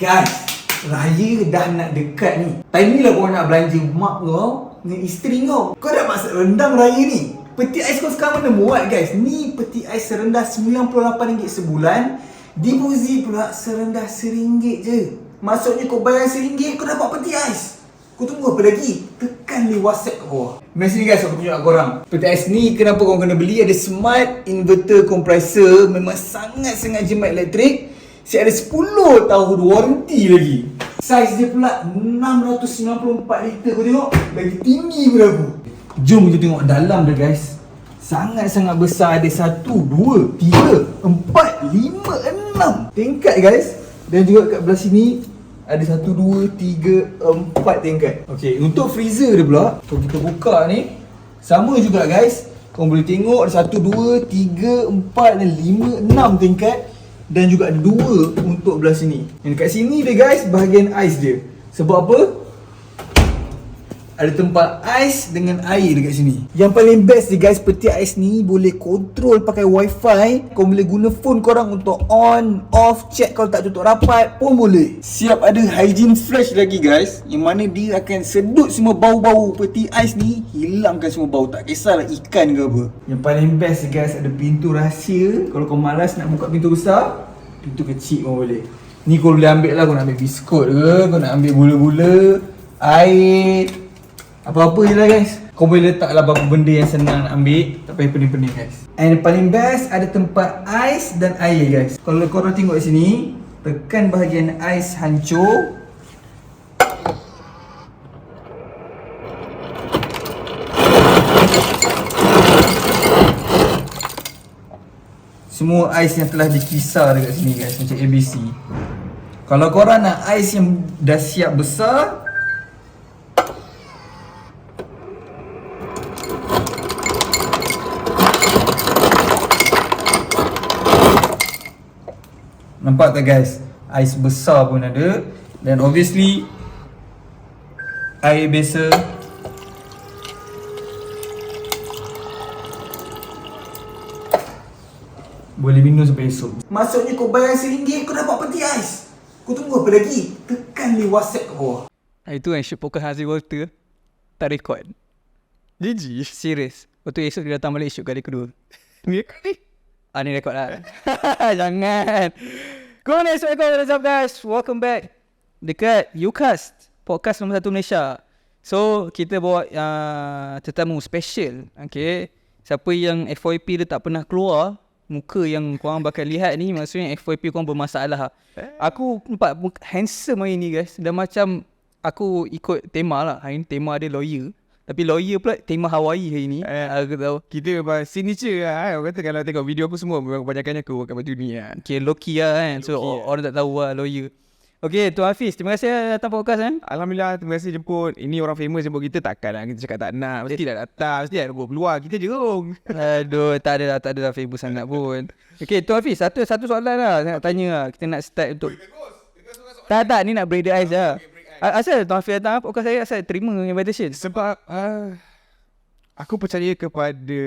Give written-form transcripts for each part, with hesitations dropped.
Guys, raya dah nak dekat ni. Time ni lah korang nak belanja mak kau dengan isteri kau. Kau dah masak rendang raya ni. Peti ais kau sekarang mana muat guys. Ni peti ais serendah RM98 sebulan. Deposit pula serendah RM1 je. Maksudnya kau bayar RM1 kau dapat peti ais. Kau tunggu apa lagi? Tekan ni WhatsApp kat bawah. Mari sini guys, aku tunjuk kat korang. Peti ais ni kenapa korang kena beli? Ada smart inverter compressor. Memang sangat-sangat jimat elektrik. Saya ada 10 tahun warranty lagi. Saiz dia pula 694 liter. Kau tengok, lagi tinggi pun aku. Jom kita tengok dalam dia guys. Sangat-sangat besar. Ada 1, 2, 3, 4, 5, 6 tingkat guys. Dan juga kat belah sini ada 1, 2, 3, 4 tingkat. Okey, untuk freezer dia pula, kalau kita buka ni, sama juga guys. Kau boleh tengok ada 1, 2, 3, 4 dan 5, 6 tingkat. Dan juga ada 2 untuk belah sini. Yang dekat sini dia guys, bahagian ais dia. Sebab apa? Ada tempat ais dengan air dekat sini. Yang paling best dia guys, peti ais ni boleh kontrol pakai wifi. Kau boleh guna phone korang untuk on, off, check kalau tak tutup rapat pun boleh. Siap ada hygiene flash lagi guys, yang mana dia akan sedut semua bau-bau peti ais ni. Hilangkan semua bau, tak kisahlah ikan ke apa. Yang paling best dia guys, ada pintu rahsia. Kalau kau malas nak buka pintu besar, pintu kecil pun boleh. Ni kau boleh ambil lah, kau nak ambil biskut ke, kau nak ambil gula-gula, air, apa-apa je lah guys. Kau boleh letak lah beberapa benda yang senang nak ambil. Tak payah pening-pening guys. And paling best, ada tempat ais dan air guys. Kalau korang tengok di sini, tekan bahagian ais hancur. Semua ais yang telah dikisar dekat sini guys, macam ABC. Kalau korang nak ais yang dah siap besar, nampak tak guys? Ais besar pun ada. Dan obviously air biasa. Boleh minum sampai esok. Maksudnya kau bayar RM1 kau dapat peti ais. Kau tunggu apa lagi? Tekan ni WhatsApp kat bawah. Itu yang shoot podcast Haziq Walter tak record. GG. Serius. Waktu esok dia datang balik shoot kali kedua. Ni record ni. Ni record lah. Jangan. Go on, esok what's up guys? Welcome back dekat Ucast, podcast nombor 1 Malaysia. So kita bawa tetamu special. Okay, siapa yang FYP dia tak pernah keluar, muka yang korang bakal lihat ni, maksudnya FYP korang bermasalah. Aku nampak handsome hari ni guys. Dan macam aku ikut tema lah. Hari ni tema dia lawyer. Tapi lawyer pula tema Hawaii hari ni. Aku tahu. Kita memang signature lah. Orang kata kalau tengok video aku semua, memang kebanyakannya aku pakai baju ni lah. Okay, low-key lah kan. So orang tak tahu lah lawyer. Okay, Tuan Hafiz, terima kasih datang podcast kan. Alhamdulillah, terima kasih jemput. Ini orang famous jemput kita, takkan lah kita cakap tak nak. Mesti dah datang, mesti dah keluar. Kita jerung. Aduh, tak ada lah famous sangat pun. Okay, Tuan Hafiz, satu soalan lah saya nak tanya lah. Kita nak start untuk Tak, ni nak break the ice lah. Asal Tuan Hafiz datang podcast saya, asal terima invitation? Sebab aku percaya kepada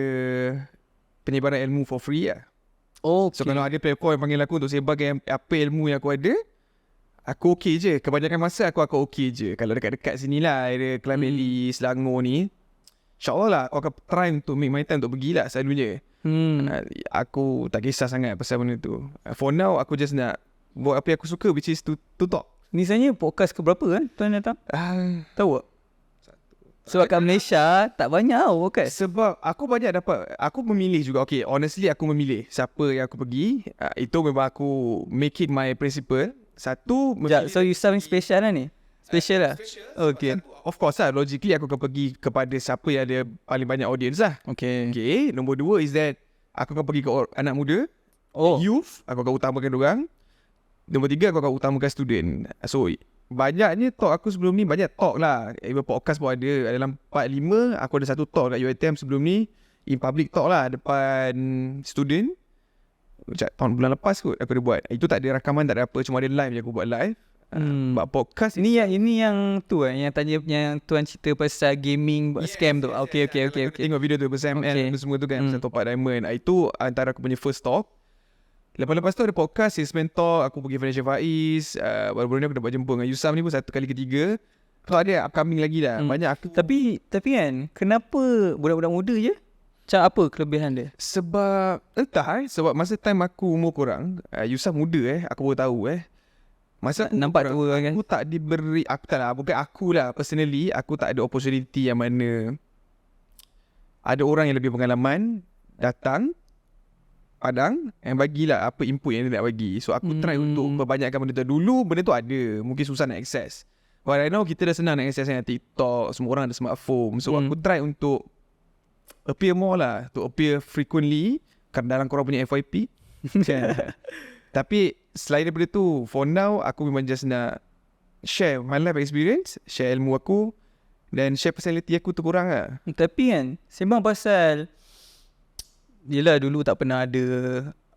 penyebaran ilmu for free lah. Oh, So kalau ada platform yang panggil aku untuk sebarkan apa ilmu yang aku ada, aku okey je. Kebanyakan masa aku akan okey je. Kalau dekat-dekat sini lah, area Klang-Valley, Selangor ni, InsyaAllah lah aku akan try untuk make my time untuk pergi lah selalunya. Aku tak kisah sangat pasal benda tu. For now, aku just nak buat apa yang aku suka, which is to talk. ni sebenarnya podcast keberapa kan Tuan datang? Tahu tak? Sebab kat Malaysia tak banyak tau podcast. Sebab aku banyak dapat, aku memilih juga. Okay, honestly aku memilih siapa yang aku pergi. Itu memang aku make it my principle. Satu, So you something special lah ni? Special lah? Okay. Of course lah, logically aku akan pergi kepada siapa yang ada paling banyak audience lah. Okay. Okay, nombor 2 is that aku akan pergi ke anak muda, youth, aku akan utamakan diorang. Nombor 3, aku akan utamakan student. So banyaknya talk aku sebelum ni, banyak talk lah. Even podcast pun ada. Dalam 4-5, aku ada satu talk kat UiTM sebelum ni, in public talk lah depan student. Tahun bulan lepas kot aku ada buat. Itu tak ada rakaman, tak ada apa, cuma ada live je aku buat live. Buat podcast Ini yang tu yang tanya, yang Tuan cerita pasal gaming scam tu. Okay. Tengok video tu pasal ML semua tu kan, pasal top up diamond. Itu antara aku punya first talk. Lepas tu ada podcast Sales Mentor. Aku pergi Financial Faiz. Baru-baru ni aku dapat jumpa dengan Yusam ni pun satu kali ketiga. So ada upcoming lagi lah. Banyak aku. Tapi kan, kenapa budak-budak muda je? Macam apa kelebihan dia? Sebab entah sebab masa time aku umur korang, Yusam muda aku baru tahu masa aku Nampak korang, tua kan? aku tak diberi, aku tak lah, bukan aku lah personally, aku tak ada opportunity yang mana ada orang yang lebih pengalaman datang Padang yang bagilah apa input yang dia nak bagi. So aku try untuk perbanyakkan benda tu. Dulu benda tu ada, mungkin susah nak access. But right now kita dah senang nak access dengan TikTok, semua orang ada smartphone. So aku try untuk appear more lah, to appear frequently dalam korang punya FYP. Tapi selain daripada tu, for now aku memang just nak share my life experience, share ilmu aku dan share personality aku tu korang lah. Tapi kan, sembang pasal, yelah dulu tak pernah ada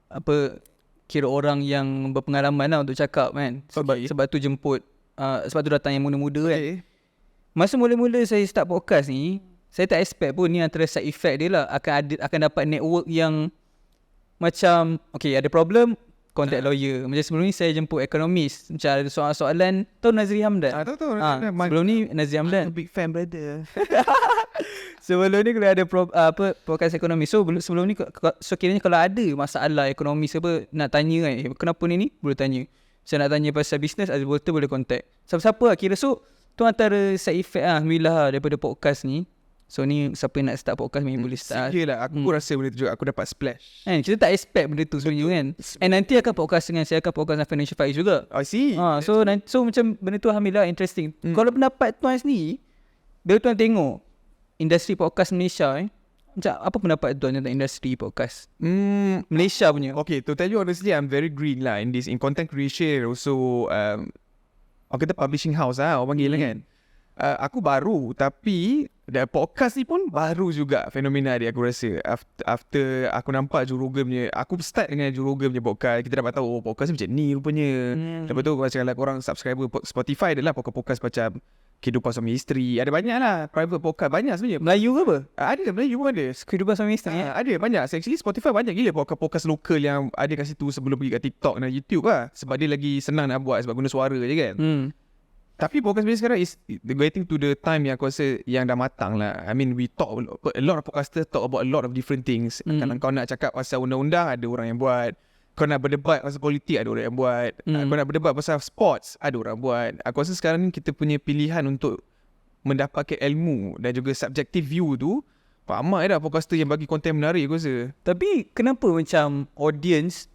apa, kira orang yang berpengalaman lah untuk cakap kan. Sebab tu jemput, sebab tu datang yang muda-muda kan. Masa mula-mula saya start podcast ni, saya tak expect pun ni antara side effect dia lah, akan dapat network yang macam okay, ada problem contact lawyer. Macam sebelum ni saya jemput ekonomis, macam ada soalan-soalan. Tahu Nazri Hamdan? Tahu. Sebelum ni Nazri Hamdan. I'm a big fan brother. Sebelum ni kalau ada podcast ekonomi. So sebelum ni, so kiranya kalau ada masalah ekonomi apa nak tanya kan, kenapa ni boleh tanya. Saya nak tanya pasal bisnes, ada boleh contact siapa-siapa lah kira. So tu antara side effect Alhamdulillah daripada podcast ni. So ni siapa yang nak start podcast ni boleh start. Sikit lah, aku rasa benda tu juga aku dapat splash. Kan, kita tak expect benda tu sebenarnya kan. And nanti akan podcast dengan saya, akan podcast dengan Financial Faiz juga. I see. So macam benda tu Alhamdulillah interesting. Kalau pendapat tuan sendiri, bila tuan tengok industri podcast Malaysia macam apa pendapat tuan tentang industri podcast Malaysia punya? Okay, to tell you honestly, I'm very green lah in this, in content creation. Also kita publishing house orang panggil lah kan. Aku baru, tapi podcast ni pun baru juga fenomena dia aku rasa. After aku nampak Joe Rogan punya, aku start dengan Joe Rogan punya podcast, kita dapat tahu podcast macam ni rupanya. Lepas tu macam kalau korang subscriber Spotify adalah podcast macam kehidupan suami isteri. Ada banyak lah private podcast, banyak sebenarnya. Melayu ke apa? Ada, Melayu pun ada. Kehidupan suami isteri Ada banyak. So, actually Spotify banyak gila podcast lokal yang ada kat situ sebelum pergi kat TikTok dan YouTube lah. Sebab dia lagi senang nak buat sebab guna suara je kan. Tapi podcast ni sekarang is getting to the time yang aku rasa yang dah matang lah. I mean, we talk a lot of podcasters talk about a lot of different things. Kalau kau nak cakap pasal undang-undang, ada orang yang buat. Kau nak berdebat pasal politik, ada orang yang buat. Kau nak berdebat pasal sports, ada orang buat. Aku rasa sekarang ni kita punya pilihan untuk mendapatkan ilmu dan juga subjective view tu, ramai dah podcaster yang bagi konten menarik aku rasa. Tapi kenapa macam audience,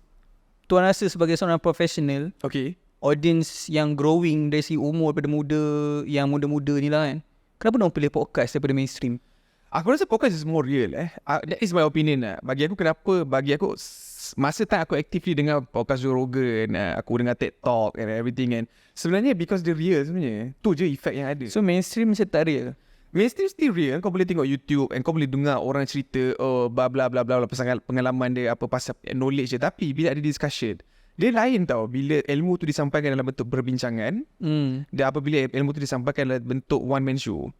tuan rasa sebagai seorang profesional, Okay, audience yang growing dari segi umur daripada muda, yang muda-muda ni lah kan, kenapa nak pilih podcast daripada mainstream? aku rasa podcast is more real that is my opinion lah. Bagi aku masa time aku actively dengar podcast Joe Rogan, aku dengar TED Talk and everything kan, sebenarnya because dia real sebenarnya. Tu je effect yang ada. So mainstream macam tak real? Mainstream still real. Kau boleh tengok YouTube and kau boleh dengar orang cerita bla bla bla bla pasal pengalaman dia, apa pasal knowledge dia. Tapi bila ada discussion, dia lain tau bila ilmu tu disampaikan dalam bentuk perbincangan dan apabila ilmu tu disampaikan dalam bentuk one man show.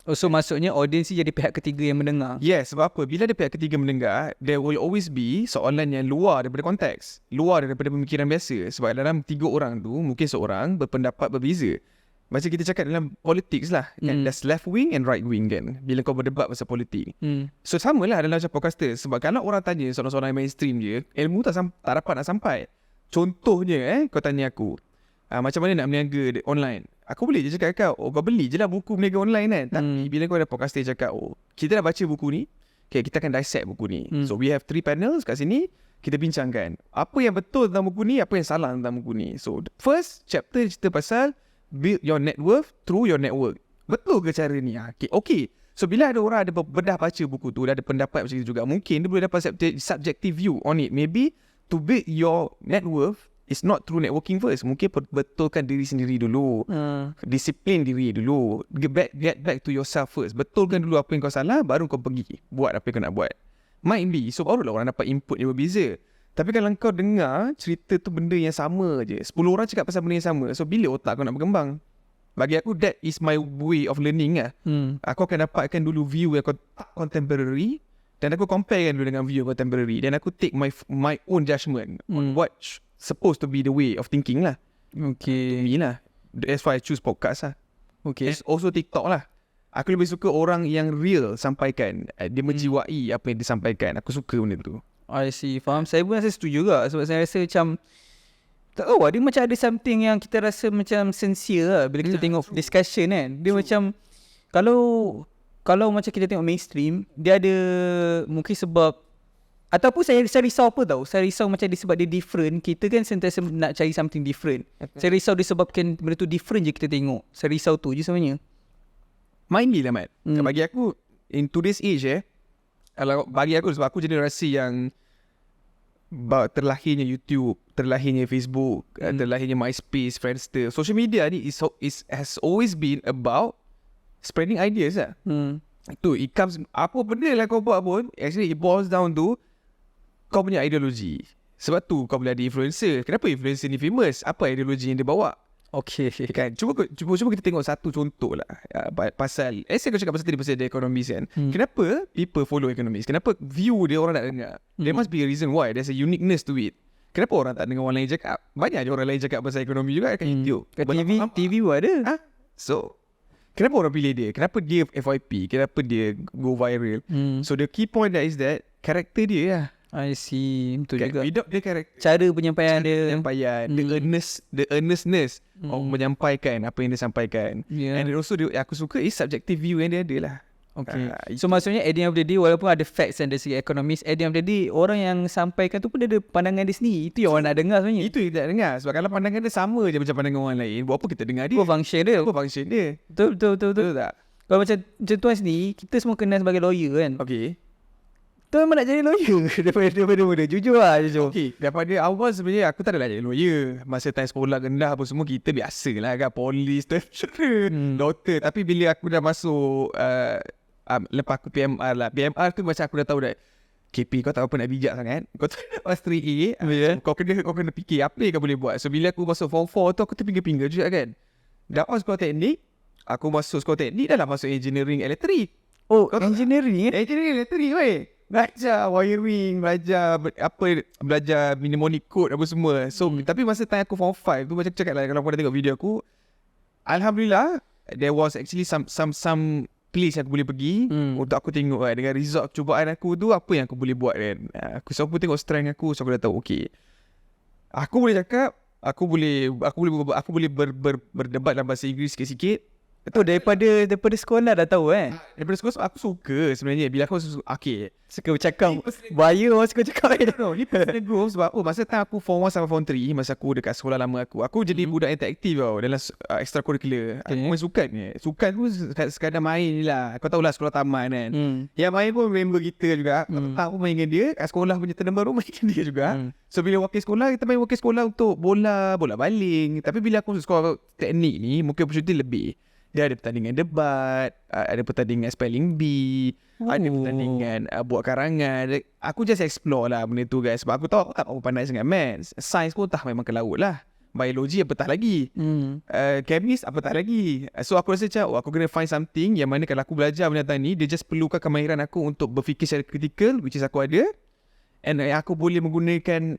So maksudnya audience ni jadi pihak ketiga yang mendengar. Yes, sebab apa? Bila ada pihak ketiga mendengar, there will always be soalan yang luar daripada konteks, luar daripada pemikiran biasa. Sebab dalam 3 orang tu, mungkin seorang berpendapat berbeza. Macam kita cakap dalam politics lah kan, there's left wing and right wing kan, bila kau berdebat pasal politik. So sama lah dalam macam podcaster. Sebab kalau orang tanya soalan-soalan mainstream je, ilmu tak dapat nak sampai. Contohnya kau tanya aku, macam mana nak berniaga online, aku boleh je cakap kau beli je lah buku berniaga online kan. Tapi bila kau ada podcaster cakap, kita dah baca buku ni, okay, kita akan dissect buku ni. So we have 3 panels kat sini, kita bincangkan apa yang betul tentang buku ni, apa yang salah tentang buku ni. So first chapter cerita pasal build your net worth through your network. Betul ke cara ni? Okay. So bila ada orang ada bedah baca buku tu, dia ada pendapat macam tu juga, mungkin dia boleh dapat subjective view on it. Maybe to build your net worth is not through networking first. Mungkin betulkan diri sendiri dulu, disiplin diri dulu, get back to yourself first. Betulkan dulu apa yang kau salah, baru kau pergi buat apa yang kau nak buat. Might be, so barulah orang dapat input yang berbeza. Tapi kalau kau dengar cerita tu benda yang sama je, 10 orang cakap pasal benda yang sama, so bila otak kau nak berkembang? Bagi aku that is my way of learning lah. Aku akan dapatkan dulu view yang tak contemporary, Dan aku compare kan dulu dengan view contemporary. Dan aku take my own judgement on what supposed to be the way of thinking lah. Okay. To me lah. That's why I choose podcast lah. Okay. And also TikTok lah. Aku lebih suka orang yang real sampaikan. Dia menjiwai apa yang disampaikan. Aku suka benda tu. I see. Faham. Saya pun rasa setuju juga. Sebab saya rasa macam tak tahu lah, dia macam ada something yang kita rasa macam sincere lah bila kita tengok discussion kan. Dia macam kalau macam kita tengok mainstream, dia ada mungkin sebab ataupun saya risau apa tau. Saya risau macam sebab dia different. Kita kan sentiasa nak cari something different. Saya risau disebabkan benda tu different je kita tengok. Saya risau tu je sebenarnya. Mainly lah Mat. Bagi aku in today's age kalau bagi aku sebab aku generasi yang terlahirnya YouTube, terlahirnya Facebook, terlahirnya MySpace, Friendster. Social media ni has always been about spreading ideas lah. Itu it comes apa benda lah kau buat pun, actually it boils down to kau punya ideologi. Sebab tu kau boleh ada influencer. Kenapa influencer ni famous? Apa ideologi yang dia bawa? Okay. Kan cuba kita tengok satu contoh lah pasal saya kau cakap pasal tadi pasal the economist kan. Kenapa people follow economist? Kenapa view dia orang nak dengar? There must be a reason why. There's a uniqueness to it. Kenapa orang tak dengar orang lain cakap? Banyak je orang lain cakap pasal ekonomi juga kat YouTube. Kat TV pun ada. So kenapa orang pilih dia? Kenapa dia FYP? Kenapa dia go viral? So the key point that is that karakter dia lah. I see. Betul juga. Without dia karakter, Cara penyampaian dia. penyampaian, the earnestness of menyampaikan apa yang dia sampaikan. Yeah. And also aku suka is subjective view yang dia ada lah. Okay. So maksudnya at the end of the day, walaupun ada facts dan dari segi ekonomis, at the end of the day, orang yang sampaikan tu pun dia ada pandangan dia sendiri. Itu yang orang nak dengar sebenarnya. Itu yang kita nak dengar. Sebab kalau pandangan dia sama je macam pandangan orang lain, buat apa kita dengar dia? Apa function dia? Apa function dia? Betul tak? Kalau macam tuan sendiri, kita semua kenal sebagai lawyer kan. Okay. Tuan memang nak jadi lawyer daripada muda. Jujur lah. Okay, daripada awal sebenarnya aku tak adalah jadi lawyer. Masa time sekolah rendah apa semua, kita biasa lah kan. Polis, doktor. Tapi bila aku dah masuk lepas aku PMR lah. PMR tu macam aku dah tahu dah, KP kau tak apa nak bijak sangat. Kau tak lepas 3A, kau kena fikir apa yang kau boleh buat. So bila aku masuk form 4 tu, aku terpinggir-pinggir juga kan. Dapat sekolah teknik, aku masuk sekolah teknik dah lah masuk engineering elektrik. Oh, engineering Engineering elektrik weh. Belajar wiring, belajar mnemonic code apa semua. So tapi masa time aku form 5 tu, macam cakap lah, kalau kau dah tengok video aku, alhamdulillah there was actually some place yang aku boleh pergi untuk aku tengok kan, dengan result cubaan aku tu apa yang aku boleh buat kan. Aku tengok strength aku, so aku dah tahu okay, aku boleh cakap, aku boleh berdebat dalam bahasa Inggeris sikit-sikit. Tu daripada sekolah dah tahu Daripada sekolah aku suka sebenarnya. Bila aku okay, suka bercakap. Bahaya orang suka cakap ni personal growth. Sebab masa time aku form 1 sampai form 3, masa aku dekat sekolah lama aku jadi budak interaktif tau dalam extracurricular. Aku main sukan je. Sukan pun sekadar main je lah. Kau tahulah sekolah taman kan. Yang main pun member kita juga. Tak pun main dengan dia. Kat sekolah punya term baru main dengan dia juga. So bila wakil sekolah, kita main wakil sekolah untuk bola baling. Tapi bila aku sekolah teknik ni, mungkin opportunity lebih. Dia ada pertandingan debat, ada pertandingan spelling bee, ada pertandingan buat karangan. Aku just explore lah benda tu guys. Sebab aku tahu aku tak pandai sangat maths. Science pun tak memang ke laut lah. Biologi apatah lagi. Chemist apatah lagi. So aku rasa macam aku kena find something yang mana kalau aku belajar benda ni, dia just perlukan kemahiran aku untuk berfikir secara kritikal, which is aku ada. And aku boleh menggunakan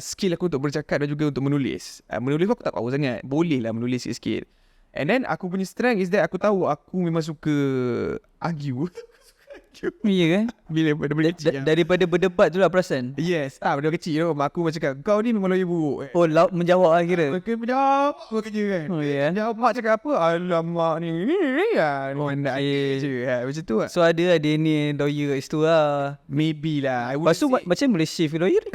skill aku untuk bercakap dan juga untuk menulis. Menulis pun aku tak tahu sangat. Boleh lah menulis sikit-sikit. And then aku punya strength is that aku tahu aku memang suka argue. Ya kan? Bila benda kecil daripada berdebat tu lah perasan. Yes. Benda kecil tu mak aku macam cakap, kau ni memang lawyer buruk. Oh, menjawab lah kira. Menjawab apa kerja kan. Oh ya. Jawab mak cakap apa, alamak ni ya. Nak je macam tu lah. So ada ni lawyer kat situ lah. Maybe lah. Lepas tu macam boleh shift lawyer ni?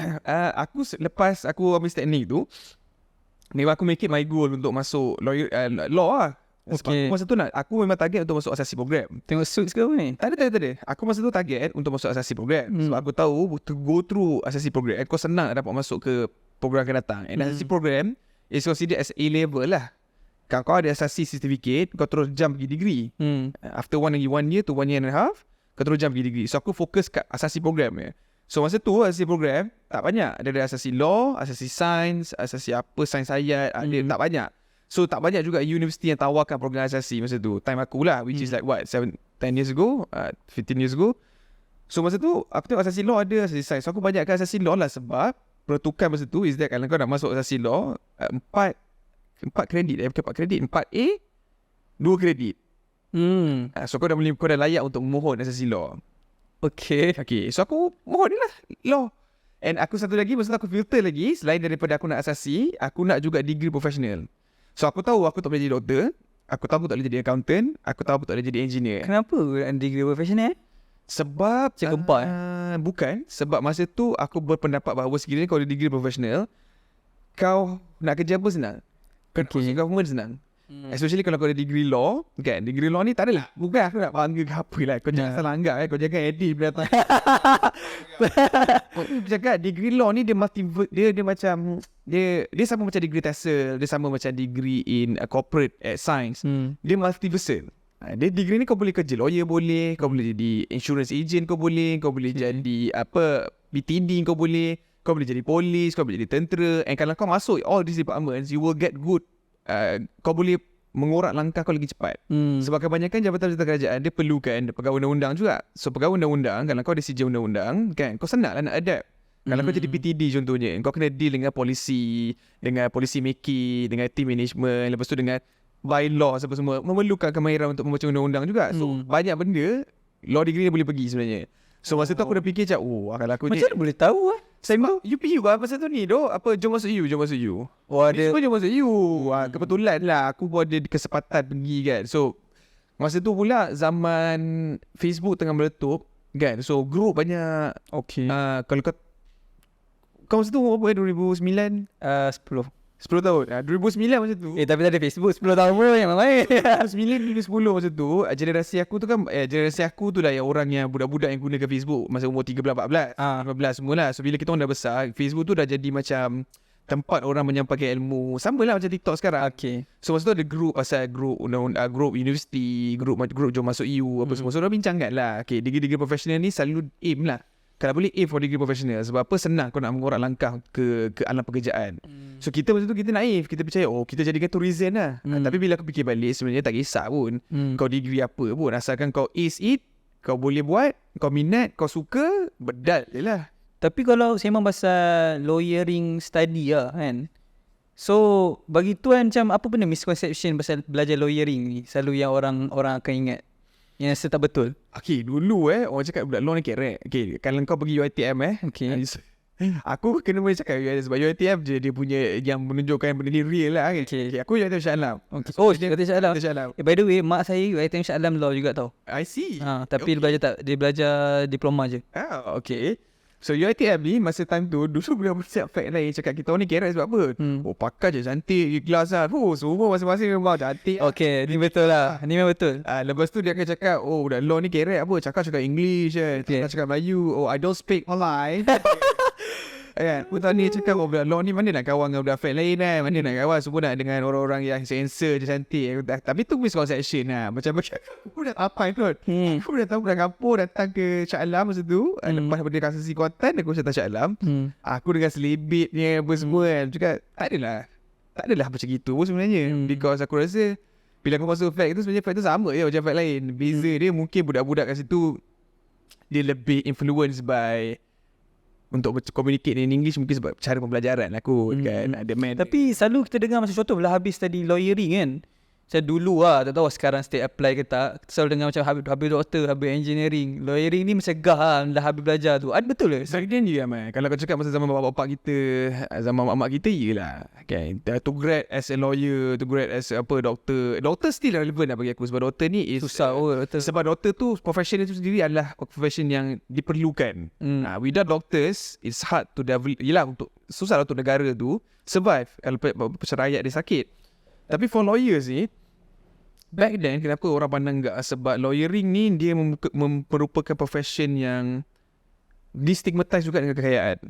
Aku lepas aku ambil teknik tu, memang aku make it my goal untuk masuk lawyer, law lah. Okay. Masa tu aku memang target untuk masuk asasi program. Tengok suits ke apa ni? Tak ada. Aku masa tu target untuk masuk asasi program. Sebab aku tahu to go through asasi program, kau senang dapat masuk ke program akan datang. And asasi program is considered as A level lah. Kalau kau ada asasi certificate, kau terus jump pergi degree. After 1 year to 1 year and a half, kau terus jump pergi degree. So aku fokus kat asasi program ya. So masa tu asasi program tak banyak. Ada asasi law, asasi science, asasi apa, sains hayat, ada tak banyak. So tak banyak juga universiti yang tawarkan program asasi masa tu. Time aku lah, which is like what, 10 years ago, 15 years ago. So masa tu aku tengok asasi law ada, asasi sains. So aku banyakkan asasi law lah sebab peruntukan masa tu is that kalau kau nak masuk asasi law 4 kredit, bukan 4 kredit, 4A 2 kredit. So kau dah layak untuk memohon asasi law. Okay. So aku mohon je lah law. And aku satu lagi, masa tu aku filter lagi, selain daripada aku nak asasi, aku nak juga degree profesional. So aku tahu aku tak boleh jadi doktor, aku tahu aku tak boleh jadi accountant, aku tahu aku tak boleh jadi engineer. Kenapa degree profesional? Sebab Cik Gempak bukan. Sebab masa tu aku berpendapat bahawa sekiranya kau ada degree profesional, kau nak kerja apa senang. Kau nak kerja government senang. Especially kalau kau ada degree law, kan? Degree law ni tak adalah, bukan aku nak bangga ke apa lah. Kau jangan salah anggap kau jangan edit datang. Aku cakap degree law ni dia macam dia sama macam degree TESOL, dia sama macam degree in corporate science. Dia multiversal. Dia degree ni kau boleh kerja lawyer boleh, kau boleh jadi insurance agent kau boleh jadi BTD kau boleh jadi polis, kau boleh jadi tentera. And kalau kau masuk all these departments, you will get good. Kau boleh mengorak langkah kau lagi cepat. Sebab kebanyakan jabatan-jabatan kerajaan dia perlukan pegawai undang-undang juga. So pegawai undang-undang, kalau kau ada CJ undang-undang kan, kau senang lah nak adapt. Kalau kau jadi PTD contohnya, kau kena deal dengan polisi, dengan policy making, dengan team management, lepas tu dengan bylaw semua memerlukan kemahiran untuk membaca undang-undang juga. So banyak benda law degree ni boleh pergi sebenarnya. So masa tu aku dah fikir macam kalau aku macam mana boleh tahu Sebab UPU kan masa tu ni apa jom masuk U. ada Semua jom masuk U. Kebetulan lah aku pun ada kesempatan pergi kan. So masa tu pula zaman Facebook tengah meletup kan. So group banyak. Okay. Kalau kau masa tu apa 2009? 10 tahun. 2009 masa tu. Tapi tak ada Facebook 10 tahun pun yang lain. 2009 2010 masa tu, generasi aku tu kan generasi aku tu dah yang orang yang budak-budak yang gunakan Facebook masa umur 13 14 15 semualah. So bila kita orang dah besar, Facebook tu dah jadi macam tempat orang menyampaikan ilmu. Sama lah macam TikTok sekarang. Okay. So masa tu ada group pasal group undang-undang, group universiti, group jom masuk EU apa semua. So dah bincang kan lah. Okay, degree profesional ni selalu aim lah. Kalau boleh aim for degree professional. Sebab apa, senang kau nak mengorak langkah ke alam pekerjaan. So kita masa tu kita naif, kita percaya kita jadikan tu reason lah. Tapi bila aku fikir balik, sebenarnya tak kisah pun kau degree apa pun, asalkan kau ace it, kau boleh buat, kau minat, kau suka, bedal je lah. Tapi kalau sembang pasal lawyering study lah kan, so bagi tuan macam apa benda misconception pasal belajar lawyering ni selalu yang orang akan ingat yang rasa tak betul? Okay, dulu orang cakap budak law ni kerek. Okay, kalau kau pergi UiTM Okay. Aku kena boleh cakap sebab UiTM je dia punya yang menunjukkan benda ni real lah. Okay, aku UiTM Shah Alam. Okay. UiTM Shah Alam. By the way, mak saya UiTM Shah Alam law juga tau. I see. Tapi dia belajar diploma je. Okay. So UiTM ni masa time tu dulu boleh siap fact lain cakap kita orang ni kerek sebab apa? Pakar je cantik, ikhlas lah. Semua masing-masing memang cantik. Okay, ni betul lah. Ni memang betul. Lepas tu dia akan cakap, budak law ni kerek apa? Cakap English je. Cakap Melayu. I don't speak online. Kan, aku tahu ni cakap budak law ni mana nak kawan dengan budak fact lain kan. Mana nak kawan semua nak dengan orang-orang yang sensor je cantik. Tapi tu misconception lah. Macam aku dah apa kot. Aku dah tahu dah kampung datang ke Shah Alam masa tu. Lepas daripada kasasi kuatan aku datang Shah Alam. Aku dengan selibitnya apa semua kan. Cakap tak adalah macam gitu pun sebenarnya. Because aku rasa bila aku masuk fact tu sebenarnya fact tu sama je macam fact lain. Beza dia mungkin budak-budak kat situ dia lebih influenced by untuk communicate in English mungkin sebab cara pembelajaran aku kan ada man. Tapi selalu kita dengar macam contoh bila habis study lawyering kan, saya dulu tak tahu sekarang still apply ke tak, selalu dengar macam habis doktor, habis engineering, lawyering ni macam dah habis belajar tu. Ada betul ke? Sebenarnya je man. Kalau kau cakap masa zaman bapak-bapak kita, zaman mak-mak kita yelah kan, to grad as a lawyer, to grad as doktor still relevant lah bagi aku. Sebab doktor ni is susah doktor. Sebab doktor tu profession itu sendiri adalah profession yang diperlukan. Without doctors it's hard to develop. Yelah, susah untuk negara tu survive kalau rakyat dia sakit. Tapi for lawyers ni, back then kenapa orang pandang enggak? Sebab lawyering ni dia merupakan profession yang distigmatise juga dengan kekayaan.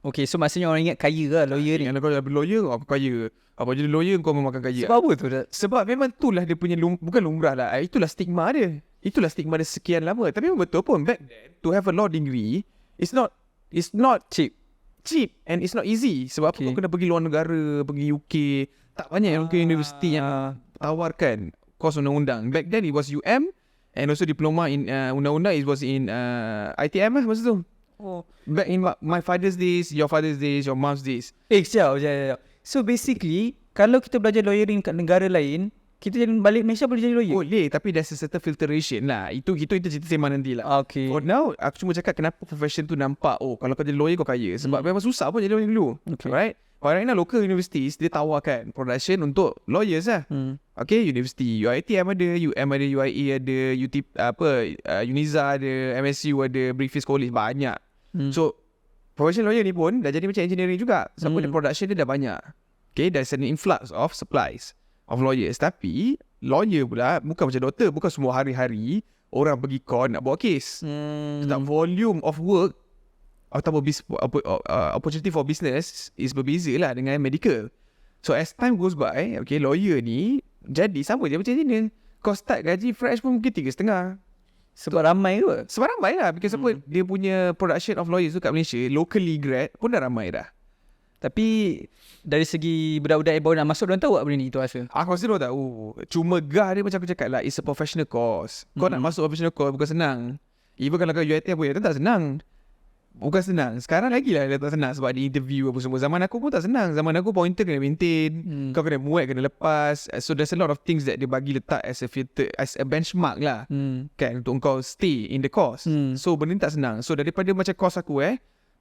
Okay, so maksudnya orang ingat kaya lah lawyer ni. Kalau kau jadi lawyer, aku kaya. Apa jadi lawyer kau memang akan kaya. Sebab apa tu? Sebab memang itulah dia punya bukan lumrah lah. Itulah stigma dia. Itulah stigma dia sekian lama. Tapi memang betul pun back then to have a law degree it's not cheap and it's not easy. Sebab apa kau kena pergi luar negara, pergi UK. Tak banyak universiti yang tawarkan kos undang-undang. Back then it was UM And also diploma in undang-undang it was in ITM lah masa tu. Oh. Back in my father's days, your father's days, your mom's days. Sekejap. So basically, kalau kita belajar lawyering kat negara lain, kita jadi balik Malaysia boleh jadi lawyer? Boleh, tapi there's a certain filtration lah. Itu cerita sembang nanti lah. Okay. For now, aku cuma cakap kenapa profession tu nampak, kalau kau jadi lawyer kau kaya. Sebab memang susah pun jadi lawyer dulu. Okay. Alright? Right now, local universities, dia tawarkan production untuk lawyers lah. Okay, university. UiTM ada, UM ada, UIA ada, Uniza ada, MSU ada, Briefis College, banyak. So, professional lawyer ni pun dah jadi macam engineering juga. Sebab the production dia dah banyak. Okay, there's an influx of supplies of lawyers. Tapi, lawyer pula, bukan macam doktor, bukan semua hari-hari orang pergi court nak buat case. Sebab volume of work atau opportunity for business is berbeza lah dengan medical. So as time goes by, okay, lawyer ni jadi sama je macam engineer. Kau start gaji fresh pun mungkin 3.5. Sebab ramai ke? Sebab ramai lah. Because apa, dia punya production of lawyers tu kat Malaysia, locally grad pun dah ramai dah. Tapi dari segi budak-budak yang baru nak masuk, diorang tahu tak benda ni tu rasa? Aku rasa diorang tahu. Cuma gah dia macam aku cakap lah, it's a professional course. Kau nak masuk professional course bukan senang. Even kalau kau UiTM pun tak senang. Bukan senang. Sekarang lagi lah dia tak senang sebab dia interview apa semua. Zaman aku pun tak senang. Zaman aku pointer kena maintain. Kau kena muat, kena lepas. So there's a lot of things that dia bagi letak as a filter, as a benchmark lah. Kan, untuk kau stay in the course. So benda ni tak senang. So daripada macam course aku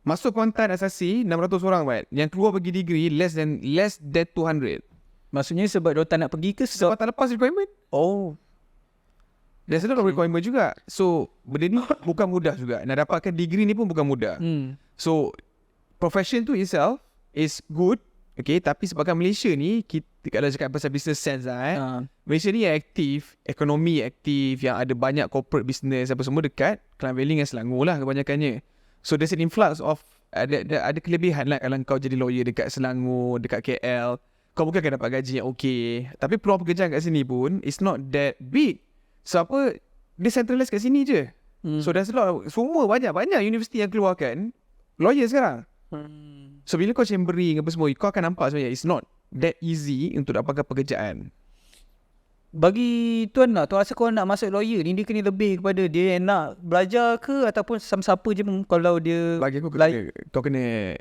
masuk kontan asasi 600 orang yang keluar pergi degree less than 200. Maksudnya sebab diorang tak nak pergi ke Sebab tak lepas requirement. Oh. There's a lot of requirement juga. So benda ni bukan mudah juga. Nak dapatkan degree ni pun bukan mudah. So profession tu itself is good. Okay, tapi sebabkan Malaysia ni, kita kalau cakap pasal business sense lah Malaysia ni yang aktif, ekonomi aktif, yang ada banyak corporate business apa semua dekat Klang Valley dengan Selangor lah kebanyakannya. So there's an influx of ada kelebihan lah kalau kau jadi lawyer dekat Selangor, dekat KL. Kau mungkin akan dapat gaji yang okay. Tapi peluang pekerjaan kat sini pun it's not that big. So apa, dia centralize kat sini je. So there's a lot, semua banyak universiti yang keluarkan lawyer sekarang. So bila kau chambering apa semua, kau akan nampak sebenarnya it's not that easy untuk dapatkan pekerjaan. Bagi tuan rasa kau nak masuk lawyer ni, dia kena lebih kepada dia yang nak belajar ke ataupun siapa je pun kalau dia. Bagi aku kau kena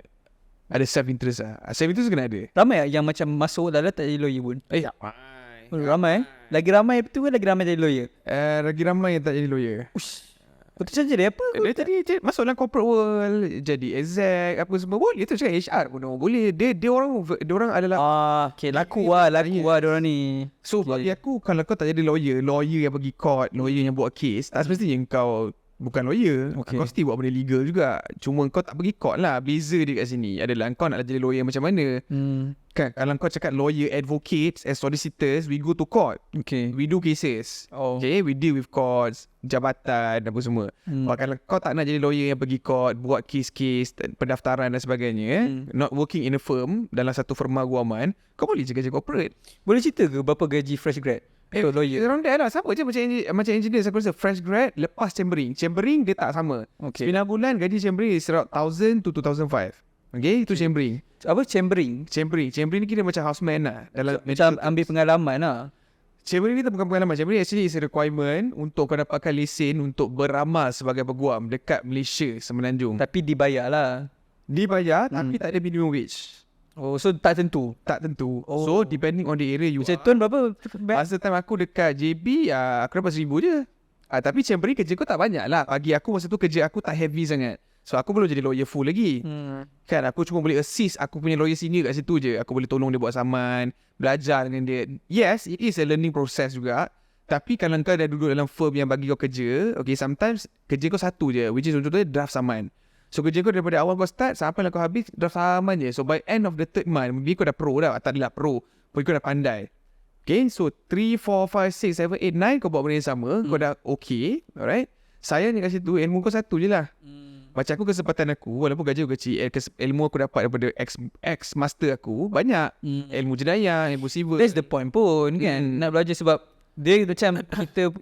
ada self-interest lah. Self-interest kena ada. Ramai yang macam masuk dah tak jadi lawyer pun. Ramai Lagi ramai betul ke lagi ramai jadi lawyer? Lagi ramai yang tak jadi lawyer. Betul jadi apa? Dia tadi masuk dalam corporate world, jadi exec apa semua boleh. Tu cakap HR pun boleh. Dia orang adalah okay, laku lah diorang ni. So bagi aku, kalau kau tak jadi lawyer yang pergi court, lawyer yang buat case, tak semestinya kau bukan lawyer. Kau still buat benda legal juga. Cuma kau tak pergi court lah. Beza dia kat sini adalah kau nak jadi lawyer macam mana. Kan, kalau kau cakap lawyer, advocates and solicitors, we go to court. Okay, we do cases. Okay, we deal with courts, jabatan apa semua. Kalau kau tak nak jadi lawyer yang pergi court, buat case-case, pendaftaran dan sebagainya, not working in a firm, dalam satu firma guaman, kau boleh je kerja corporate. Boleh cerita ke berapa gaji fresh grad? Lawyer Around there lah. Sama je macam engineer. Saya rasa fresh grad lepas chambering dia tak sama. 9 bulan gaji chambering is around 1,000 to 2,500. Okay, itu chambering. Apa chambering Chambering ni kira macam houseman lah. Macam ambil pengalaman lah. Chambering ni tak bukan pengalaman. Chambering actually is a requirement untuk kau dapatkan lesen untuk beramal sebagai peguam dekat Malaysia Semenanjung. Tapi dibayar lah. Dibayar tapi tak ada minimum wage. So tak tentu. So depending on the area you macam tuan berapa? Masa time aku dekat JB aku dapat 1,000 je. Tapi chambering kerja kau tak banyak lah. Bagi aku masa tu kerja aku tak heavy sangat. So aku belum jadi lawyer full lagi. Kan aku cuma boleh assist aku punya lawyer senior kat situ je. Aku boleh tolong dia buat saman, belajar dengan dia. Yes, it is a learning process juga. Tapi kalau kau dah duduk dalam firm yang bagi kau kerja, okay, sometimes kerja kau satu je, which is contohnya draft saman. So kerja kau daripada awal kau start sampai kau habis draft saman je. So by end of the third month, maybe kau dah pro dah. Tak adalah pro, kau dah pandai. Okay, so 3, 4, 5, 6, 7, 8, 9 kau buat benda yang sama, kau dah okay. Alright. Sayangnya kat situ ilmu kau satu je lah. Macam aku, kesempatan aku, walaupun gaji aku kecil, ilmu aku dapat daripada ex-master aku banyak. Ilmu jenayah, ilmu civil. That's the point pun kan. Nak belajar sebab dia macam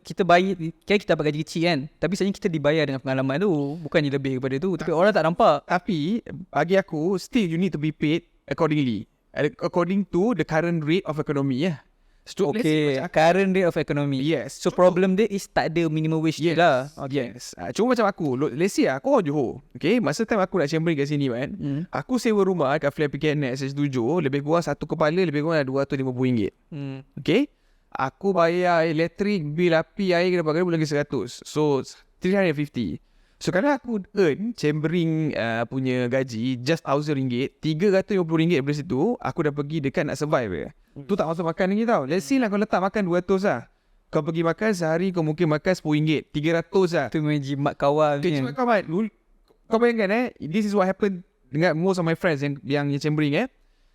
kita bayar, kan kita dapat gaji kecil kan, tapi sebenarnya kita dibayar dengan pengalaman tu, bukannya lebih daripada tu. Tapi orang tak nampak. Tapi bagi aku, still you need to be paid accordingly, according to the current rate of economy lah. So, let's say Okay, macam current rate of economy. Yes. So problem dia is tak ada minimum wage Yes. tu lah. Okay. Yes. Cuma macam aku, let's say aku orang Johor. Okay, masa time aku nak chambering kat sini kan, aku sewa rumah kat flat PKNS S7, lebih kurang satu kepala lebih kurang RM250. Okay. Aku bayar elektrik, bil api, air kena pakai bulan lagi 100. So 350. So kalau aku earn chambering punya gaji just RM1,000, RM350 dari situ, aku dah pergi dekat nak survive je. Tu tak masuk makan lagi tau. Let's say lah kau letak makan 200 lah. Kau pergi makan sehari kau mungkin makan RM10, 300 lah. Tu main jimat kawan Okay, ni. cuma kau bayangkan this is what happened dengan most of my friends yang chambering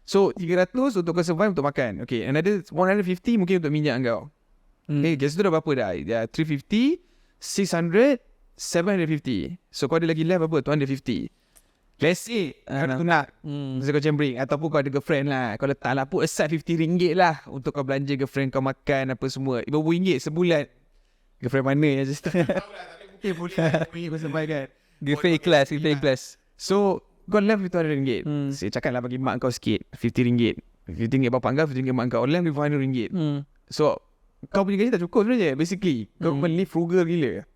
So 300 untuk kau survive untuk makan. Okay, another 150 mungkin untuk minyak kau. Okay, gas tu dah berapa dah? 350, 600, 750. So kau ada lagi left apa? 250. Let's say kau nak masa kau chambering, ataupun kau ada girlfriend lah, kau letak lah put aside RM50 lah untuk kau belanja girlfriend kau makan apa semua. RM50 sebulan. Girlfriend mana yang just tahu lah, tapi mungkin boleh kau survive kan. Dia ikhlas, kita ikhlas. So kau left with RM200. Saya cakap lah bagi mak kau sikit, RM50. RM50 bapak kau, RM50 mak kau, left with RM400. So kau punya gaji tak cukup sebenarnya. Basically kau live frugal gila.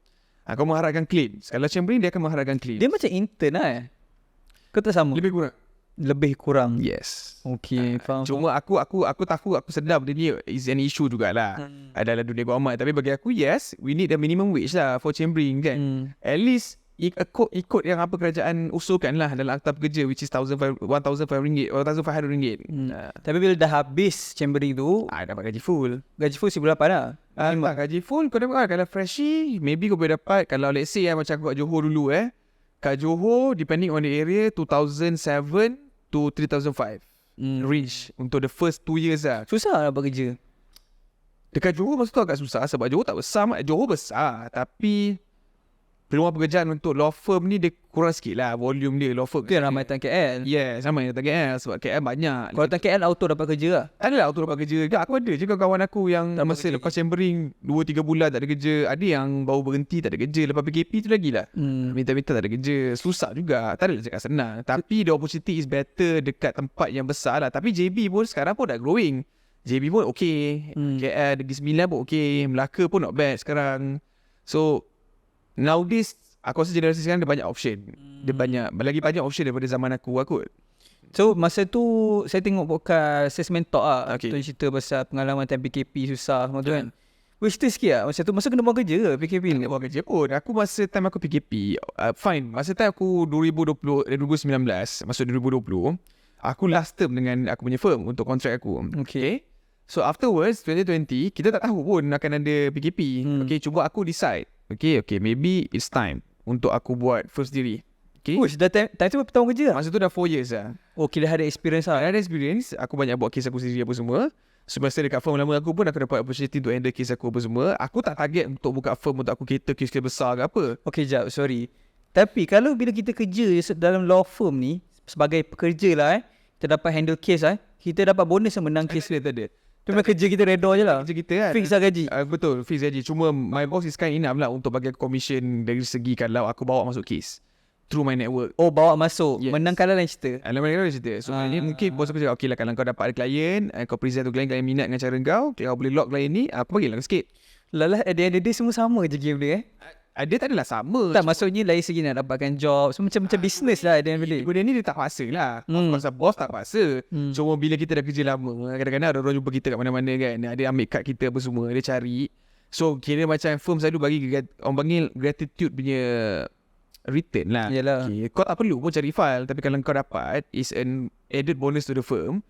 Kau mengharapkan clean. Kalau chambering dia akan mengharapkan clean. Dia macam intern lah Kau tak sama? Lebih kurang. Lebih kurang. Yes. Okay, faham. Cuma aku tahu, aku sedar benda ni is an issue jugalah. Adalah dunia guamat. Tapi bagi aku, yes, we need a minimum wage lah for chambering kan. At least ikut yang apa kerajaan usulkan lah dalam akta pekerja, which is RM1,500 or RM1,500. Tapi bila dah habis chambering tu, Dapat gaji full. gaji full RM1,800 lah. Tak, gaji full kau dapat kalau freshie, maybe kau boleh dapat. Kalau let's say macam aku kat Johor dulu kat Johor, depending on the area, 2,007 to 3,005 range untuk the first 2 years lah. Susah lah dapat kerja. Dekat Johor masa tu agak susah sebab Johor tak besar. Johor besar tapi peluang pekerjaan untuk law firm ni dia kurang sikit lah volume dia. Law firm Tu yang ramai datang KL. Yeah, sama yang datang KL sebab KL banyak. Kalau datang KL auto dapat kerja lah. Tak adalah auto dapat kerja. Aku ada je kawan aku yang masa lepas chambering 2-3 bulan tak ada kerja. Ada yang baru berhenti tak ada kerja. Lepas PKP tu lagi lah. Minta-minta tak ada kerja. Susah juga. Tak adalah cakap senang. Tapi the opportunity is better dekat tempat yang besar lah. Tapi JB pun sekarang pun dah growing. JB pun okay. KL Negeri Sembilan pun okay. Melaka pun not bad sekarang. So nowadays aku rasa generasi sekarang dia banyak option. Dia lagi banyak option daripada zaman aku kot. So masa tu saya tengok podcast Assessment Talk lah. Okay. Tu cerita pasal pengalaman time PKP susah semua tu kan. Boleh cerita sikit lah. Masa kena buat kerja ke PKP ni? Tak buat kerja pun. Aku masa time aku PKP, fine. Masa time aku 2019, masuk 2020, aku last term dengan aku punya firm untuk kontrak aku. Okay. So afterwards 2020, kita tak tahu pun akan ada PKP. Okay, cuba aku decide. Okay, maybe it's time untuk aku buat first diri. Okay. Uish, dah time tu berapa tahun kerja lah? Masa tu dah 4 years lah. Oh, kira ada experience lah. Ada experience, aku banyak buat kes aku sendiri apa semua. Semasa dekat firm lama aku pun aku dapat opportunity untuk handle kes aku apa semua. Aku tak target untuk buka firm untuk aku cater kes besar ke apa. Okay, jap, sorry. Tapi kalau bila kita kerja dalam law firm ni, sebagai pekerja lah kita dapat handle case kita dapat bonus yang menang case. Tak ada. Tu memang kerja kita redor je lah. Kerja kita kan. Fix lah gaji. Betul, fix gaji. Cuma my boss is kind enough lah untuk bagi aku commission dari segi kalau aku bawa masuk case through my network. Oh, bawa masuk. Yes. Menang kalah lain cerita. Alamak cerita. So ni mungkin bos aku cakap okay lah, kalau kau dapat ada klien, kau present tu klien minat dengan cara kau, kau boleh lock klien ni, aku bagilah sikit. Lalah at the end of the day semua sama je game dia Dia tak adalah sama. Tak, maksudnya lain segi nak dapatkan job. So macam business lah at the end of the day. Benda ni dia tak paksa lah. Pasal bos tak paksa. Cuma bila kita dah kerja lama, kadang-kadang ada orang jumpa kita kat mana-mana kan, dia ambil kad kita apa semua, dia cari. So kira macam firm selalu bagi orang panggil gratitude punya return lah. Yalah. Okay. Kau tak perlu pun cari file, tapi kalau kau dapat is an added bonus to the firm.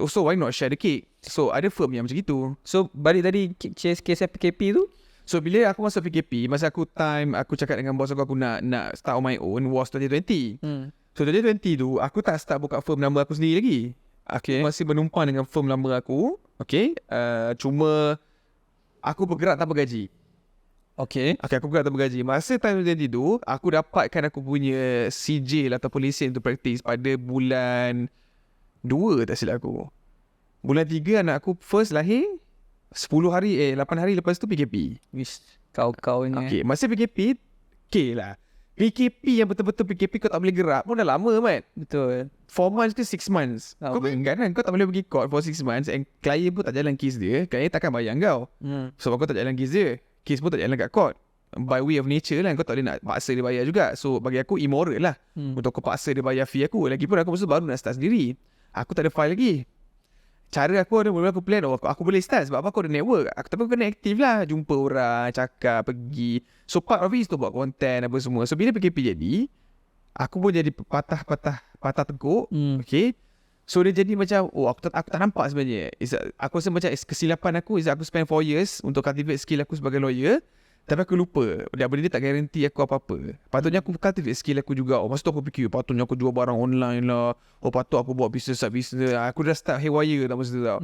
So why not share the cake? So ada firm yang macam gitu. So balik tadi case PKP tu. So bila aku masuk PKP, masa aku cakap dengan bos aku nak start on my own was 2020. So 2020 tu aku tak start buka firm nama aku sendiri lagi. Aku masih menumpang dengan firm lama aku. Okay. Cuma aku bergerak tanpa gaji. Okay, aku bergerak tanpa gaji. Masa time 2020 tu, aku dapatkan aku punya CJ lah, ataupun lesen untuk praktis pada bulan 2 tak silap aku. Bulan 3 anak aku first lahir. 8 hari lepas tu PKP. wish kau ni. Okay, masa PKP okay lah. PKP yang betul-betul PKP kau tak boleh gerak pun dah lama, Mat. Betul. 4 months ke 6 months. Kau bayangkan kan, kau tak boleh pergi court for 6 months and klien pun tak jalan kes dia. Klien takkan bayar kau. Sebab kau tak jalan kes dia. Kes pun tak jalan kat court. By way of nature lah, kau tak boleh nak paksa dia bayar juga. So bagi aku immoral lah untuk kau paksa dia bayar fee aku. Lagipun aku masa baru nak start sendiri. Aku tak ada file lagi. Cara aku ada mula aku plan, aku boleh start sebab apa, aku ada network. Tapi aku kena aktif lah, jumpa orang, cakap, pergi. So part of it is to buat content apa semua. So bila PKP jadi, aku pun jadi patah teguk. Okay. So dia jadi macam, aku tak nampak sebenarnya. Aku rasa macam kesilapan aku is aku spend 4 years untuk cultivate skill aku sebagai lawyer. Tapi aku lupa, benda dia tak garanti aku apa-apa. Patutnya aku cultivate skill aku juga. Masa tu aku fikir, patutnya aku jual barang online lah. Patut aku buat business. Aku dah start haywire tak masa tu tau.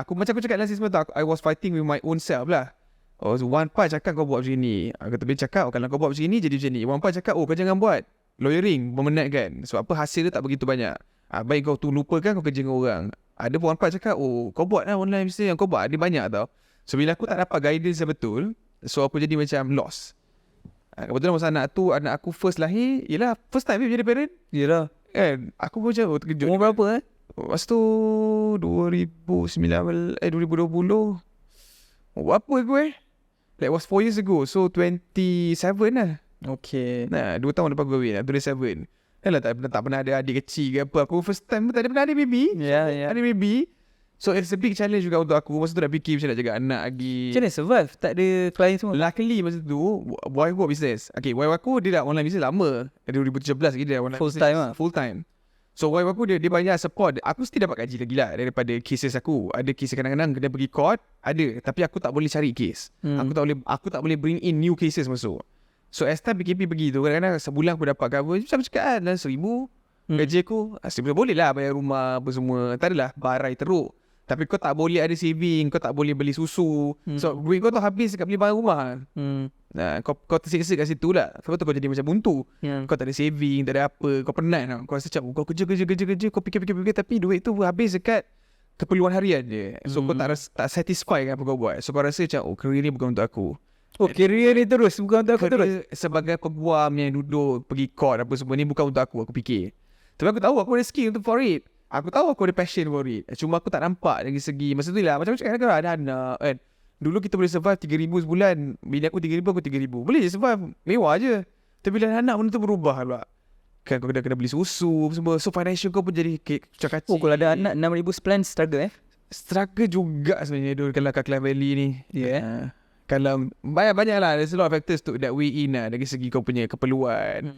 Aku macam aku cakap dalam session tu, I was fighting with my own self lah. One part cakap kau buat macam ni. Aku tapi cakap, kalau kau buat macam ni, jadi macam ni. One part cakap, kau jangan buat lawyering, berminat kan. Sebab apa, hasil dia tak begitu banyak. Baik kau tu lupakan, kau kerja dengan orang. Ada pun one part cakap, kau buat lah online business yang kau buat, dia banyak tau. So bila aku tak dapat guidance yang betul, so aku jadi macam lost. Kebetulan masa anak aku first lahir, yelah first time jadi parent. Yelah. Kan, aku pun macam terkejut. Umur berapa Masa tu 2020. Apa aku That was 4 years ago. So 27 lah. Okay. Nah, 2 tahun lepas aku kahwin, 27. Yalah tak pernah ada adik kecil ke apa. Aku first time pun tak ada pernah ada baby. Yeah. Ada baby. So it's a big challenge juga untuk aku. Masa tu dah fikir macam nak jaga anak lagi. Macam mana survive? Tak ada klien semua? Luckily masa tu wife buat business. Okay, wife aku dia dah online business lama. Dari 2017 lagi dia dah online Full business. time lah. Full time. So wife aku dia banyak support. Aku still dapat gaji lagi lah daripada cases aku. Ada kes kadang-kadang kena pergi court, ada. Tapi aku tak boleh cari kes. Aku tak boleh bring in new cases masuk. So as time PKP pergi tu, kadang-kadang sebulan aku dapat cover macam cakap kan, dalam 1,000 gaji aku. 1,000 boleh lah bayar rumah apa semua. Tak adalah barai teruk. Tapi kau tak boleh ada saving, kau tak boleh beli susu. So duit kau tu habis dekat beli barang rumah. Nah, kau tersiksa kat situ lah. Sebab tu kau jadi macam buntu. Kau tak ada saving, tak ada apa. Kau penat lah. Kau rasa macam kau kerja. Kau fikir. Tapi duit tu habis dekat keperluan harian je. So kau tak satisfy kan apa kau buat. So kau rasa macam career ni bukan untuk aku. Career ni terus bukan untuk aku terus. Sebagai peguam yang duduk pergi court apa semua ni bukan untuk aku fikir. Tapi aku tahu aku ada skill untuk for it. Aku tahu aku ada passion for it. Cuma aku tak nampak dari segi masa tu lah. Macam cakap kan ada anak kan. Dulu kita boleh survive 3,000 sebulan. Bila aku 3,000 aku 3,000. Boleh je survive. Mewah je. Tapi bila anak benda tu berubah pula. Kan kau kena beli susu semua. So financial kau pun jadi kacau-kacau. Kalau ada anak 6,000 sebulan struggle Struggle juga sebenarnya dulu kalau kat Klang Valley ni. Yeah. Kalau banyak lah. There's a lot of factors to that way in lah. Dari segi kau punya keperluan.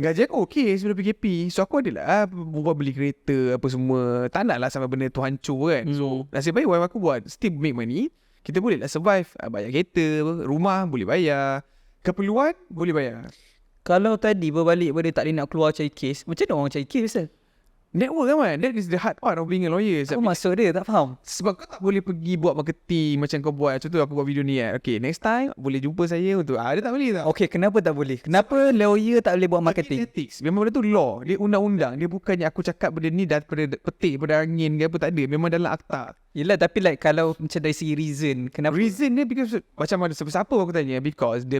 Gaji aku okey sebelum PKP. So aku adalah buat beli kereta apa semua. Tak nak lah sampai benda tu hancur kan. So nasib baik wife aku buat still make money. Kita boleh lah survive. Bayar kereta, rumah boleh bayar. Keperluan boleh bayar. Kalau tadi berbalik pada tak boleh nak keluar cari kes, macam mana orang cari kes Ustaz? Network kan man. That is the hard part of being a lawyer. Kau masuk dia tak faham. Sebab kau tak boleh pergi buat marketing macam kau buat. Contoh aku buat video ni kan. Okay, next time boleh jumpa saya untuk dia tak boleh tak? Okay, kenapa tak boleh? Kenapa lawyer tak boleh buat marketing? Ethics. Memang benda tu law. Dia undang-undang. Dia bukannya aku cakap benda ni daripada petik, daripada angin ke apa, tak ada. Memang dalam akta. Yelah, tapi like kalau macam dari segi reason, kenapa? Reason dia because macam mana siapa aku tanya, because the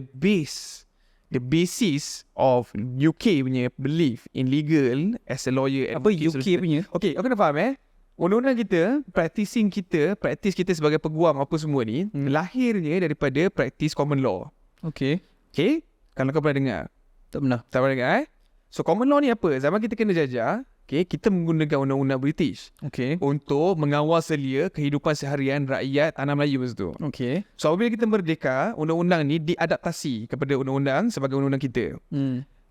basis of UK punya belief in legal as a lawyer. Apa UK punya? Okay, aku nak faham undang-undang kita, practice kita sebagai peguam apa semua ni, lahirnya daripada practice common law. Okay. Okay, kalau kau pernah dengar. Tak pernah. Tak pernah dengar So common law ni apa? Zaman kita kena jajah, okay, kita menggunakan undang-undang British. Okay. Untuk mengawal selia kehidupan seharian rakyat tanah Melayu masa tu. Okay. So apabila kita merdeka, undang-undang ni diadaptasi kepada undang-undang sebagai undang-undang kita.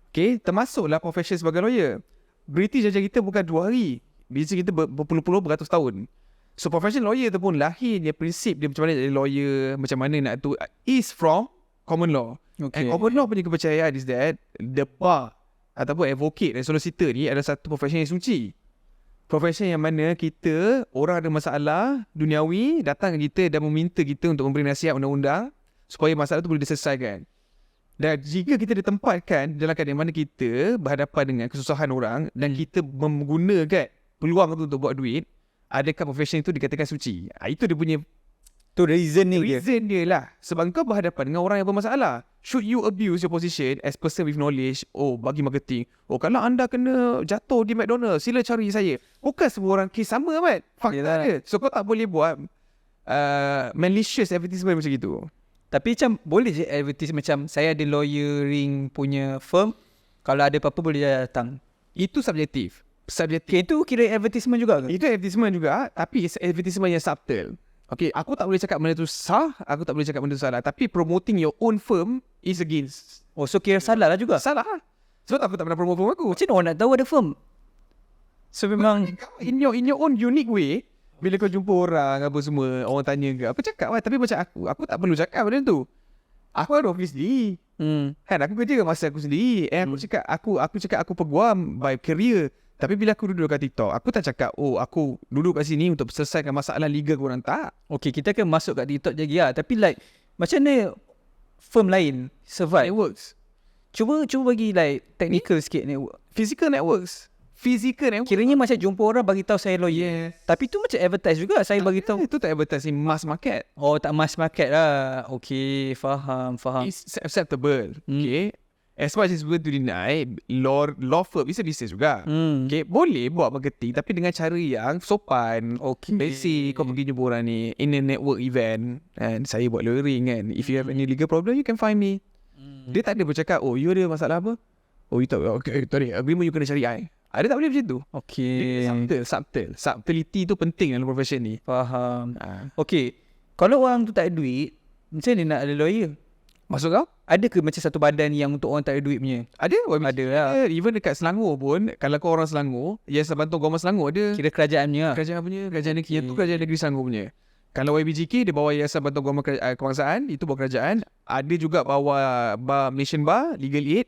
Okay, termasuklah profession sebagai lawyer. British jajah kita bukan 2 hari. Biasa kita berpuluh-puluh beratus tahun. So profession lawyer tu pun lahirnya prinsip dia macam mana jadi lawyer, macam mana nak tu is from common law. Okay. And common law punya kepercayaan is that the bar ataupun advocate dan solicitor ni adalah satu profession yang suci. Profession yang mana kita, orang ada masalah duniawi, datang ke kita dan meminta kita untuk memberi nasihat undang-undang supaya masalah tu boleh diselesaikan. Dan jika kita ditempatkan dalam keadaan mana kita berhadapan dengan kesusahan orang dan kita menggunakan peluang tu untuk buat duit, adakah profession itu dikatakan suci? Itu dia punya Tu reason ni dia. Reason dia lah. Sebab kau berhadapan dengan orang yang bermasalah. Should you abuse your position as person with knowledge, bagi marketing, kalau anda kena jatuh di McDonald's, sila cari saya. Bukan semua orang kes sama, Mat. Fakta Yelah. dia. So kau tak boleh buat malicious advertisement macam gitu. Tapi macam boleh je advertise macam saya ada lawyering punya firm, kalau ada apa-apa boleh datang. Itu subjektif. Okay, itu kira advertisement juga ke? Itu advertisement juga, tapi it's advertisement yang subtle. Okay, aku tak boleh cakap benda tu sah, aku tak boleh cakap benda tu salah. Tapi promoting your own firm is against. Oh, so kira salah lah juga. Salah. Sebab aku tak pernah promote firm aku. Macam mana orang nak tahu ada firm? So memang In your own unique way, bila kau jumpa orang apa semua, orang tanya ke, aku cakap lah. Tapi macam aku tak perlu cakap benda tu. Aku ada office sendiri. Kan aku kerja masa aku sendiri. Aku cakap aku peguam by career. Tapi bila aku duduk kat TikTok, aku tak cakap aku duduk kat sini untuk selesaikan masalah legal korang, tak. okay, kita akan masuk kat TikTok je lah. Tapi like macam mana firm lain survive? Networks. Cuba bagi like technical sikit network. Physical networks. Kiranya macam jumpa orang bagi tahu saya lawyer. Yes. Tapi tu macam advertise juga, saya bagi tahu. Itu tak advertising mass market. Oh, tak mass market lah. Okay, faham. It's acceptable. Okay. As much as people to deny, law firm is a business juga. Okay, boleh buat marketing tapi dengan cara yang sopan. Okay. Basic, kau pergi jumpa orang ni in a network event and saya buat lawyering kan. If you have any legal problem, you can find me. Dia tak ada bercakap, you ada masalah apa? You tak, okay, sorry, agreement you kena cari I. Dia tak boleh macam tu. Okay. Subtle. Subtlety tu penting dalam profession ni. Faham. Okay, kalau orang tu tak ada duit, macam mana nak ada lawyer? Masuk kau? Ada ke macam satu badan yang untuk orang tak ada duit punya? Ada. Ada lah. Even dekat Selangor pun, kalau kau orang Selangor, Yayasan Bantuan Guaman Selangor ada. Kira kerajaan punya lah. Kerajaan negeri. Yang tu kerajaan negeri Selangor punya. Kalau YBGK, dia bawa Yayasan Bantuan Guaman Kebangsaan, itu bawa kerajaan. Ada juga bawa Malaysian Bar, Legal Aid.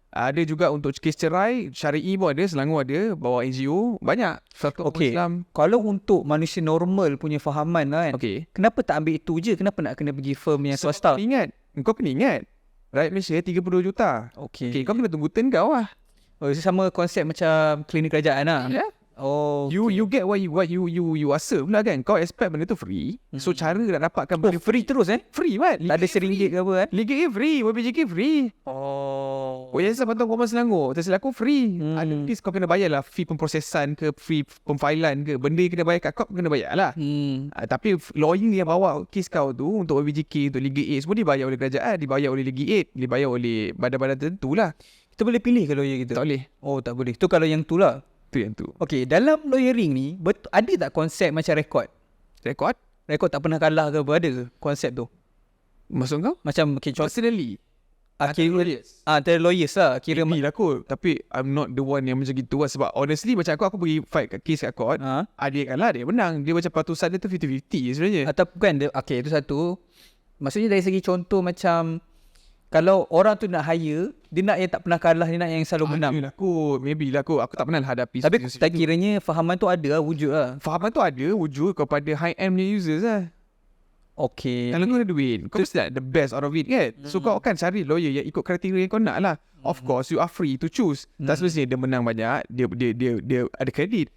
Ada juga untuk kes cerai, Syari'i pun ada, Selangor ada, bawa NGO. Banyak. Satu Okay, Islam. kalau untuk manusia normal punya fahaman lah kan, Okay. kenapa tak ambil itu je? Kenapa nak kena pergi firm yang swasta? Kau kena ingat. Rakyat Malaysia 32 juta. Okay, kau kena tunggu turn kau lah. Oh, itu sama konsep macam klinik kerajaan lah. Yeah. Oh, You get what you are served lah kan. Kau expect benda tu free. So cara nak dapatkan benda free terus free kan. Tak ada RM1 ke apa kan? Liga A free, YBJK free. Yayasan Bantuan Guaman Selangor, tersilap aku free. At least kau kena bayar lah fee pemprosesan ke, fee pemfailan ke. Benda yang kena bayar kat kau kena bayar lah. Tapi lawyer yang bawa kes kau tu untuk YBJK, untuk Liga A semua dibayar oleh kerajaan, dibayar oleh Liga A, dibayar oleh badan-badan tertentu lah. Kita boleh pilih ke lawyer kita? Tak boleh. Oh, tak boleh. Tu kalau yang tu lah. Tu yang tu. Okay, dalam lawyering ni, ada tak konsep macam rekod? Rekod tak pernah kalah ke apa? Ada ke konsep tu? Maksud kau? Macam, okay, contoh. Personally. Antara lawyers lah. Kira Maybe lah kot. Tapi I'm not the one yang macam gitu lah. Sebab honestly macam aku pergi fight kat case kat court. Dia kalah, dia menang. Dia macam patusan dia tu 50-50 sebenarnya. Atau bukan, okay, itu satu. Maksudnya dari segi contoh macam, kalau orang tu nak hire, dia nak yang tak pernah kalah, dia nak yang selalu menang. Maybe lah kot. Aku tak pernah hadapi. Tapi tak kiranya fahaman tu ada lah, wujud lah. Fahaman tu ada wujud kepada high-end users lah. Okay. Kalau kau ada duit, kau mesti nak the best out of it kan. So kau akan cari lawyer yang ikut kriteria yang kau nak lah. Of course you are free to choose. Tak semestinya dia menang banyak, dia ada kredit.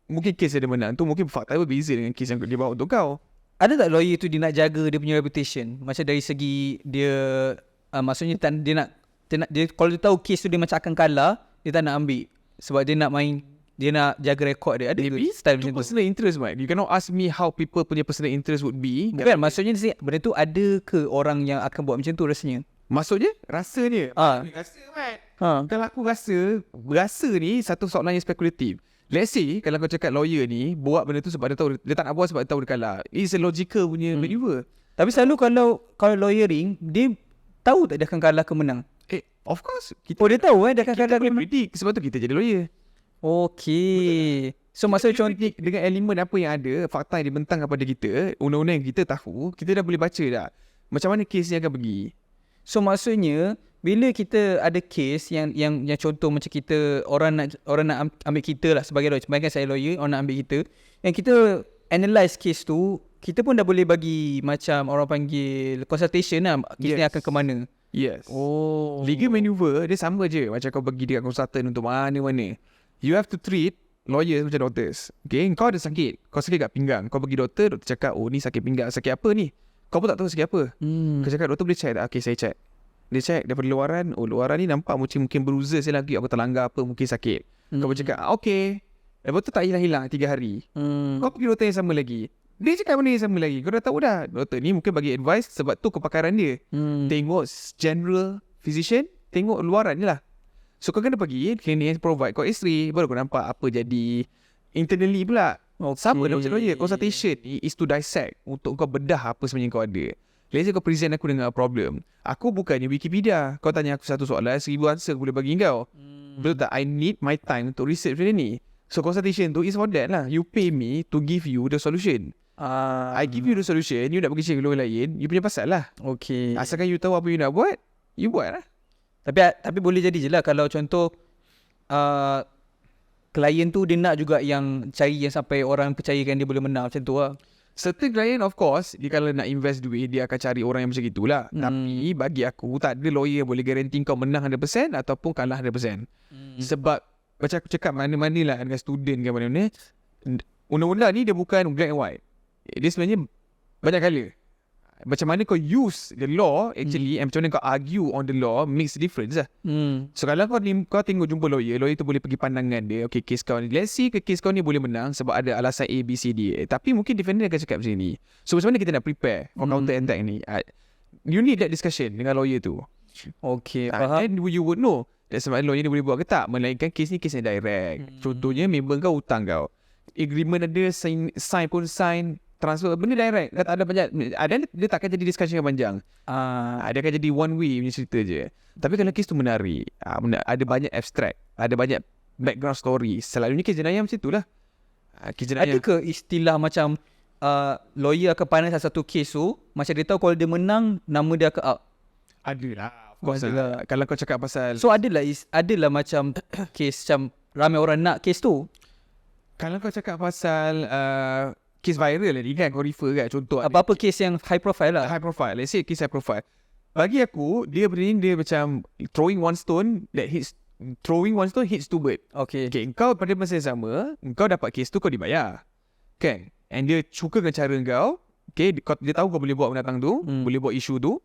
Mungkin kes dia menang tu mungkin fakta berbeza dengan kes yang dia bawa untuk kau. Ada tak lawyer tu dia nak jaga dia punya reputation? Macam dari segi dia maksudnya dia kalau dia tahu kes tu dia macam akan kalah, dia tak nak ambil sebab dia nak jaga rekod dia. Ada Maybe style macam tu? Personal interest, Mike. You cannot ask me how people punya personal interest would be. Bukan, maksudnya benda tu ada ke orang yang akan buat macam tu rasanya? Maksudnya? Rasanya? Rasa, Mike. Kalau aku rasa ni satu soalan yang spekulatif. Let's say kalau kau cakap lawyer ni buat benda tu sebab dia tahu dia tak nak buat sebab dia tahu dia kalah. It's a logical punya maneuver. Tapi selalu kalau lawyering, dia tahu tak dia akan kalah ke menang? Of course. Dia tahu dia akan kalah ke menang. Predict. Sebab tu kita jadi lawyer. Okay. So maksudnya contoh dengan elemen apa yang ada, fakta yang dibentang kepada kita, undang-undang yang kita tahu, kita dah boleh baca dah macam mana kes ni akan pergi. So maksudnya bila kita ada case yang contoh macam kita orang nak ambil kita lah sebagai lawyer, sebagai saya lawyer, orang nak ambil kita, yang kita analyse case tu, kita pun dah boleh bagi macam orang panggil consultation lah, case ni akan ke mana. Yes. Legal maneuver dia sama je macam kau pergi dekat consultant untuk mana-mana. You have to treat lawyer macam doctors. Okay, kau ada sakit, kau sakit kat pinggang, kau pergi doktor cakap, oh ni sakit pinggang, sakit apa ni? Kau pun tak tahu sakit apa. Kau cakap, doktor boleh check tak? Okay, saya check. Dia check daripada luaran, oh luaran ni nampak mungkin bruises lagi, aku terlanggar apa, mungkin sakit. Kau pun cakap, okay. Lepas tu tak hilang-hilang 3 hari. Kau pergi doktor yang sama lagi. Dia cakap benda yang sama lagi. Kau dah tahu dah, doktor ni mungkin bagi advice sebab tu kepakaran dia. Tengok general physician, tengok luaran je lah. So kau kena pergi klinik yang provide kau x-ray, baru kau nampak apa jadi internally pula. Sama dah macam lawyer. Consultation ni is to dissect, untuk kau bedah apa sebenarnya kau ada. Let's say kau present aku dengan problem, aku bukannya Wikipedia. Kau tanya aku satu soalan, 1000 answer aku boleh bagi kau. Betul tak? I need my time untuk research benda ni. So consultation tu is for that lah. You pay me to give you the solution. I give you the solution, you nak pergi check orang lain, you punya pasal lah. Okay. Asalkan you tahu apa you nak buat, you buat lah. Tapi boleh jadi je lah kalau contoh klien tu dia nak juga yang cari yang sampai orang percayakan dia boleh menang macam tu lah. Certain client of course, dia kalau nak invest duit, dia akan cari orang yang macam itulah. Tapi bagi aku, tak ada lawyer yang boleh guarantee kau menang 100% ataupun kalah 100%. Sebab macam aku cakap mana-mana lah dengan student ke mana-mana, undang-undang ni dia bukan black and white. Dia sebenarnya banyak colour. Macam mana kau use the law actually, and macam mana kau argue on the law makes a difference lah. So kalau kau tengok jumpa lawyer tu boleh pergi pandangan dia, okay, case kau ni, let's see case kau ni boleh menang sebab ada alasan A, B, C, D. Tapi mungkin defendant akan cakap macam ni. So macam mana kita nak prepare for counter attack ni? You need that discussion dengan lawyer tu. Okay, And you would know that sebab lawyer ni boleh buat ke tak, melainkan case ni case yang direct. Contohnya member kau hutang kau, agreement ada, sign pun sign, transfer, benda direct. Tak ada banyak, dia takkan jadi discussion yang panjang. Dia akan jadi one way punya cerita je. Tapi kalau kes tu menarik, ada banyak abstract, ada banyak background story. Selalunya kes jenayah macam itulah. Kes jenayah. Ada ke istilah macam lawyer akan pandang satu kes tu, macam dia tahu kalau dia menang, nama dia akan up? Adalah. Of course lah. Kalau kau cakap pasal, So adalah macam kes macam ramai orang nak kes tu. kalau kau cakap pasal kes viral ni kan, kau refer kan, contoh Apa-apa kes yang high profile lah. high profile, let's say case high profile. Bagi aku, dia macam throwing one stone hits two bird. Okay. Okay, kau pada masa yang sama, kau dapat kes tu, kau dibayar, kan? And dia suka dengan cara kau. Okay, dia tahu kau boleh buat binatang tu, boleh buat isu tu,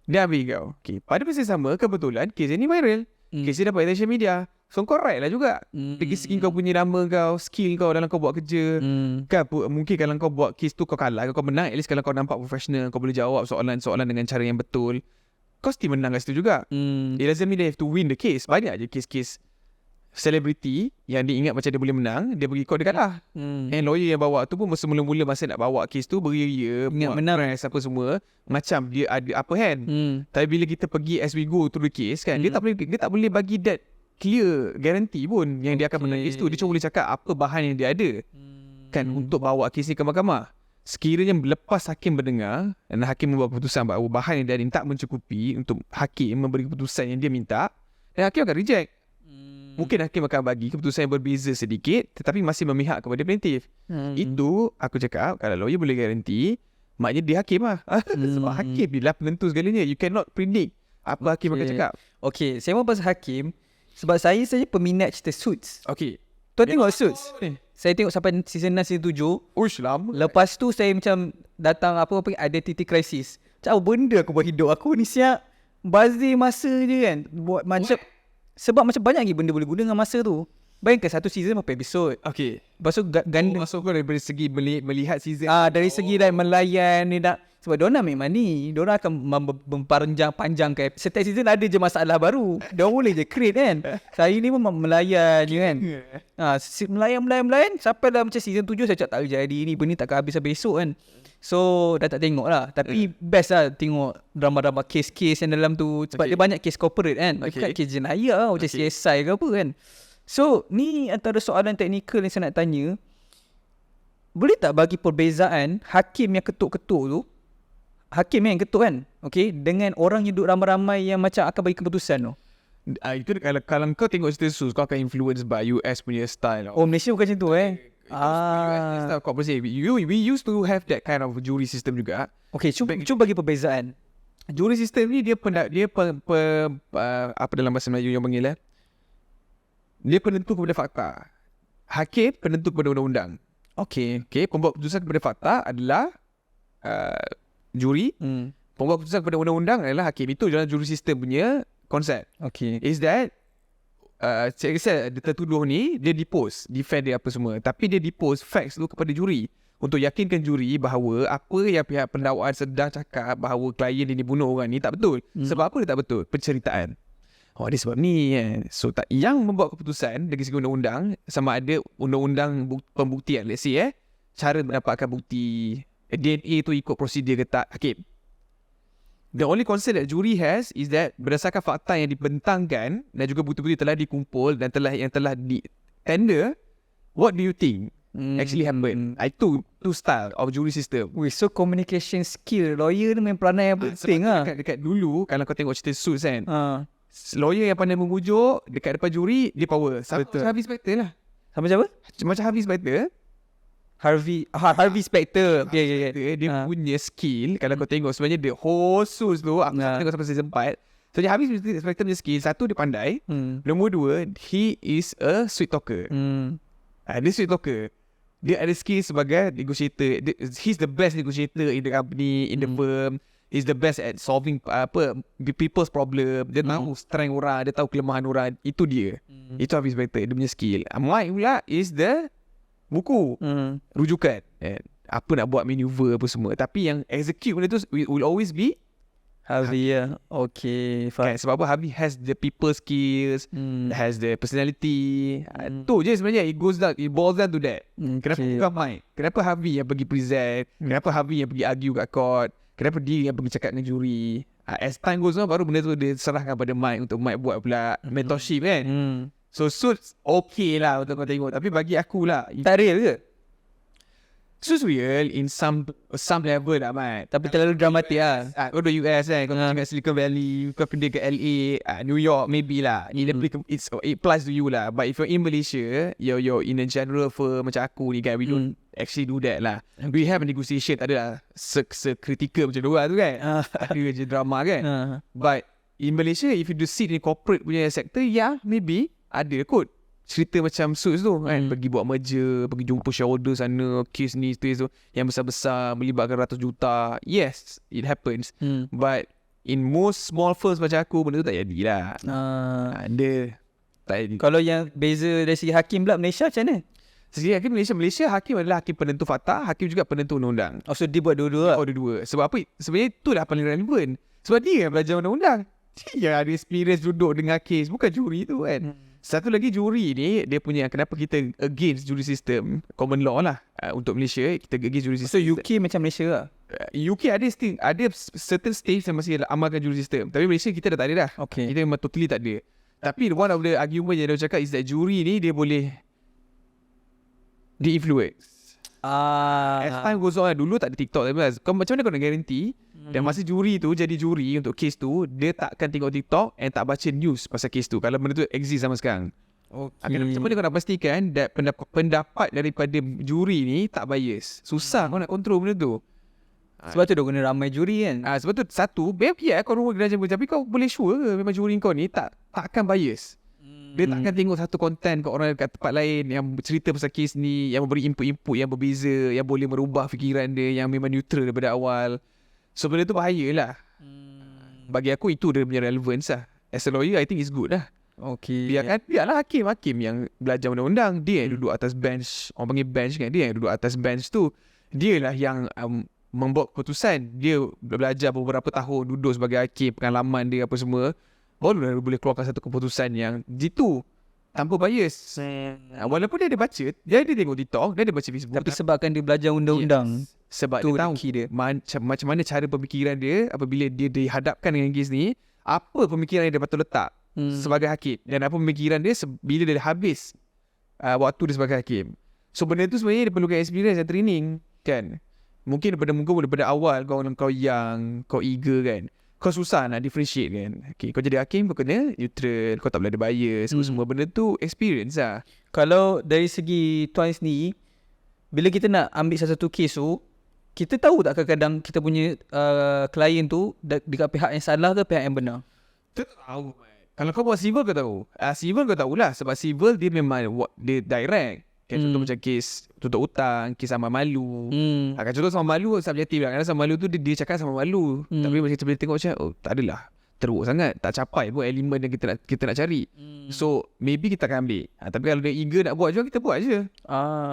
dia ambil kau. Okay, pada masa yang sama, kebetulan kes ni viral, kes ni dapat attention media. So kau right lah juga. Dari segi kau punya nama kau, skill kau dalam kau buat kerja. Kan mungkin kalau kau buat kes tu kau kalah, kau menang, at least kalau kau nampak professional, kau boleh jawab soalan-soalan dengan cara yang betul, kau still menang kat situ juga. It doesn't mean they have to win the case. Banyak je kes-kes celebrity yang dia ingat macam dia boleh menang, dia pergi court, dia kalah. And lawyer yang bawa tu pun mula-mula masa nak bawa kes tu beria-ria, ingat buat menang press apa semua, macam dia ada upper hand. Tapi bila kita pergi as we go through the case kan, dia tak boleh bagi that clear guarantee pun yang dia akan menang kes tu. Dia cuma boleh cakap apa bahan yang dia ada kan untuk bawa kes ni ke mahkamah. Sekiranya lepas hakim mendengar dan hakim membuat keputusan bahawa bahan yang dia ada tak mencukupi untuk hakim memberi keputusan yang dia minta, dan hakim akan reject. Mungkin hakim akan bagi keputusan yang berbeza sedikit tetapi masih memihak kepada plaintiff. Itu aku cakap, kalau lawyer boleh garanti, maknanya dia hakim lah. Sebab hakim dia lah penentu segalanya. You cannot predict apa hakim akan cakap. Okay, saya mau pasal hakim. Sebab saya peminat cerita Suits. Okay, Tuan tengok Suits? ni. Saya tengok sampai season 6, season 7. Uish, lama. Lepas tu saya macam datang apa identity crisis. Macam apa benda aku buat hidup aku ni, siap bazir masa je kan. Buat macam sebab macam banyak lagi benda boleh guna dengan masa tu. Bayangkan satu season berapa episod. Okay. Lepas tu ganda. Masuk kau daripada segi melihat season. Dari segi dah melayan ni dah. Sebab diorang nak make money. Diorang akan panjangkan. Setiap season ada je masalah baru. Diorang boleh je create kan. Saya ni pun melayan je kan. Melayan. Sampai dah macam season 7 saya cakap tak jadi ni. Benda takkan habis sampai esok kan. So dah tak tengok lah. Tapi best lah tengok drama-drama case-case yang dalam tu. Sebab dia banyak case corporate kan. Bukan case jenayah macam CSI ke apa kan. So ni antara soalan teknikal yang saya nak tanya. Boleh tak bagi perbezaan hakim yang ketuk-ketuk tu, hakim yang ketuk kan, okay, dengan orang yang duduk ramai-ramai yang macam akan bagi keputusan tu? Itu kalau kau tengok cerita Sus, kau akan influence by US punya style. Oh, Malaysia bukan macam tu US style, kau boleh say we used to have that kind of jury system juga. Okay, cuba bagi perbezaan. Jury system ni dia apa dalam bahasa Melayu yang panggil dia penentu kepada fakta. hakim penentu kepada undang-undang. Okay. Okay, pembuat keputusan kepada fakta adalah juri. Pembuat keputusan kepada undang-undang adalah hakim. Itu dalam juri sistem punya konsep. Okay. Is that saya dia tertuduh ni, dia depose, defend dia apa semua, tapi dia depose facts tu kepada juri untuk yakinkan juri bahawa apa yang pihak pendakwaan sedang cakap bahawa klien dia dibunuh orang ni tak betul. Sebab apa dia tak betul? Penceritaan. Oh, dia sebab ni kan. So tak, yang membuat keputusan dari segi undang-undang, sama ada undang-undang pembuktian, let's say cara mendapatkan bukti DNA tu ikut prosedur ke tak, hakim. The only concern that jury has is that berdasarkan fakta yang dibentangkan dan juga bukti-bukti telah dikumpul dan yang telah di tender, what do you think actually happened? Itu style of jury system. So communication skill lawyer ni memang peranan yang penting lah. Dekat dulu kalau kau tengok cerita Suits kan, lawyer yang pandai memujuk dekat depan juri, dia power. Sama macam Harvey Specter lah. Sama macam apa? Macam Harvey Specter, Harvey Specter. Okay. dia punya skill. Kalau kau tengok sebenarnya the whole Suits tu, aku tengok sampai season 4. So Harvey Specter punya skill, satu dia pandai, nombor dua, he is a sweet talker. Dia sweet talker. Dia ada skill sebagai negotiator. He's the best negotiator in the company, in the firm. He's the best at solving people's problem. Dia tahu strength orang, dia tahu kelemahan orang. Itu dia. Itu Harvey Specter, dia punya skill. Mike pula is the buku, rujukan, apa nak buat maneuver apa semua. Tapi yang execute benda tu will always be Harvey. Okay, fine. Sebab apa? Harvey has the people skills, has the personality. Tu je sebenarnya. It boils down to that. Kenapa bukan Mike? Kenapa Harvey yang pergi present? Kenapa Harvey yang pergi argue kat court? Kenapa dia yang pergi cakap dengan juri? As time goes on, baru benda tu dia serahkan pada Mike untuk Mike buat pula mentorship kan. So Suits okay lah untuk kau tengok. Tapi bagi aku lah, Tak real ke? Suits real in some level lah, Mat. Tapi terlalu dramatik lah. Kau duduk US kan, kau kat Silicon Valley, kau pergi ke LA, New York maybe lah. It applies to you lah. But if you're in Malaysia, you're in a general firm macam aku ni kan, we don't actually do that lah. We have a negotiation, tak adalah se-critical macam diorang tu kan. Ada je drama kan. But in Malaysia, if you do sit in corporate punya sector, maybe ada kot cerita macam Suits tu kan, pergi buat merger, pergi jumpa shareholder sana, kes ni tu yang besar-besar melibatkan ratus juta. Yes, it happens. But in most small firms macam aku, benda tu tak jadi lah. Ada tak jadi. Kalau yang beza dari segi hakim pula Malaysia macam mana? Segi hakim Malaysia hakim adalah hakim penentu fakta, hakim juga penentu undang-undang. So dia buat dua-dua lah. Dua-dua. Sebab apa? Sebenarnya itulah paling relevan. Sebab dia yang belajar undang-undang. Dia ada experience duduk dengan kes, bukan juri tu kan. Satu lagi, juri ni dia punya, kenapa kita against juri system common law lah, untuk Malaysia kita against juri system. So UK macam Malaysia lah. UK ada certain states yang masih amalkan juri system, tapi Malaysia kita dah tak ada dah. Okay. Kita memang totally tak ada. Tapi one of the argument yang dia cakap is that juri ni dia boleh di-influence. As time goes on, dulu tak ada TikTok, tapi kau macam mana kau nak guarantee dan masa juri tu jadi juri untuk kes tu, dia tak akan tengok TikTok and tak baca news pasal kes tu kalau benda tu exist sama sekarang. Macam mana kau nak pastikan that pendapat daripada juri ni tak bias? Susah kau nak control benda tu. Sebab tu dia guna ramai juri kan. Sebab tu satu, kau rumah geran jemput, tapi kau boleh sure ke memang juri kau ni tak akan bias. Dia tak akan tengok satu konten kat orang kat tempat lain yang cerita pasal kes ni, yang memberi input-input yang berbeza, yang boleh merubah fikiran dia, yang memang neutral daripada awal. So benda tu bahayalah. Bagi aku itu dia punya relevance lah. As a lawyer, I think it's good lah. Okay. Biarlah hakim yang belajar undang-undang, dia yang duduk atas bench, orang panggil bench kan, dia yang duduk atas bench tu, dia lah yang membuat keputusan. Dia belajar beberapa tahun, duduk sebagai hakim, pengalaman dia apa semua, baru dia boleh keluarkan satu keputusan yang jitu, tanpa bias. Walaupun dia ada baca, dia tengok TikTok, dia ada baca Facebook, Tapi sebabkan dia belajar undang-undang, sebab tu dia tahu dia. macam mana cara pemikiran dia apabila dia dihadapkan dengan kes ni, apa pemikiran yang dia patut letak sebagai hakim, dan apa pemikiran dia bila dia habis waktu dia sebagai hakim. So benda tu sebenarnya dia perlukan experience dan training kan. Mungkin daripada awal kau young, kau eager kan, kau susah nak differentiate kan. Okay, kau jadi hakim, kau kena neutral, kau tak boleh ada bias, semua benda tu experience lah. Kalau dari segi tuan sendiri, bila kita nak ambil satu kes tu, kita tahu tak kadang-kadang kita punya klien tu dekat pihak yang salah ke pihak yang benar? Tu tahu. Kalau kau buat civil kau tahu. Civil kau tahulah, sebab civil dia memang dia direct. Contoh macam kes tutup hutang, kes sama malu. Akan contoh sama malu subjektif lah. Kadang sama malu tu dia cakap sama malu. Tapi macam kita boleh tengok macam tak adalah teruk sangat, tak capai pun elemen yang kita nak cari. So maybe kita akan ambil. Tapi kalau dia eager nak buat je, kita buat je.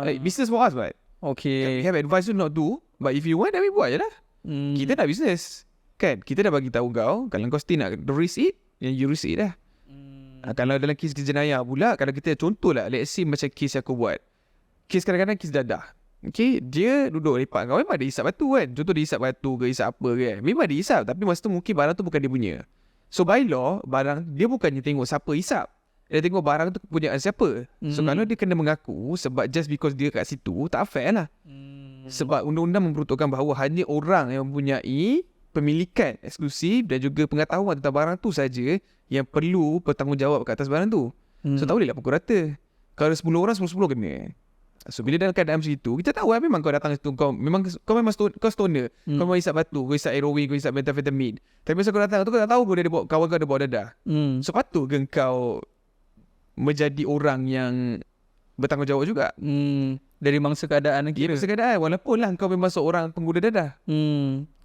Like, business for us, but Okay. we have advice you not do, but if you want, then we buat je lah. Kita dah business kan, kita dah bagi tahu kau, kalau kau still nak risk it, then you risk it lah. Kalau dalam kes jenayah pula, kalau kita contoh lah, let's say macam kes yang aku buat, kes kadang-kadang kes dadah. Okay, dia duduk lepak kau, memang dia hisap batu kan. Contoh dia hisap batu ke hisap apa kan, memang dia hisap, tapi masa tu mungkin barang tu bukan dia punya. So by law, barang dia bukannya tengok siapa hisap, dia tengok barang tu kepunyaan siapa. So kalau dia kena mengaku sebab just because dia kat situ, tak fair lah. Sebab undang-undang memperuntukkan bahawa hanya orang yang mempunyai pemilikan eksklusif dan juga pengetahuan tentang barang tu saja yang perlu bertanggungjawab ke atas barang tu. So tak boleh lah pukul rata. Kalau 10 orang, 10 kena. So bila dalam keadaan macam itu, kita tahu lah memang kau datang situ, kau memang kau stoner. Kau memang hisap batu, kau hisap heroin, kau hisap methamphetamine. Tapi masa kau datang tu, kau tak tahu kau dia bawa, kawan kau ada bawa dadah. So patut ke kau menjadi orang yang bertanggungjawab juga. Dari mangsa keadaan lagi. Mangsa keadaan, walaupun lah kau memang seorang pengguna dadah.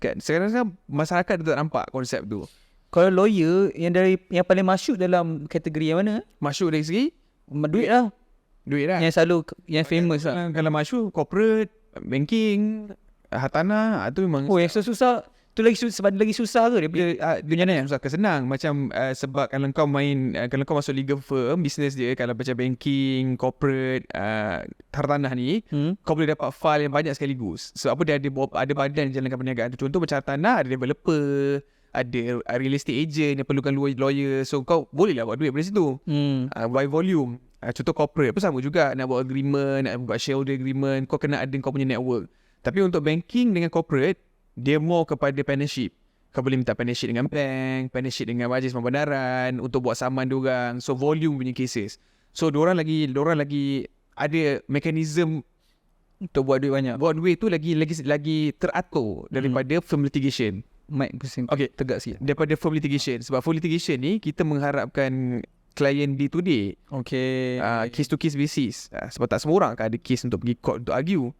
Kan sekarang masyarakat dia tak nampak konsep tu. Kalau lawyer yang paling masyuk dalam kategori yang mana? Masyuk dari segi Duit lah. duit lah. Yang selalu yang famous lah. Kalau masyuk corporate, banking, hartanah, tu memang Oh, yang susah tu sebab lagi susah ke dia dunia ni susah ke senang. Macam sebab kalau kau main, kalau kau masuk legal firm, business dia kalau macam banking, corporate, hartanah ni, kau boleh dapat file yang banyak sekaligus. So apa dia ada badan yang jalankan perniagaan tu. Contoh macam hartanah, ada developer, ada real estate agent yang perlukan lawyer. So kau boleh lah buat duit dari situ. By volume. Contoh corporate pun sama juga, nak buat agreement, nak buat shareholder agreement, kau kena ada kau punya network. Tapi untuk banking dengan corporate, dia more kepada partnership. Kau boleh minta partnership dengan bank, partnership dengan majlis pembenaran untuk buat saman diorang. So volume punya cases. So diorang lagi ada mekanism untuk buat duit banyak. buat duit tu lagi teratur daripada firm litigation. Mic pusing. Okay, Tegak sikit. daripada firm litigation. Sebab firm litigation ni kita mengharapkan klien day to day, Okay. case to case basis. Sebab tak semua orang kan ada case untuk pergi court untuk argue.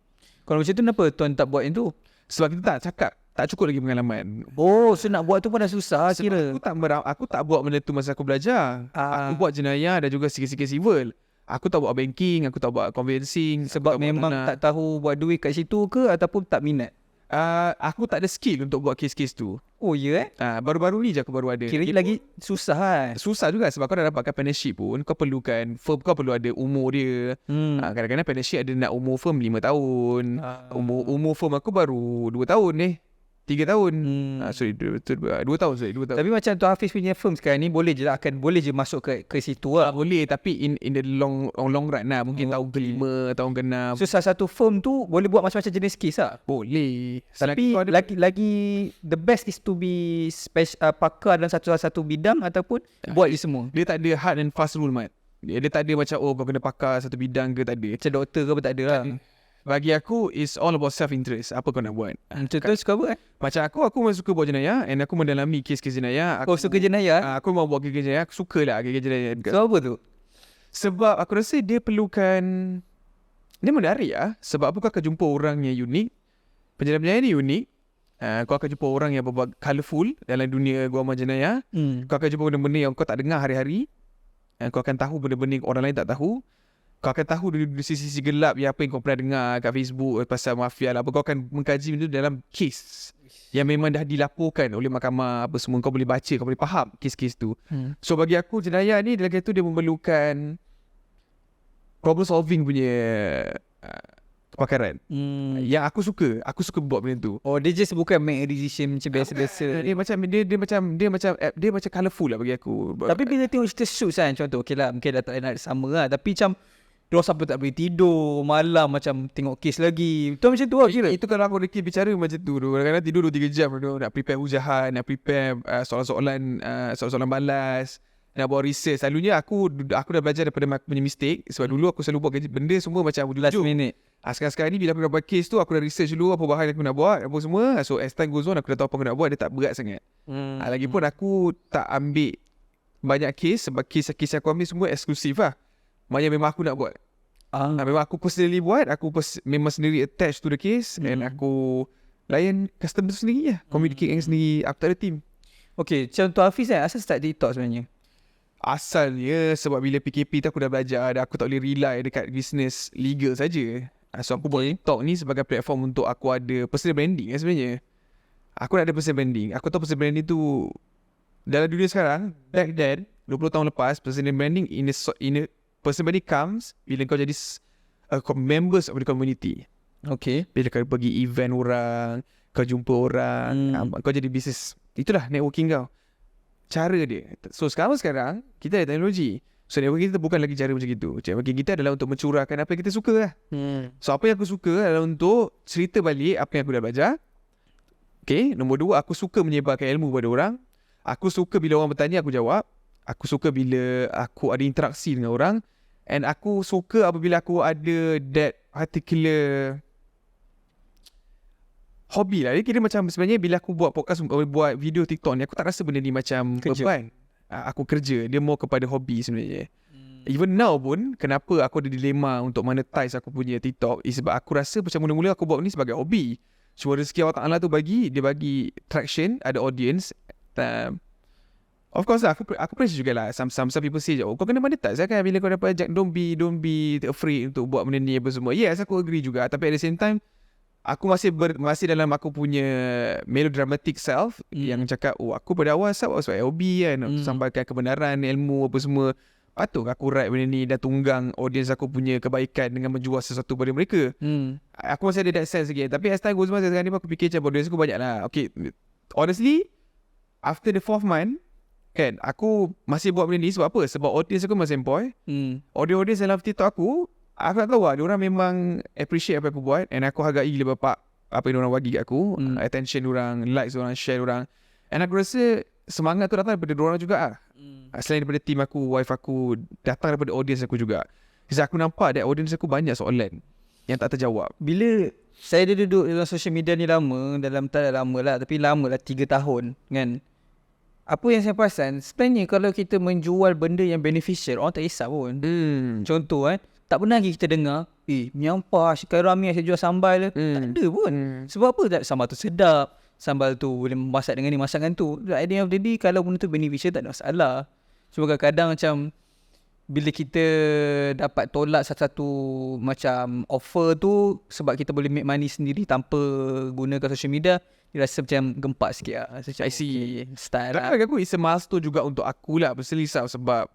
Kalau macam tu kenapa tuan tak buat yang tu? Sebab kita tak cakap, tak cukup lagi pengalaman. Oh, so nak buat tu pun dah susah kira. Sebab aku tak buat benda tu masa aku belajar. Aku buat jenayah dan juga sikit-sikit civil. Aku tak buat banking, aku tak buat conveyancing. Sebab memang tak tahu buat duit kat situ ke ataupun tak minat? Aku tak ada skill untuk buat kes-kes tu. Oh ya Baru-baru ni je aku baru ada. Kira lagi susah kan? Susah juga sebab kau dah dapatkan partnership pun, kau perlukan firm, kau perlu ada umur dia. Kadang-kadang partnership ada nak umur firm 5 tahun. Umur firm aku baru 2 tahun 3 tahun. Sorry 2 tahun. Tapi macam tu Hafiz punya firm sekarang ni boleh je lah, boleh je masuk ke situ lah. Boleh, tapi in the long run lah. Mungkin tahun ke-5, tahun ke-6. So salah satu firm tu boleh buat macam-macam jenis kes lah. Boleh. Tapi lagi the best is to be pakar dalam satu bidang ataupun buat je semua. Dia tak ada hard and fast rule, Mat. Dia tak ada macam kau kena pakar satu bidang ke, tak ada. Macam doktor ke apa tak ada lah. Bagi aku is all about self interest. Apa kau nak buat? Contoh suka apa Macam aku memang suka buat jenayah, and aku mendalami kes-kes jenayah. Kau suka jenayah? Aku mau buat kes jenayah. Aku suka lah kes jenayah. So apa tu? Sebab aku rasa dia perlukan, dia menarik lah. Sebab apa, kau akan jumpa orang yang unik. Penjenayah ni unik. Kau akan jumpa orang yang berbuat colourful dalam dunia gua jenayah. Kau akan jumpa benda-benda yang kau tak dengar hari-hari. Kau akan tahu benda-benda yang orang lain tak tahu. Kau akan tahu dari sisi gelap yang apa yang kau pernah dengar kat Facebook pasal mafia lah. Kau akan mengkaji benda dalam kes yang memang dah dilaporkan oleh mahkamah apa semua. Kau boleh baca, kau boleh faham kes-kes tu. So bagi aku jenayah ni dalam tu dia memerlukan problem solving punya kepakaran. Yang aku suka buat benda tu. Oh, dia just bukan make a decision macam biasa-biasa. Dia macam colourful lah bagi aku. Tapi bila tengok cerita Suits kan, contoh okay lah, mungkin dah tak nak sama lah, tapi macam diorang sampai tak boleh tidur malam, macam tengok kes lagi. Betul macam tu lah kira. Itu kalau aku Ricky bicara macam tu. Kadang-kadang tidur 2-3 jam nak prepare ujahan, nak prepare soalan-soalan balas, nak buat research. Selalunya aku dah belajar daripada aku punya mistake. Sebab dulu aku selalu buat benda semua macam last jujur. minute. Sekarang ni bila aku dah buat case tu, aku dah research dulu apa bahan aku nak buat, apa semua. So as time goes on, aku dah tahu apa aku nak buat. Dia tak berat sangat. Lagipun aku tak ambil banyak case sebab case yang aku ambil semua eksklusif lah. Maknanya memang aku nak buat. Memang aku personally buat, memang sendiri attached to the case and aku layan customer tu sendiri lah, communicate dengan sendiri, aku tak ada team. Okay, macam tu Hafiz kan, asal start TikTok sebenarnya? Asalnya sebab bila PKP tu aku dah belajar dan aku tak boleh rely dekat business legal saja. So aku buat TikTok ni sebagai platform untuk aku ada personal branding sebenarnya. Aku nak ada personal branding. Aku tahu personal branding tu dalam dunia sekarang, back then 20 tahun lepas, personal branding in a personal branding comes bila kau jadi members of the community. Okay. Bila kau pergi event orang, kau jumpa orang, kau jadi business. Itulah networking kau. Cara dia. So sekarang kita ada teknologi. So networking kita bukan lagi cara macam itu. Networking kita adalah untuk mencurahkan apa yang kita suka lah. So apa yang aku suka adalah untuk cerita balik apa yang aku dah belajar. Okay. Nombor 2, aku suka menyebarkan ilmu kepada orang. Aku suka bila orang bertanya aku jawab. Aku suka bila aku ada interaksi dengan orang. And aku suka apabila aku ada that particular hobi lah. Dia kira macam sebenarnya bila aku buat podcast, buat video TikTok ni, aku tak rasa benda ni macam beban. Aku kerja. Dia more kepada hobi sebenarnya. Even now pun, kenapa aku ada dilema untuk monetize aku punya TikTok is sebab aku rasa macam mula-mula aku buat ni sebagai hobi. Cuma rezeki Allah Ta'ala tu dia bagi traction, ada audience. Of course lah, aku pressure jugalah. Some people say, kau kena monetize lah kan bila kau dapat ajak. Don't be afraid untuk buat benda ni apa semua. Yes, aku agree juga. Tapi at the same time, aku masih dalam aku punya melodramatic self yang cakap, aku pada awal sebab hobi kan, sampaikan kebenaran, ilmu apa semua. Patut aku write benda ni dan tunggang audience aku punya kebaikan dengan menjual sesuatu pada mereka. Aku masih ada that sense lagi. Tapi as time goes by, sekarang ni aku fikir macam audience aku banyak lah. Okay, honestly, after the 4th month, kan, aku masih buat benda ni sebab apa? Sebab audience aku masih employ. Audience dalam TikTok aku tak tahu lah, diorang memang appreciate apa aku buat. And aku hargai gila bapak apa yang diorang bagi kat aku. Attention diorang, likes diorang, share diorang. And aku rasa semangat tu datang daripada diorang juga lah. Selain daripada team aku, wife aku, datang daripada audience aku juga. Sebab aku nampak that audience aku banyak soalan yang tak terjawab. Bila saya dah duduk dalam social media ni lama, tak lama lah, tapi lama lah 3 tahun kan. Apa yang saya perasan, sebenarnya kalau kita menjual benda yang beneficial, orang tak kisah pun. Contoh tak pernah lagi kita dengar, menyampah, sekarang ramai saya jual sambal. Tak ada pun. Sebab apa? Sambal tu sedap, sambal tu boleh masak dengan ni, masakan tu. At the end of the day, kalau benda tu beneficial, tak ada masalah. Cuma kadang-kadang macam bila kita dapat tolak satu macam offer tu sebab kita boleh make money sendiri tanpa gunakan social media, dia rasa macam gempak sikit lah. I see. Style lah. Bagi aku, it's a milestone juga untuk aku lah, personally sebab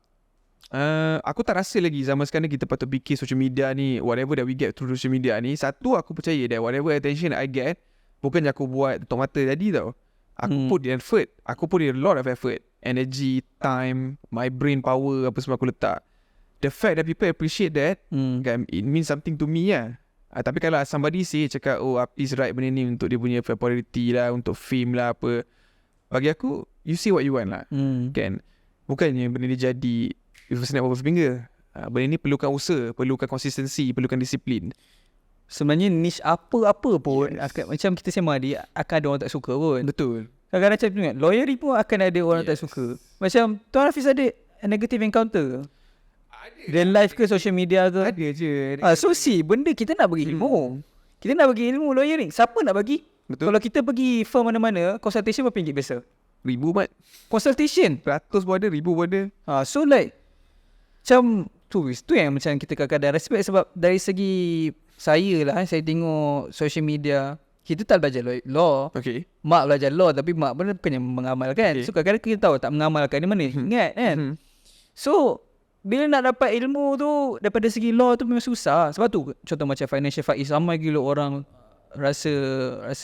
aku tak rasa lagi zaman sekarang kita patut fikir social media ni, whatever that we get through social media ni. Satu, aku percaya that whatever attention I get, bukannya aku buat tutup mata tadi tau. Aku put in effort. Aku put in a lot of effort. Energy, time, my brain power, apa semua aku letak. The fact that people appreciate that, kan, it means something to me lah. Tapi kalau somebody say, cakap, Hafiz write benda ni untuk dia punya popularity lah, untuk fame lah apa. Bagi aku, you say what you want lah. Kan? Bukannya benda ni jadi with a snap of a finger. Benda ni perlukan usaha, perlukan konsistensi, perlukan disiplin. Sebenarnya niche apa-apa pun, macam kita sembang tadi, akan ada orang tak suka pun. Betul. Kadang-kadang macam tu kan, lawyery pun akan ada orang tak suka. Macam Tuan Hafiz ada negative encounter? Real life ke social media ke? Ada je. So benda kita nak bagi ilmu. Kita nak bagi ilmu lawyering. Siapa nak bagi? Betul. Kalau kita pergi firm mana-mana, consultation berapa ringgit biasa? 1,000 mat. Consultation? 100 pun ada, 1,000 pun ada. So like, macam tu yang macam kita kadang-kadang respect sebab dari segi saya lah, saya tengok social media, kita tak belajar law. Okay. Mak belajar law tapi mak pun bukannya mengamalkan. So kadang-kadang kita tahu tak mengamalkan di mana. Ingat kan? So bila nak dapat ilmu tu daripada segi law tu memang susah. Sebab tu contoh macam financial faiz, ramai gila orang rasa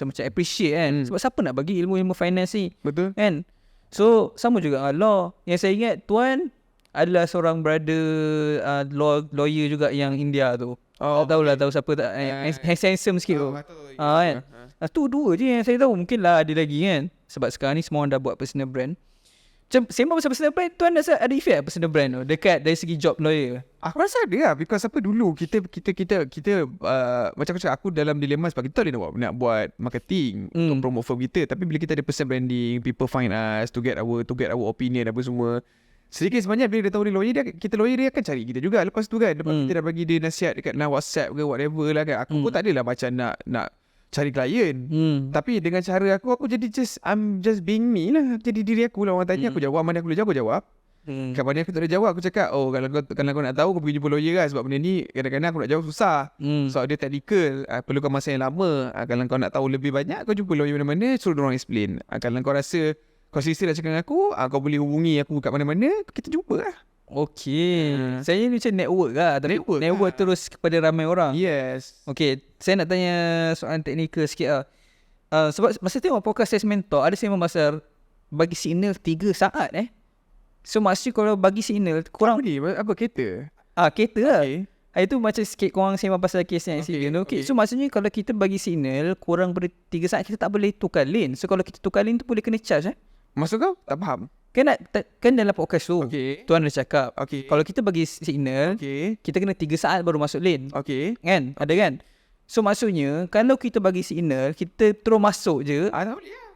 macam appreciate kan. Sebab siapa nak bagi ilmu finance ni? Betul. Kan? So sama juga dengan law. Yang saya ingat Tuan adalah seorang brother lawyer juga yang India tu. Tahu siapa tak? Handsome sikit tu. Kan? Tu dua je yang saya tahu. Mungkin lah ada lagi kan. Sebab sekarang ni semua orang dah buat personal brand. Macam sembang pasal personal brand, Tuan rasa ada effect personal brand tu dekat dari segi job lawyer? Aku rasa ada lah. Because apa dulu kita macam aku cakap, aku dalam dilema sebab kita tak boleh nak buat marketing untuk promote firm kita. Tapi bila kita ada personal branding, people find us to get our opinion apa semua. sedikit sebanyak bila dia tahu dia lawyer, kita lawyer dia akan cari kita juga lepas tu kan. Lepas kita dah bagi dia nasihat dekat WhatsApp ke whatever lah kan. Aku pun tak adalah macam nak cari klien. Tapi dengan cara aku jadi I'm just being me lah. Jadi diri aku lah. Orang tanya aku jawab, mana aku boleh jawab aku jawab. Kat mana aku tak boleh jawab, aku cakap kalau kau nak tahu kau pergi jumpa lawyer lah. Sebab benda ni kadang-kadang aku nak jawab susah. Sebab dia technical, perlukan masa yang lama. Kalau kau nak tahu lebih banyak, kau jumpa lawyer mana-mana, suruh diorang explain. Kalau kau rasa kau selesa nak cakap dengan aku, kau boleh hubungi aku kat mana-mana, kita jumpa lah. Okay. Saya ni macam network lah. Tapi network terus kepada ramai orang. Yes. Okay, saya nak tanya soalan teknikal sikit lah. Sebab masa tengok podcast Salesman Talk, ada sembang pasal bagi signal 3 saat So maksudnya kalau bagi signal korang Apa kereta? kereta lah. Itu macam sikit korang sembang pasal kes yang accident tu. Okay. So maksudnya kalau kita bagi signal kurang ber 3 saat, kita tak boleh tukar lane. So kalau kita tukar lane tu boleh kena charge Maksud kau? Tak faham. Kan dalam podcast tu Tuan ada cakap kalau kita bagi signal kita kena 3 saat baru masuk lane. Kan? Ada kan? So maksudnya kalau kita bagi signal, kita terus masuk je. Tak boleh lah.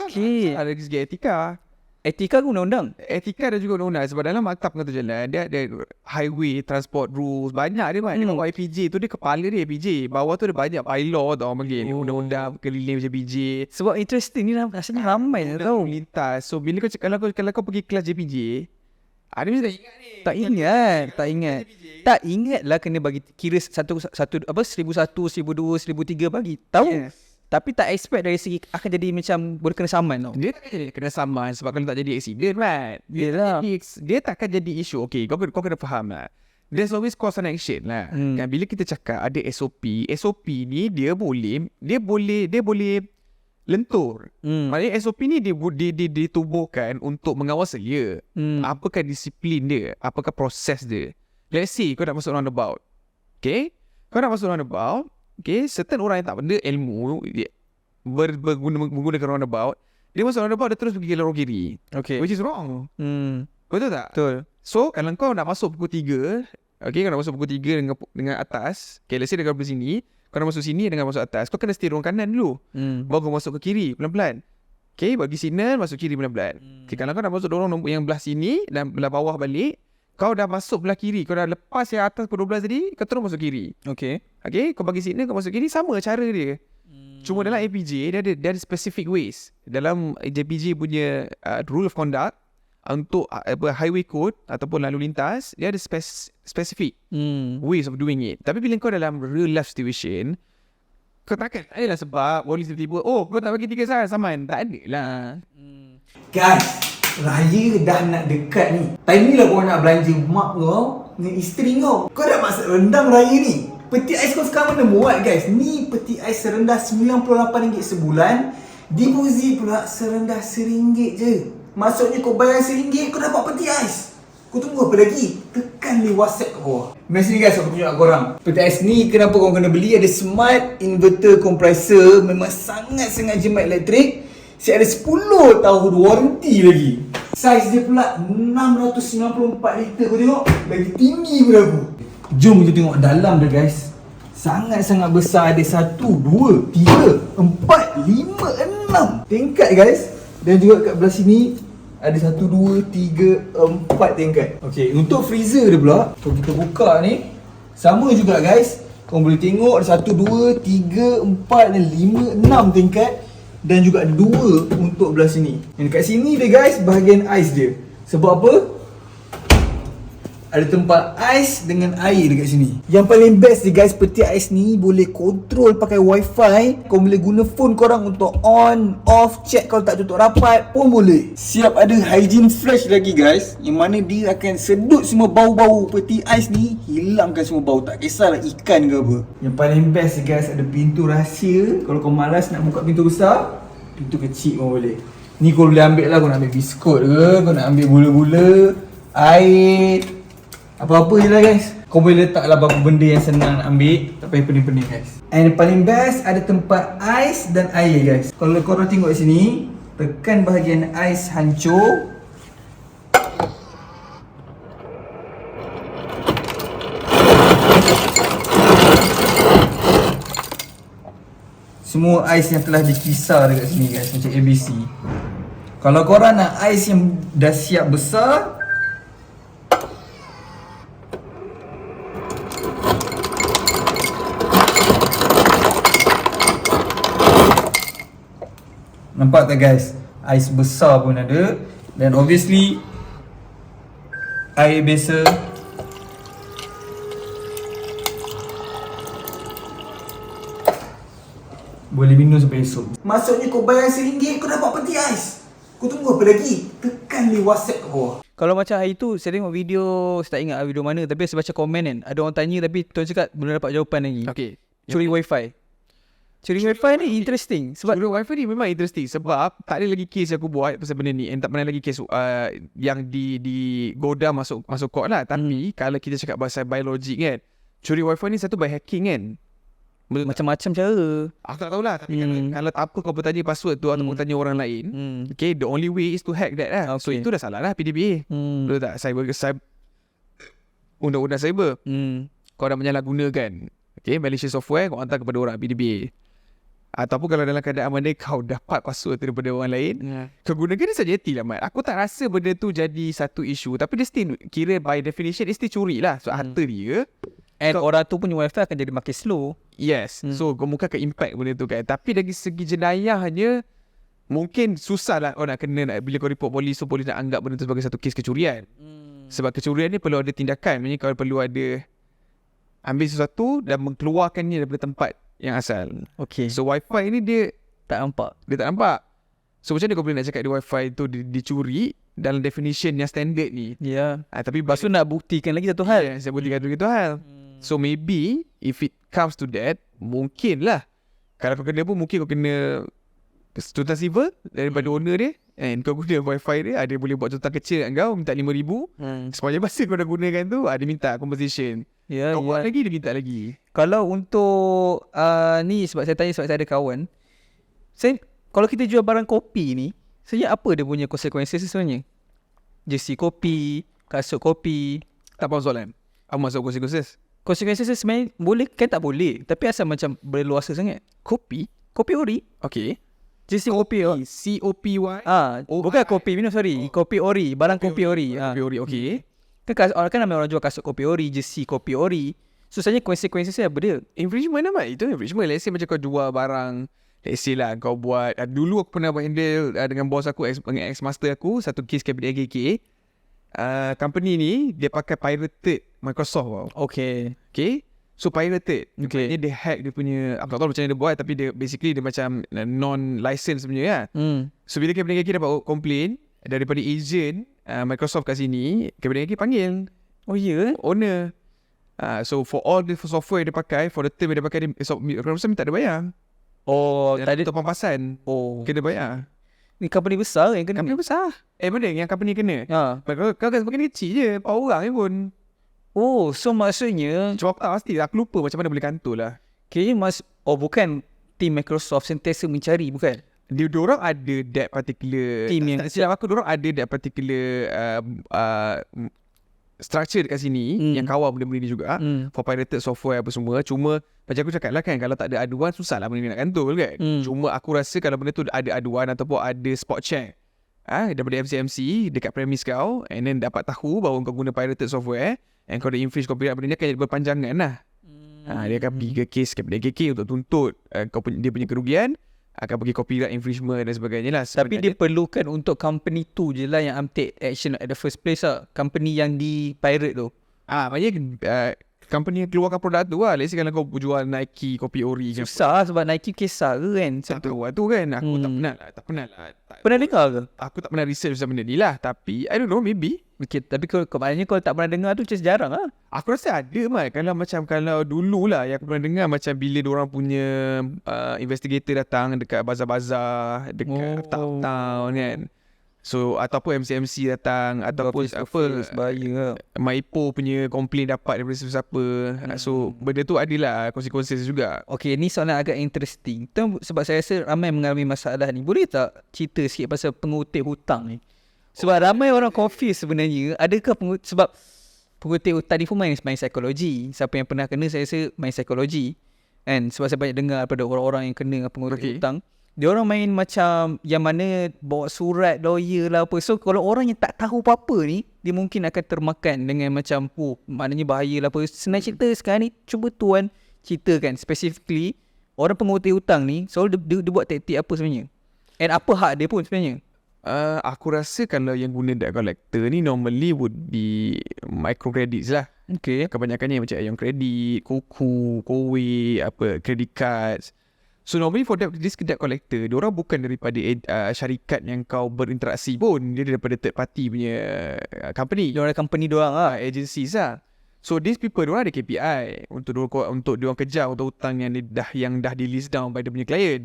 Okay. Ada segi etika. Etika ke undang-undang? Etika dan juga undang-undang. Sebab dalam Maktab Pengatur Jalan, dia ada highway transport rules. Banyak dia kan. Dia bawa IPJ tu, dia kepala dia IPJ. Bawah tu ada banyak bylaw tau orang panggil. Undang-undang keliling macam PJ. Sebab interesting ni rasanya ramai tak tahu. Lintas. So bila kalau kau pergi kelas JPJ, ada mesti tak ingat ni. Tak ingat lah kena bagi kira 1001, 1002, 1003 bagi. Tahu? Yes. Tapi tak expect dari segi akan jadi macam boleh kena saman tau. Dia takkan jadi kena saman sebab kalau tak jadi accident kan. Yelah. Dia takkan jadi isu. Okay, kau kena faham lah. There's always cause and action lah. Kan bila kita cakap ada SOP ni dia boleh lentur. Maksudnya SOP ni ditubuhkan untuk mengawal selia. Apakah disiplin dia? Apakah proses dia? Let's say kau nak masuk roundabout. Okay? Kau nak masuk roundabout. Okay, certain orang yang tak benda ilmu menggunakan roundabout, dia masuk roundabout, dia terus pergi ke lorong kiri. Okay. Which is wrong. Betul tak? Betul. So, kalau kau nak masuk pukul 3, okay, kau nak masuk pukul 3 dengan atas, okay, let's say dengan sini, kau nak masuk sini dengan masuk atas, kau kena stay ruang kanan dulu. Baru kau masuk ke kiri, pelan-pelan. Okay, bagi signal, masuk kiri pelan-pelan. Okay, kalau kau nak masuk dorong yang belah sini dan belah bawah balik, kau dah masuk belah kiri, kau dah lepas yang atas pukul 12 tadi, kau terus masuk kiri. Okay, kau bagi signal, kau masuk kiri, sama cara dia. Cuma dalam APJ, dia ada specific ways. Dalam JPJ punya rule of conduct, untuk highway code ataupun lalu lintas, dia ada specific ways of doing it. Tapi bila kau dalam real life situation, kau takkan adalah sebab boleh tiba-tiba, kau tak bagi 3 saat saman. Tak ada lah. Guys, raya dah nak dekat ni. Time ni lah kau nak belanja mak kau dengan isteri kau. Kau dah masak rendang raya ni. Peti ais kau sekarang mana muat guys. Ni peti ais serendah RM98 sebulan. Deposit pula serendah RM1 je. Maksudnya kau bayar RM1, kau dapat peti ais. Kau tunggu apa lagi? Tekan di WhatsApp kat bawah. Mari sini guys, aku tunjuk kat korang. Peti ais ni kenapa korang kena beli? Ada smart inverter compressor. Memang sangat-sangat jimat elektrik. Saya ada 10 tahun warranty lagi. Saiz dia pula 694 liter. Kau tengok, lagi tinggi pada aku. Jom kita tengok dalam dia guys. Sangat-sangat besar. Ada 1, 2, 3, 4, 5, 6 tingkat guys. Dan juga kat belah sini ada 1, 2, 3, 4 tingkat. Okay, untuk freezer dia pula, kalau kita buka ni, sama juga guys. Kau boleh tengok ada 1, 2, 3, 4 dan 5, 6 tingkat. Dan juga ada 2 untuk belah sini. Yang dekat sini dia guys, bahagian ais dia. Sebab apa? Ada tempat ais dengan air dekat sini. Yang paling best dia guys, peti ais ni boleh kontrol pakai wifi. Kau boleh guna phone korang untuk on, off, check kalau tak tutup rapat pun boleh. Siap ada hygiene flash lagi guys, yang mana dia akan sedut semua bau-bau peti ais ni. Hilangkan semua bau, tak kisahlah ikan ke apa. Yang paling best dia guys, ada pintu rahsia. Kalau kau malas nak buka pintu besar, pintu kecil pun boleh. Ni kau boleh ambil lah, kau nak ambil biskut ke, kau nak ambil gula-gula, air, apa-apa je lah guys. Kau boleh letak lah beberapa benda yang senang nak ambil. Tak payah pening-pening guys. And paling best, ada tempat ais dan air guys. Kalau korang tengok sini, tekan bahagian ais hancur. Semua ais yang telah dikisar dekat sini guys, macam ABC. Kalau korang nak ais yang dah siap besar, Nampak tak guys? Ais besar pun ada. Dan obviously air biasa. Boleh minum sampai esok. Maksudnya kau bayar RM1, kau dapat peti ais. Kau tunggu apa lagi? Tekan li WhatsApp kat bawah. Kalau macam hari tu saya tengok video, saya tak ingat video mana, tapi saya baca komen kan. Ada orang tanya tapi tuan cakap belum dapat jawapan lagi. Okay. Curi wifi. Curi wifi ni interesting sebab Curi wifi ni memang interesting sebab tak ada lagi kes yang aku buat pasal benda ni. And tak pernah lagi kes yang di goda masuk court lah. Tapi kalau kita cakap pasal biologic kan, curi wifi ni satu by hacking kan. macam-macam cara. Aku tak tahulah. Tapi kalau tak apa kau bertanya password tu atau bertanya orang lain, okay, the only way is to hack that lah. So Okay. itu dah salah lah PDPA. Betul tak? Cyber undang-undang cyber. Kau dah menyalahgunakan, okay, malicious software, kau hantar kepada orang PDPA. Ataupun kalau dalam keadaan mana kau dapat password daripada orang lain, kau gunakan dia sajeti lah, Mat. Aku tak rasa benda tu jadi satu isu. Tapi dia still kira by definition dia still curi lah. So harta dia. And orang tu punya wifi akan jadi makin slow. Yes. So kau mungkin akan impact benda tu kan. Tapi dari segi jenayahnya, mungkin susah lah kau nak kena bila kau report polis, so polis nak anggap benda tu sebagai satu kes kecurian. Sebab kecurian ni perlu ada tindakan. Maksudnya kau perlu ada ambil sesuatu dan mengeluarkannya daripada tempat yang asal. Okay. So wifi ni dia tak nampak. tak nampak. So macam mana kau boleh nak cakap di wifi tu dicuri dalam definition yang standard ni? Ya. Tapi Lepas tu nak buktikan lagi satu hal. saya boleh kata hal. So maybe if it comes to that, mungkin lah kalau kau kena pun mungkin kau kena tuntutan civil daripada owner dia. And kau guna wifi dia, dia boleh buat tuntutan kecil kat kau, minta RM5,000. Sepanjang masa kau dah gunakan tu, dia minta compensation. Ya, Kau buat lagi, dia minta lagi. Kalau untuk ni sebab saya tanya sebab saya ada kawan. Kalau kita jual barang kopi ni, sebenarnya apa dia punya konsekuensi sebenarnya? Jersey kopi, kasut kopi. Tak faham soalan. Apa maksud konsekuensi? Konsekuensi sebenarnya boleh kan tak boleh. Tapi asal macam berluasa sangat. Kopi? Kopi ori. Okay. Jersey kopi ori. COPY? Bukan kopi minum sorry. Kopi ori, barang kopi ori. Kopi ori, okay. Kan ramai orang jual kasut kopi ori, jersey kopi ori. So sebenarnya konsekuensi saya apa dia? Infringement lah, itu infringement. Let's say macam kau jual barang, let's say lah kau buat, dulu aku pernah handle dengan bos aku, dengan ex-master aku, satu kes cabinet AKK. Company ni dia pakai pirated Microsoft tau. Okay. So pirated. Okay. Dia hack dia punya, aku tak tahu macam mana dia buat, tapi dia basically dia macam non-license punya lah. So bila cabinet AKK dapat complain daripada agent Microsoft kat sini, cabinet AKK panggil owner. So for all the software dia pakai, for the term dia pakai, Microsoft minta dia bayar. Tadi Untuk pampasan kena bayar. ni company besar yang kena. Company besar. Mana yang company kena? Kau kan semakin kecil je, 4 orang je pun. So maksudnya Cuma aku tak pasti, aku lupa macam mana boleh kantor lah. kayaknya bukan team Microsoft sentiasa mencari, bukan? Diorang ada that particular Team yang silap aku, diorang ada that particular structure dekat sini yang kawal benda-benda ni juga for pirated software apa semua. Cuma macam aku cakap lah kan, kalau tak ada aduan susah lah benda ni nak kantor kan. Cuma aku rasa kalau benda tu ada aduan ataupun ada spot check daripada MCMC dekat premise kau, and then dapat tahu bahawa kau guna pirated software and kau dah infringe copyright, benda ni akan jadi berpanjangan lah. Dia akan pergi ke kes cabinet AKK untuk tuntut dia punya kerugian, akan pergi copyright infringement dan sebagainya lah. Tapi dia perlukan untuk company tu je lah yang take action at the first place lah. Company yang di pirate tu. Maksudnya company yang keluarkan produk tu lah. Let's say kalau kau jual Nike kopi ori ke, Susah sebab Nike kisah ke kan. tak tahu lah tu kan. Aku tak pernah lah. Pernah dengar ke? Aku tak pernah research pasal benda ni lah. Tapi I don't know, maybe. Okay, tapi maknanya kalau tak pernah dengar tu just jarang lah. Aku rasa ada Mat. Kalau dulu lah yang aku pernah dengar, macam bila diorang punya investigator datang dekat bazar-bazar, dekat town kan. So ataupun MCMC datang, ataupun bahaya. Maipo punya komplain dapat daripada siapa-siapa. So benda tu adalah konsekuensi juga. Okay, ni soalan agak interesting. Sebab saya rasa ramai mengalami masalah ni. Boleh tak cerita sikit pasal pengutip hutang ni? Sebab ramai orang confuse sebenarnya. Adakah sebab pengutip hutang ni pun main psikologi. Siapa yang pernah kena, saya rasa main psikologi. And sebab saya banyak dengar daripada orang-orang yang kena pengutip hutang, dia orang main macam yang mana bawa surat lawyer lah apa. So kalau orang yang tak tahu apa-apa ni, dia mungkin akan termakan dengan macam maknanya bahaya lah apa. Senang cerita sekarang ni, cuba tuan ceritakan specifically orang pengutip hutang ni, so dia buat taktik apa sebenarnya? And apa hak dia pun sebenarnya? Aku rasa kalau yang guna debt collector ni normally would be microcredits lah. Okay. Kebanyakannya macam yang kredit, Kuku, Kowe, credit cards. So normally for this debt collector, diorang bukan daripada syarikat yang kau berinteraksi pun. Dia daripada third party punya company. Diorang ada company diorang lah. Agencies lah. So these people diorang ada KPI untuk diorang kejar hutang yang dah di list down by dia punya client.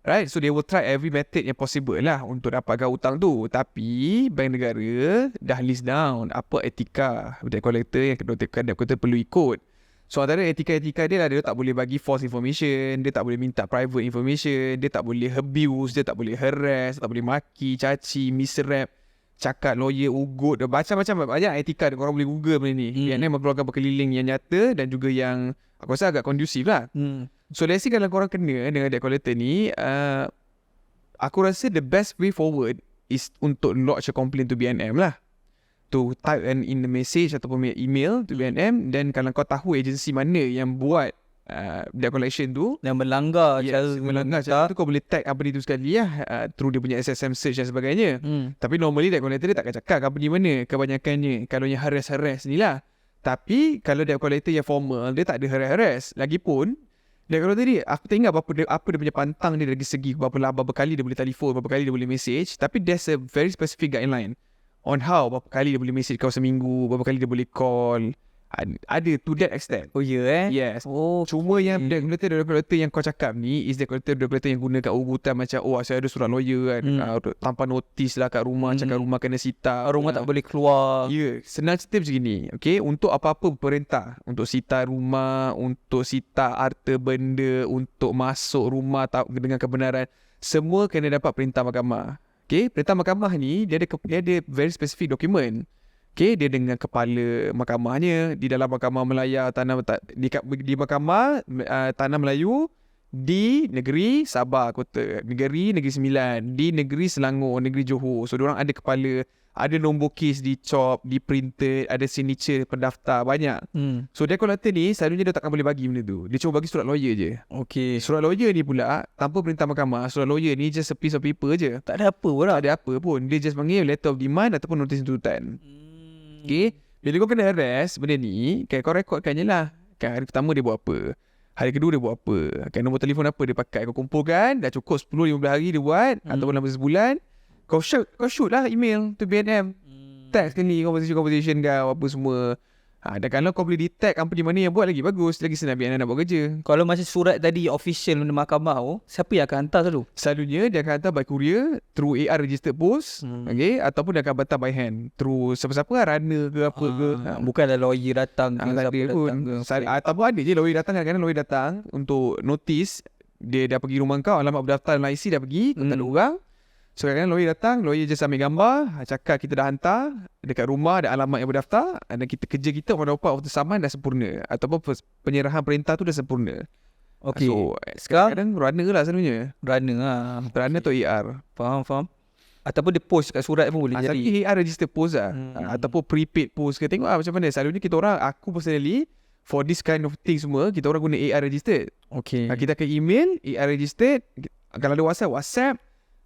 Right, so they will try every method yang possible lah untuk dapatkan hutang tu. Tapi bank negara dah list down apa etika debt collector yang debt collector perlu ikut. So antara etika-etika dia lah, dia tak boleh bagi false information, dia tak boleh minta private information, dia tak boleh abuse, dia tak boleh harass, tak boleh maki, caci, misrep, cakap lawyer, ugut, macam-macam banyak etika orang boleh google benda ni. BNM mengeluarkan berkeliling yang nyata dan juga yang aku rasa agak kondusif lah. So let's say kalau korang kena dengan debt collector ni, aku rasa the best way forward is untuk lodge a complaint to BNM lah. To type in the message ataupun email to BNM. Dan kalau kau tahu agensi mana yang buat debt collection tu, yang melanggar cara tu, kau boleh tag company tu sekali lah, through dia punya SSM search dan sebagainya. Tapi normally debt collector dia takkan cakap company mana kebanyakannya, kalau yang harass ni lah. Tapi kalau debt collector yang formal, dia tak ada harass. Lagipun debt collector ni, aku tak ingat apa dia punya pantang dia dari segi berapa kali dia boleh telefon, berapa kali dia boleh message. Tapi there's a very specific guideline on how berapa kali dia boleh message kau seminggu, berapa kali dia boleh call. Ada to that extent. Oh ya Yes. Oh, Cuma yang debt collector yang kau cakap ni is debt collector yang gunakan ugutan macam saya ada surat lawyer kan, tanpa notis lah kat rumah, cakap rumah kena sita, rumah tak boleh keluar. Senang cerita macam ni. Okay, untuk apa-apa perintah, untuk sita rumah, untuk sita harta benda, untuk masuk rumah dengan kebenaran, semua kena dapat perintah mahkamah. Okay, perintah mahkamah ni dia ada very specific dokumen. Okay, dia dengan kepala mahkamahnya di dalam mahkamah Melaya di mahkamah Tanah Melayu di negeri Sabah Kota, Negeri Sembilan, di negeri Selangor, negeri Johor. So diorang ada kepala, ada nombor kes dicop, di printed, ada signature pendaftar banyak. So debt collector ni selalunya dia takkan boleh bagi benda tu. Dia cuma bagi surat lawyer je. Okay. Surat lawyer ni pula tanpa perintah mahkamah, surat lawyer ni just a piece of paper je. Tak ada apa pun lah. Tak ada apa pun. Dia just panggil letter of demand ataupun notis tuntutan. Okay, bila kau kena arrest benda ni, kau rekodkan je lah. Hari pertama dia buat apa, hari kedua dia buat apa, nombor telefon apa dia pakai, kau kumpulkan. Dah cukup 10-15 hari dia buat, ataupun dalam sebulan, kau shoot lah email to BNM. Tag sekali conversation kau apa semua. Dan kalau kau boleh detect company mana yang buat, lagi bagus, lagi senang BNM nak buat kerja. Kalau macam surat tadi official dari mahkamah tu, siapa yang akan hantar selalu? Selalunya dia akan hantar by courier, through AR registered post, okay, ataupun dia akan hantar by hand through siapa-siapa lah, runner ke apa ke. Bukanlah lawyer datang ke, siapa datang ke. Ataupun ada je lawyer datang, kadang-kadang lawyer datang untuk notice. Dia dah pergi rumah kau, alamat berdaftar dalam IC dah pergi, tak ada orang. So kadang-kadang lawyer datang, lawyer just ambil gambar, cakap kita dah hantar dekat rumah, ada alamat yang berdaftar, dan kerja kita pada dapat waktu saman dah sempurna, ataupun penyerahan perintah tu dah sempurna. Okay. So sekarang kadang runner lah selalunya. runner lah. Runner atau AR. Faham. Ataupun dia post kat surat pun boleh jadi. Selalunya AR register post lah. Ataupun prepaid post ke. Tengok lah macam mana. Selalunya kita orang, aku personally, for this kind of thing semua, kita orang guna AR registered. Okay. Kita akan email, AR registered. Kalau ada WhatsApp,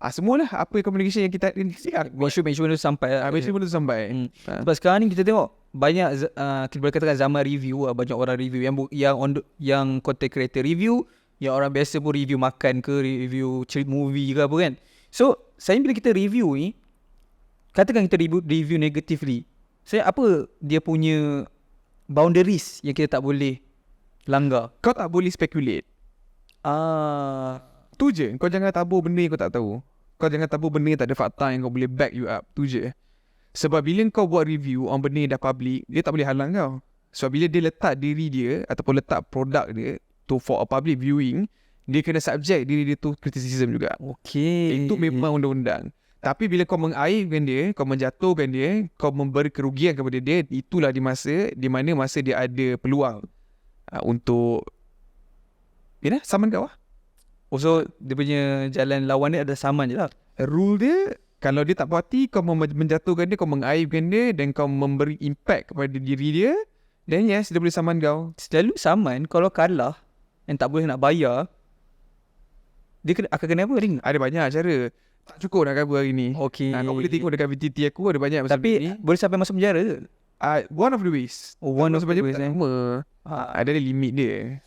semualah apa communication yang kita Make sure benda tu sampai lah. make sure benda tu sampai. Sebab sekarang ni kita tengok banyak kita boleh katakan zaman review lah. Banyak orang review yang content creator review, yang orang biasa pun review makan ke, review movie ke apa kan. So saya bila kita review ni, katakan kita review negatively, saya apa dia punya boundaries yang kita tak boleh langgar? Kau tak boleh speculate. Tu je. Kau jangan tabur benda yang kau tak tahu. Kau jangan tabur benda yang tak ada fakta yang kau boleh back you up. Tu je. Sebab bila kau buat review on benda yang dah public, dia tak boleh halang kau. Sebab bila dia letak diri dia ataupun letak produk dia for a public viewing, dia kena subject diri dia tu criticism juga. Okay. Itu memang undang-undang. Tapi bila kau mengaibkan dia, kau menjatuhkan dia, kau memberi kerugian kepada dia, itulah di mana masa dia ada peluang untuk saman kau lah. So dia punya jalan lawan dia ada saman je lah. Rule dia, kalau dia tak puas hati, kau menjatuhkan dia, kau mengaibkan dia, dan kau memberi impact kepada diri dia, then yes, dia boleh saman kau. Selalu saman kalau kalah and tak boleh nak bayar, akan kena apa ni? Ada banyak cara. Tak cukup nak cover hari ni. Okay. Kau boleh tengok dekat VTT aku ada banyak pasal benda ni. Tapi boleh sampai masuk penjara ke? One of the ways. One of the ways, tak sama. Ada limit dia.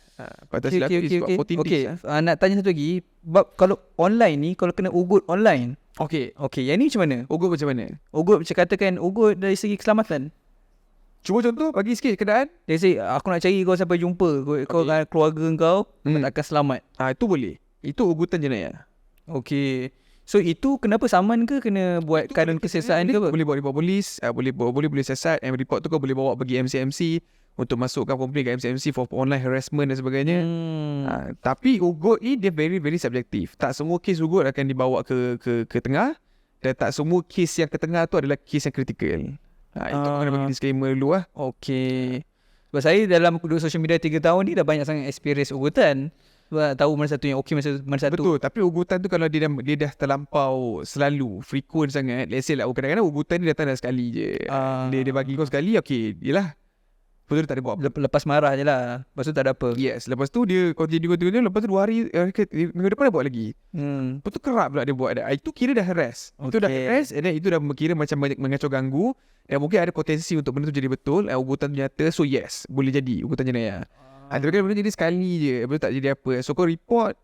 Patut silap is about 14 okay. days. Nak tanya satu lagi. Bab kalau online ni, kalau kena ugut online. Okay. Okay, yang ni macam mana? Ugut macam mana? Ugut macam katakan ugut dari segi keselamatan. Cuba contoh, bagi sikit keadaan. Dia say, aku nak cari kau sampai jumpa. Kau dengan keluarga kau akan selamat. Itu boleh. Itu ugutan jenayah. Okay. So itu kenapa saman ke kena buat kadang kesesaan ke apa? Boleh bawa report polis, boleh siasat, and report tu kau boleh bawa pergi MCMC untuk masukkan komplain kat MCMC for online harassment dan sebagainya. Tapi ugut ni dia very very subjektif. Tak semua kes ugut akan dibawa ke tengah, dan tak semua kes yang ke tengah tu adalah kes yang kritikal. Itu kena bagi disclaimer dulu lah. Okay. Sebab saya dalam duduk social media 3 tahun ni dah banyak sangat experience ugutan. Sebab tahu mana satu yang okey, mana satu. Betul, tapi ugutan tu kalau dia dah terlampau selalu, frequent sangat. Let's say lah, kadang-kadang ugutan ni datang dah sekali je. Dia bagi kau sekali, okay, yelah. Lepas tu dia tak ada buat apa. Lepas marah je lah. Lepas tu tak ada apa. Yes, lepas tu dia continue. Lepas tu 2 hari, minggu depan dia buat lagi. Lepas tu kerap pula dia buat. Itu kira dah harass. Itu dah harass, and then itu dah kira macam mengacau ganggu. Dan mungkin ada potensi untuk benda tu jadi betul. Ugutan tu nyata, so yes, boleh jadi ugutan jenayah. Tapi kan benda jadi sekali je, betul tak jadi apa. So kau report,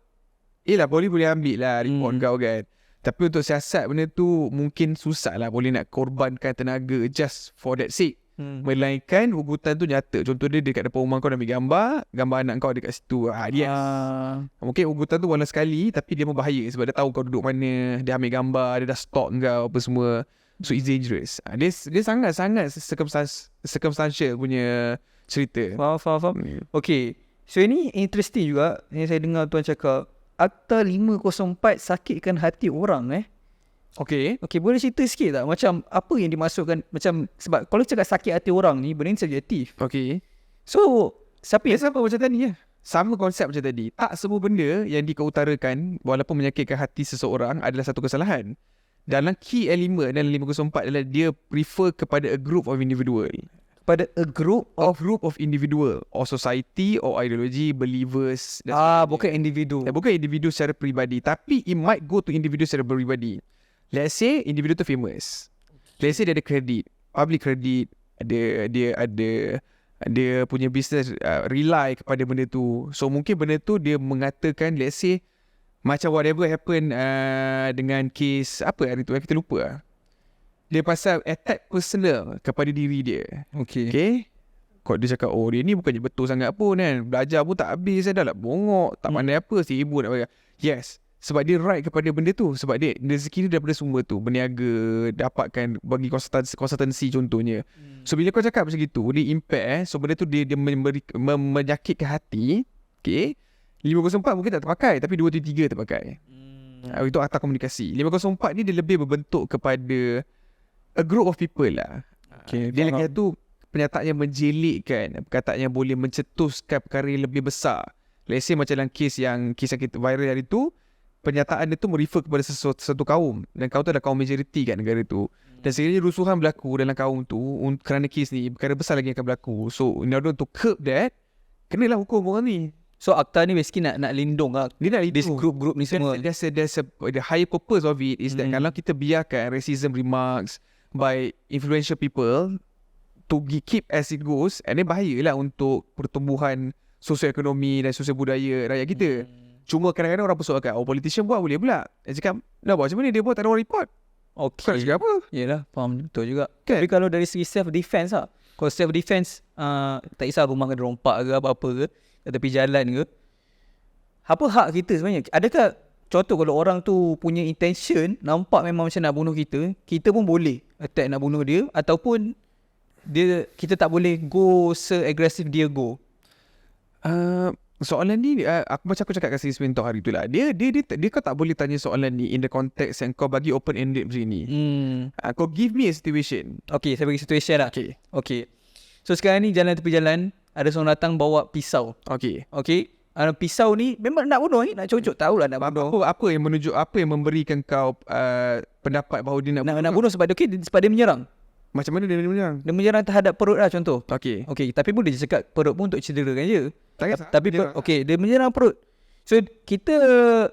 boleh ambil lah report kau kan. Tapi untuk siasat benda tu mungkin susah lah. Boleh nak korbankan tenaga just for that sake. Melainkan ugutan tu nyata. Contoh dia dekat depan rumah kau dah ambil gambar anak kau dekat situ. Yes. Mungkin ugutan tu walau sekali, tapi dia berbahaya sebab dia tahu kau duduk mana, dia ambil gambar, dia dah stalk kau apa semua. So it's dangerous. Dia sangat-sangat circumstantial punya cerita. Faham. Okay. So ini interesting juga. Yang saya dengar tuan cakap, Akta 504 sakitkan hati orang Okay, boleh cerita sikit tak? Macam apa yang dimasukkan? Macam sebab kalau cakap sakit hati orang ni, benda ni subjektif. okay. So siapa yang Sama macam tadi sama konsep macam tadi. Tak semua benda yang dikeutarakan walaupun menyakitkan hati seseorang adalah satu kesalahan. Dalam key element dalam 504 adalah dia prefer kepada a group of individual. pada a group of individual or society or ideology, believers. Bukan individu. Bukan individu secara peribadi, tapi it might go to individu secara peribadi. Let's say individu tu famous. Let's say dia ada kredit, public credit, dia punya business rely kepada benda tu. So mungkin benda tu dia mengatakan, let's say macam whatever happen dengan kes apa hari tu kita lupa. Dia pasal attack personal kepada diri dia. Okay. Kau dia cakap, dia ni bukannya betul sangat pun kan. Belajar pun tak habis, dah lah bongok, tak pandai apa, sibuk nak bagi. Yes, sebab dia right kepada benda tu. Sebab dia rezeki dia daripada semua tu. Berniaga, dapatkan, bagi konsultansi contohnya. So bila kau cakap macam gitu, dia impact so benda tu dia menyakitkan hati. Okay. 504 mungkin tak terpakai, tapi 223 terpakai. Itu akta komunikasi. 504 ni dia lebih berbentuk kepada a group of people lah. Okay, dia lagi tu pernyataan yang menjelikkan, perkataan yang boleh mencetuskan perkara yang lebih besar. Let's say macam dalam kes yang kita viral hari tu, pernyataan dia tu merefer kepada satu kaum, dan kaum tu adalah kaum majoriti kat negara tu. Dan sekiranya rusuhan berlaku dalam kaum tu kerana kes ni, perkara besar lagi akan berlaku. So in order to curb that, kenalah hukum orang ni. So akta ni basically nak lindung lah. Dia nak lindung this group ni semua. The higher purpose of it is that kalau kita biarkan racism remarks by influential people to keep as it goes, and then bahayalah untuk pertumbuhan sosioekonomi dan sosial budaya rakyat kita. Cuma kadang-kadang orang persoalkan, politician buat boleh pula. Dia cakap, nak buat macam mana dia buat tak ada orang report. Okay. Kau nak cakap apa? Yelah, faham, betul juga Kan? Tapi kalau dari segi self-defense lah, kalau self-defense tak kisah rumah kena rompak ke apa-apa ke, kat tepi jalan ke, apa hak kita sebenarnya? Adakah contoh kalau orang tu punya intention nampak memang macam nak bunuh kita pun boleh attack nak bunuh dia, ataupun kita tak boleh go se-aggressive dia go? Soalan ni macam aku cakap kat Sismin Talk hari tu lah, dia kau tak boleh tanya soalan ni in the context yang kau bagi open-ended macam ni. Kau give me a situation. Okay, saya bagi situation lah. Okay. So sekarang ni jalan tepi jalan, ada seorang datang bawa pisau. Okay. Pisau ni memang nak bunuh ni, nak cocok, tahulah nak bunuh. Apa yang menunjuk, apa yang memberikan kau pendapat bahawa dia nak bunuh sebab sebab dia menyerang. Macam mana dia menyerang? Dia menyerang terhadap perut lah contoh. Okay, tapi pun dia cakap perut pun untuk cederakan je. Tak kisah, Tapi dia menyerang perut. So kita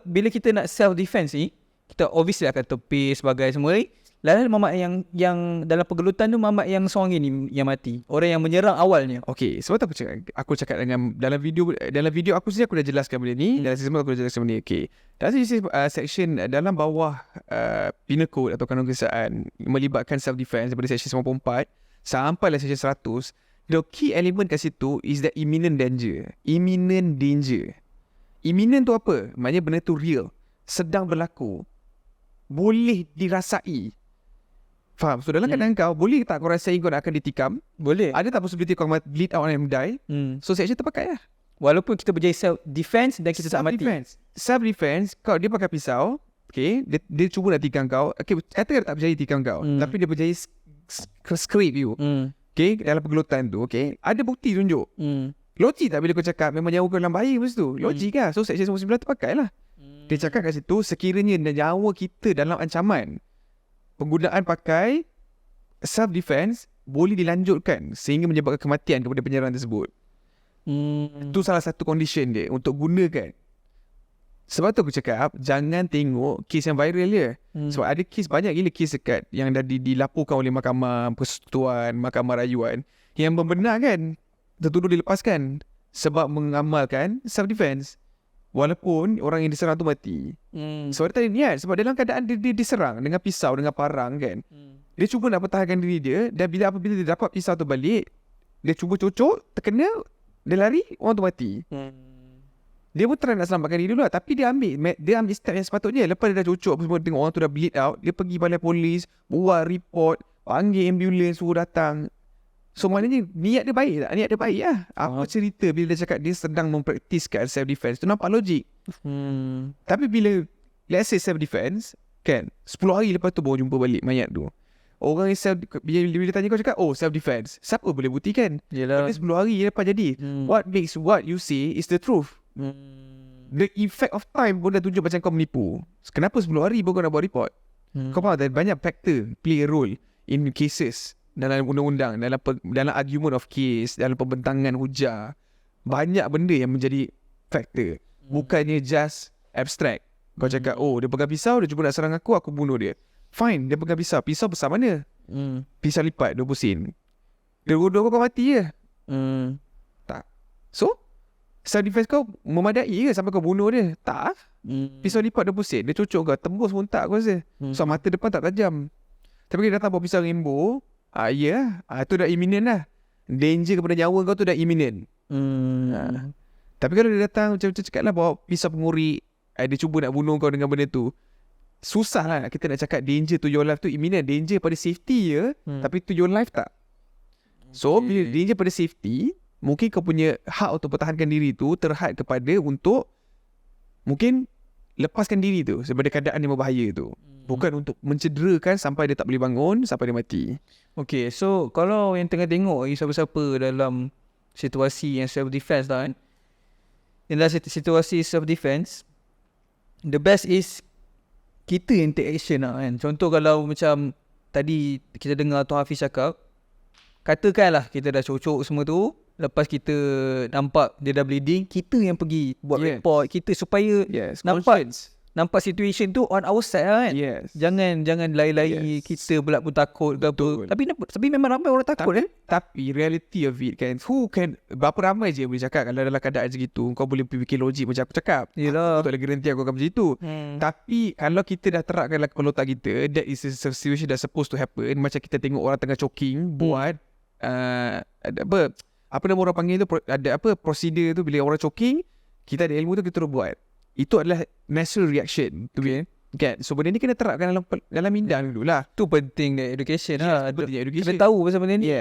bila kita nak self defense ni, kita obviously akan tepis sebagai semua ni. Lalu mamak yang dalam pergelutan tu mamak yang seorang ni yang mati. Orang yang menyerang awalnya. Okay, sebab tu aku cakap dengan dalam video aku sendiri aku dah jelaskan benda ni. Dalam season aku dah jelaskan benda ni. Okay, dalam section dalam bawah penal code atau kanun keseksaan melibatkan self defense daripada section 94 sampai lah section 100, the key element kat situ is the imminent danger. Imminent danger. Imminent tu apa? Maknanya benda tu real, sedang berlaku, boleh dirasai. Faham? So dalam keadaan kau, boleh tak kau rasain kau nak akan ditikam? Boleh. Ada tak possibility kau bleed out and die? So section terpakai lah. Walaupun kita berjaya self defense dan kita tak mati. Self defense, dia pakai pisau. Okay, dia cuba nak tikam kau. Okay, kata tak berjaya tikam kau, tapi dia berjaya scrape you. Okay, dalam pergelutan tu. Okay, ada bukti tunjuk. Logik tak bila kau cakap memang nyawa kau dalam bahaya masa tu? Logik lah. So section 99 terpakai lah. Dia cakap kat situ, sekiranya nyawa kita dalam ancaman, penggunaan pakai self defense boleh dilanjutkan sehingga menyebabkan kematian kepada penyerang tersebut. Itu salah satu condition dia untuk gunakan. Sebab tu aku cakap jangan tengok kes yang viral dia. Sebab ada kes, banyak gila kes dekat yang dah dilaporkan oleh Mahkamah Persekutuan, Mahkamah Rayuan yang membenarkan tertuduh dilepaskan sebab mengamalkan self defense walaupun orang yang diserang tu mati. Sebab dia tak ada niat. Sebab dalam keadaan dia diserang dengan pisau, dengan parang kan. Dia cuba nak pertahankan diri dia. Dan apabila dia dapat pisau tu balik, dia cuba cocok, terkena, dia lari, orang tu mati. Dia pun try nak selamatkan diri dulu lah. Tapi dia ambil step yang sepatutnya. Lepas dia dah cocok apa semua, tengok orang tu dah bleed out, dia pergi balai polis, buat report, panggil ambulans, suruh datang. So maknanya niat dia baik tak? Niat dia baik lah. Apa cerita bila dia cakap dia sedang mempraktiskan self defense tu nampak logik. Tapi bila let's say self defense kan, 10 hari lepas tu baru jumpa balik mayat tu. Orang yang bila tanya kau cakap self defense, siapa boleh buktikan? Yelah. 10 hari lepas jadi. What makes what you say is the truth. The effect of time pun dah tunjuk macam kau menipu. Kenapa 10 hari baru kau nak buat report? Kau faham tak? Banyak factor play a role in cases. Dalam undang-undang, dalam argument of case, dalam pembentangan hujah, banyak benda yang menjadi faktor. Bukannya just abstract. Kau cakap dia pegang pisau, dia cuba nak serang aku bunuh dia. Fine, dia pegang pisau besar mana? Pisau lipat 20 sen. Dua-dua kau mati je. Tak. So self defense kau memadai ke sampai kau bunuh dia? Tak. Pisau lipat 20 sen, dia cucuk kau, tembus pun tak aku rasa. So mata depan tak tajam. Tapi dia datang bawa pisau rainbow, tu dah imminent lah. Danger kepada nyawa kau tu dah imminent. Tapi kalau dia datang macam cakap lah bawa pisau penguri, dia cuba nak bunuh kau dengan benda tu, susah lah kita nak cakap danger to your life tu imminent. Danger pada safety je, tapi to your life tak. So bila danger pada safety, mungkin kau punya hak untuk pertahankan diri tu terhad kepada untuk mungkin lepaskan diri tu daripada keadaan yang berbahaya tu. Bukan untuk mencederakan sampai dia tak boleh bangun, sampai dia mati. Okay, so kalau yang tengah tengok siapa-siapa dalam situasi yang self-defense lah kan, dalam situasi self-defense, the best is kita yang take action lah kan. Contoh kalau macam tadi kita dengar Tuan Hafiz cakap, katakanlah kita dah cocok semua tu, lepas kita nampak dia dah bleeding, kita yang pergi buat report kita supaya nampak situation tu on our side lah kan. Jangan lari-lari kita pula pun takut ke apa. Tapi memang ramai orang takut Tapi reality of it kan, berapa ramai je boleh cakap kalau dalam keadaan segitu kau boleh fikir logik macam aku cakap. Yelah. Aku tak ada garanti aku akan macam itu. Tapi kalau kita dah terapkan kalau tak kita, that is a situation that supposed to happen. Macam kita tengok orang tengah choking, buat apa nama orang panggil tu, ada apa prosedur tu bila orang choking, kita ada ilmu tu kita terus buat. Itu adalah natural reaction tu kan. So benda ni kena terapkan dalam minda dulu lah. Tu penting education lah. Penting education. Kena tahu pasal benda ni.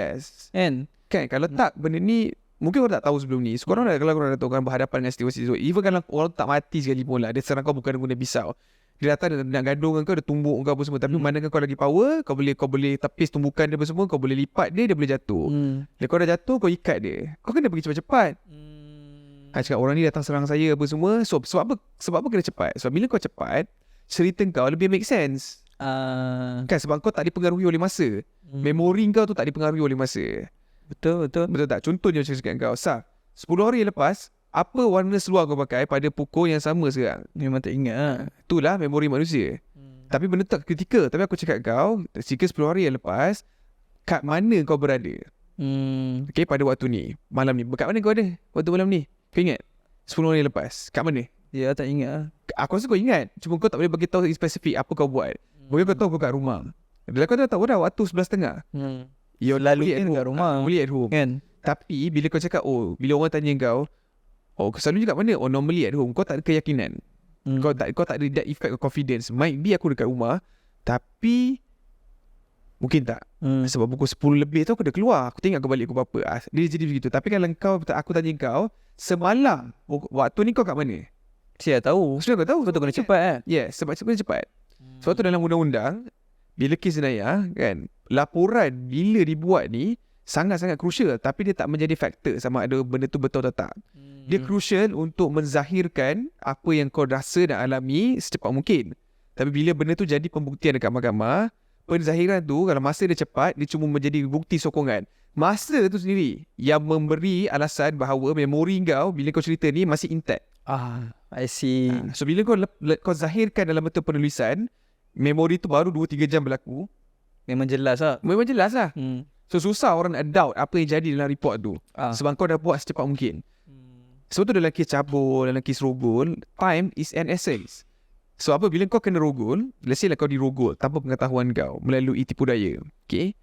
Kan kalau tak benda ni mungkin orang tak tahu sebelum ni. So kalau korang dah tahu korang berhadapan dengan situasi tu, even kalau orang tak mati sekali pun lah, dia serang kau bukan guna pisau, dia datang nak gadung kau, dia tumbuk kau apa semua. Tapi mana kau lagi power, kau boleh tepis tumbukan dia apa semua, kau boleh lipat dia boleh jatuh. Bila kau dah jatuh, kau ikat dia, kau kena pergi cepat-cepat. Cakap orang ni datang serang saya apa semua. So sebab apa kena cepat? Sebab bila kau cepat, cerita kau lebih make sense. Kan sebab kau tak dipengaruhi oleh masa. Memori kau tu tak dipengaruhi oleh masa. Betul tak? Contohnya macam cakap kau 10 hari lepas apa warna seluar kau pakai pada pukul yang sama sekarang. Memang tak ingat lah. Itulah memori manusia. Tapi benda tak ketika. Tapi aku cakap kau, jika 10 hari yang lepas, kat mana kau berada? Okay, pada waktu ni, malam ni. Kat mana kau ada waktu malam ni? Kau ingat? 10 hari lepas. Kat mana? Ya, tak ingat lah. Aku rasa kau ingat. Cuma kau tak boleh bagi tahu spesifik apa kau buat. Mungkin kau tahu kau kat rumah. Dalam kau tahu dah waktu 11.30. You're Selalu at home. kat rumah. Only at home. Kan? Tapi bila kau cakap, bila orang tanya kau, selalunya kat mana? Normally at home. Kau tak ada keyakinan. Kau tak ada that effect of confidence. Might be aku dekat rumah, tapi mungkin tak. Sebab pukul 10 lebih tu aku dah keluar. Aku tengok kau balik pukul berapa. Dia jadi begitu. Tapi kalau aku tanya kau, semalam waktu ni kau kat mana? Saya tahu. Sudah kau tahu. Kau tu kena cepat kan? Yeah, sebab kena cepat. Sebab tu dalam undang-undang, bila kes jenayah kan, laporan bila dibuat ni sangat-sangat crucial. Tapi dia tak menjadi faktor sama ada benda tu betul atau tak. Dia crucial untuk menzahirkan apa yang kau rasa dan alami secepat mungkin. Tapi bila benda tu jadi pembuktian dekat mahkamah, penzahiran tu kalau masa dia cepat, dia cuma menjadi bukti sokongan. Masa tu sendiri yang memberi alasan bahawa memori kau bila kau cerita ni masih intact. I see. So bila kau zahirkan dalam bentuk penulisan, memori tu baru 2-3 jam berlaku. Memang jelas lah. Memang jelas lah. So susah orang nak doubt apa yang jadi dalam report tu. Sebab kau dah buat secepat mungkin. Sebab tu dalam kes cabul, dalam kes rogol, time is an essence. So apabila kau kena rogol, let's say lah kau dirogol tanpa pengetahuan kau melalui tipu daya. Okay,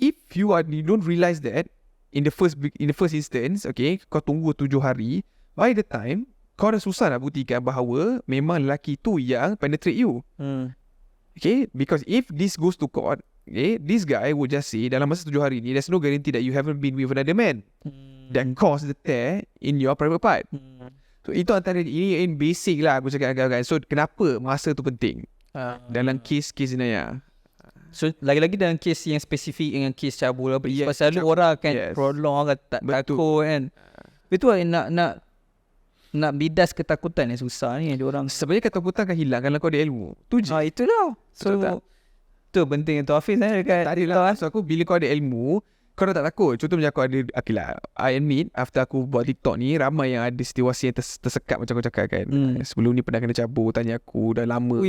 if you don't realize that in the first instance, okay, kau tunggu 7 hari, by the time kau dah susah nak buktikan bahawa memang lelaki tu yang penetrate you. Okay, because if this goes to court, okay, this guy would just say dalam masa 7 hari ni, there's no guarantee that you haven't been with another man that cause the tear in your private part. So itu antara ini basic lah aku cakap kan. So kenapa masa tu penting dalam kes jenayah. So lagi-lagi dalam kes yang spesifik dengan kes cabul apa, Yes, pasal selalu orang akan prolong, orang tak Betul. takut kan. Itu nak bidas ketakutan yang susah ni ada orang. Sebenarnya ketakutan akan hilang kalau kau ada ilmu. Tu je. Itulah. So Betul tak? tu penting tu Hafiz dekat. Tak ada lah. So aku bila kau ada ilmu, kau dah tak takut. Contoh macam aku ada, okay lah, I admit after aku buat TikTok ni, ramai yang ada situasi yang tersekat macam kau cakap kan. Sebelum ni pernah kena cabut, tanya aku dah lama.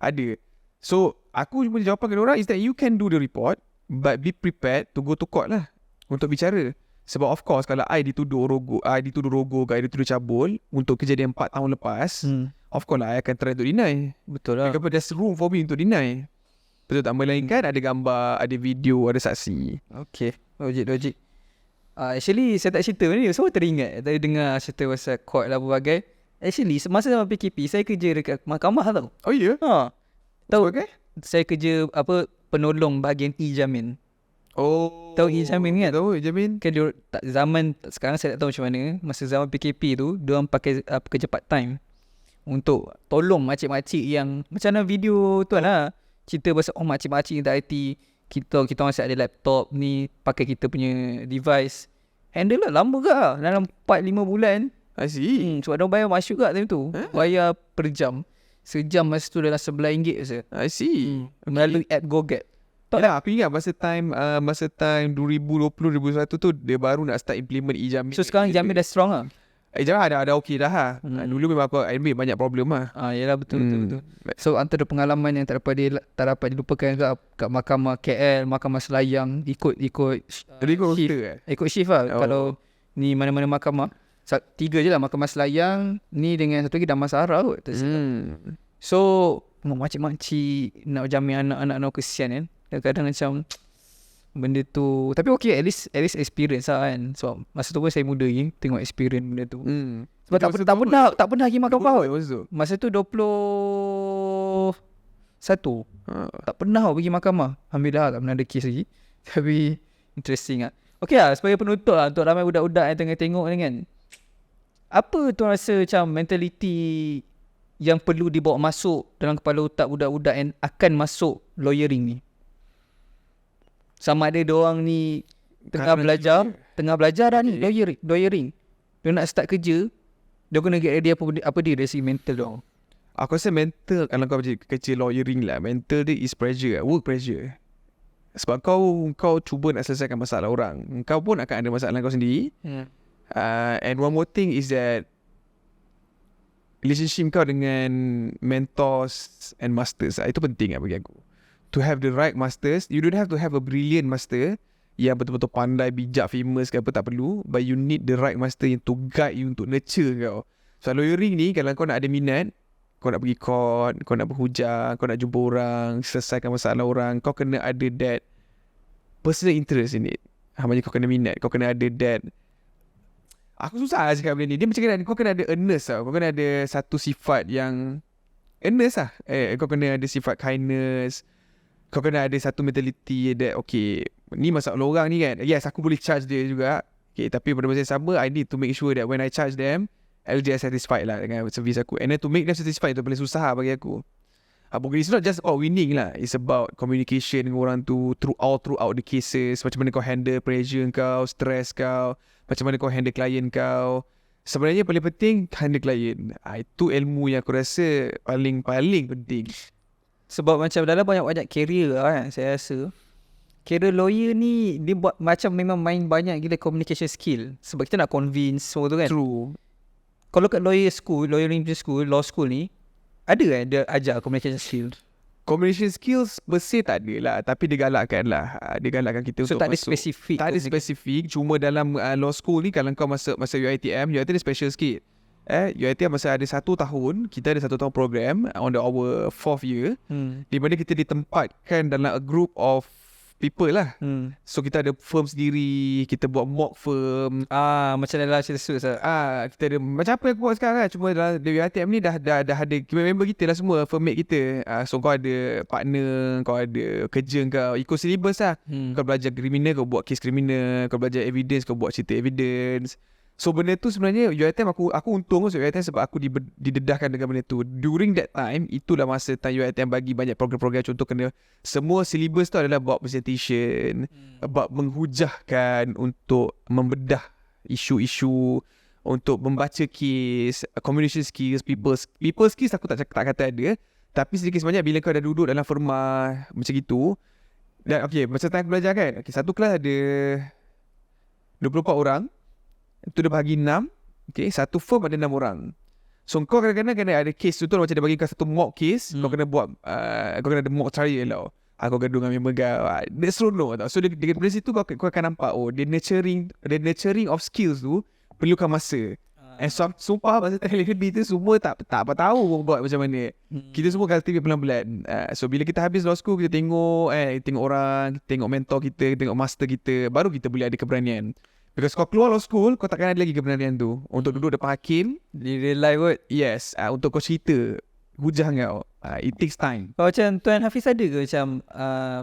Ada. So aku punya jawapan kepada orang is that you can do the report, but be prepared to go to court lah untuk bicara. Sebab of course kalau I dituduh rogol, I dituduh cabul untuk kejadian 4 tahun lepas, of course lah I akan try to deny. Betul lah. Because there's room for me untuk deny. Betul tak? Melainkan ada gambar, ada video, ada saksi. Okay, logik. Actually saya tak cerita ni, semua teringat tadi dengar cerita pasal court lah berbagai. Actually semasa zaman PKP saya kerja dekat mahkamah tau. Oh ya? Tahu Okay. saya kerja penolong bahagian e-jamin. Oh, Tahu e-jamin kan? Tahu e-jamin. Kan dia zaman sekarang saya tak tahu macam mana. Masa zaman PKP tu diorang pakai kerja part time untuk tolong makcik-makcik yang macam mana video tu lah. Cerita pasal makcik-makcik yang tak IT, kita masih ada laptop ni, pakai kita punya device. Handle lah lama ke lah, dalam 4-5 bulan. I see. Sebab diorang bayar masuk kat time tu. Bayar per jam. Sejam masa tu dalam RM11 rasa. I see. Melalui app GoGet. Ya, aku ingat masa time 2020-2021 tu dia baru nak start implement e-jamin. So sekarang jamin dah strong lah. Jangan ada okey dah lah. Dulu memang aku admit banyak problem lah. Yalah betul. So antara pengalaman yang tak dapat dilupakan kat mahkamah KL, mahkamah Selayang, ikut Jadi kau shift. roster Ikut shift lah. Kalau ni mana-mana mahkamah, 3 je lah, mahkamah Selayang ni dengan satu lagi Damansara kot. So makcik-makcik nak jamin anak-anak nak kesian kan. Kadang-kadang macam benda tu, tapi okay, at least experience lah kan. So masa tu pun saya muda lagi, tengok experience benda tu. Sebab tak pernah pergi mahkamah kot. Masa tu 21 tak pernah pergi mahkamah. Alhamdulillah tak pernah ada kes lagi. Tapi interesting lah. Okay lah, sebagai penutup lah untuk ramai budak-budak yang tengah tengok ni kan, apa tu rasa macam mentality yang perlu dibawa masuk dalam kepala otak budak-budak yang akan masuk lawyering ni? Sama ada diorang ni tengah belajar dah ni lawyering. Dia nak start kerja, dia kena get ready apa dia dari segi mental dong. Aku rasa mental kalau kau kerja lawyering lah, mental dia is pressure, work pressure. Sebab kau cuba nak selesaikan masalah orang, kau pun akan ada masalah kau sendiri. And one more thing is that relationship kau dengan mentors and masters, itu penting bagi aku. To have the right masters, you don't have to have a brilliant master yang betul-betul pandai, bijak, famous ke apa, tak perlu. But you need the right master yang to guide you, untuk nurture kau. So lawyering ni, kalau kau nak ada minat, kau nak pergi court, kau nak berhujah, kau nak jumpa orang, selesaikan masalah orang, kau kena ada that personal interest in it. Macam kau kena minat, kau kena ada that. Aku susah lah cakap benda ni. Dia macam kau kena ada earnest tau. Kau kena ada satu sifat yang earnest lah. Kau kena ada sifat kindness. Kau kena ada satu mentality that okay, ni masalah orang ni kan. Yes, aku boleh charge dia juga. Okay, tapi pada masa yang sama, I need to make sure that when I charge them, I'll be satisfied lah dengan service aku. And then to make them satisfied, itu paling susah bagi aku. Bukan, it's not just about winning lah. It's about communication dengan orang tu throughout the cases. Macam mana kau handle pressure kau, stress kau, macam mana kau handle klien kau. Sebenarnya paling penting handle klien. Itu ilmu yang aku rasa paling penting. Sebab macam dalam banyak-banyak career kan, saya rasa career lawyer ni dia buat macam memang main banyak gila communication skill. Sebab kita nak convince semua tu kan. True. Kalau kat lawyering school, law school ni, ada kan dia ajar communication skill? Communication skills bersih tak ada lah, tapi dia galakkan lah. Dia galakkan kita so untuk tak ada masuk. spesifik. Tak ada spesifik. Cuma dalam law school ni, kalau kau masuk UiTM ada special sikit. UiTM masa ada 1 tahun, kita ada 1 tahun program on our 4th year, di mana kita ditempatkan dalam a group of people lah. So kita ada firm sendiri, kita buat mock firm. Macam dalam cerita Suits lah. Kita ada macam apa yang aku buat sekarang lah. Cuma dalam UiTM ni dah ada member kita lah semua, firmmate kita. So kau ada partner, kau ada kerja kau, ikut syllabus lah. Kau belajar kriminal, kau buat kes kriminal. Kau belajar evidence, kau buat cerita evidence. So benda tu sebenarnya UiTM aku untung masuk UiTM sebab aku didedahkan dengan benda tu. During that time, itulah masa time UiTM bagi banyak program-program. Contoh kena semua syllabus tu adalah about presentation, about menghujahkan, untuk membedah isu-isu, untuk membaca kes, communication skills, people skills aku tak kata ada. Tapi sedikit sebanyak bila kau dah duduk dalam firma macam gitu. Dan okay, macam time aku belajar kan, okay, satu kelas ada 24 orang. Itu dia bagi 6. Okay, satu firm ada 6 orang. So kau kadang-kadang kena ada case tu macam dia bagi kau satu mock case. Kau kena buat kau kena ada mock trial tau. Kau gaduh dengan member kau. Dia seronok tau. So dari situ kau akan nampak the nurturing of skills tu perlukan masa. And sumpah masa lebih tu semua tak apa tahu buat macam mana. Kita semua cultivate pelan-pelan. So bila kita habis law school, kita tengok orang, tengok mentor kita, tengok master kita, baru kita boleh ada keberanian. Because kau keluar law school, kau takkan ada lagi keberanian tu untuk duduk depan hakim di real life kot. Yes, untuk kau cerita hujah kau. It takes time. Kalau macam Tuan Hafiz ada ke macam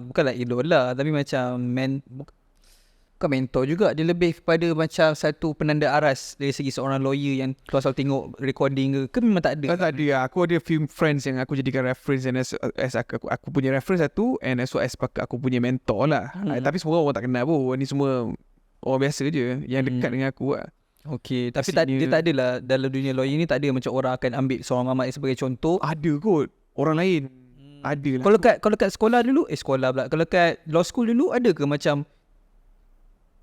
bukanlah idola, tapi macam bukan mentor juga, dia lebih kepada macam satu penanda aras dari segi seorang lawyer yang kau selalu tengok recording ke memang tak ada? Tak ada. Aku ada few friends yang aku jadikan reference, and as aku punya reference satu, and as aku punya mentor lah. Tapi semua orang tak kenal pun. Ni semua orang biasa je yang dekat dengan aku lah. Okay, tapi dia tak adalah dalam dunia lawyer ni, tak ada macam orang akan ambil seorang Ahmad sebagai contoh. Ada kot orang lain. Ada lah. Kalau kat sekolah dulu, sekolah pula, kalau kat law school dulu, ada ke macam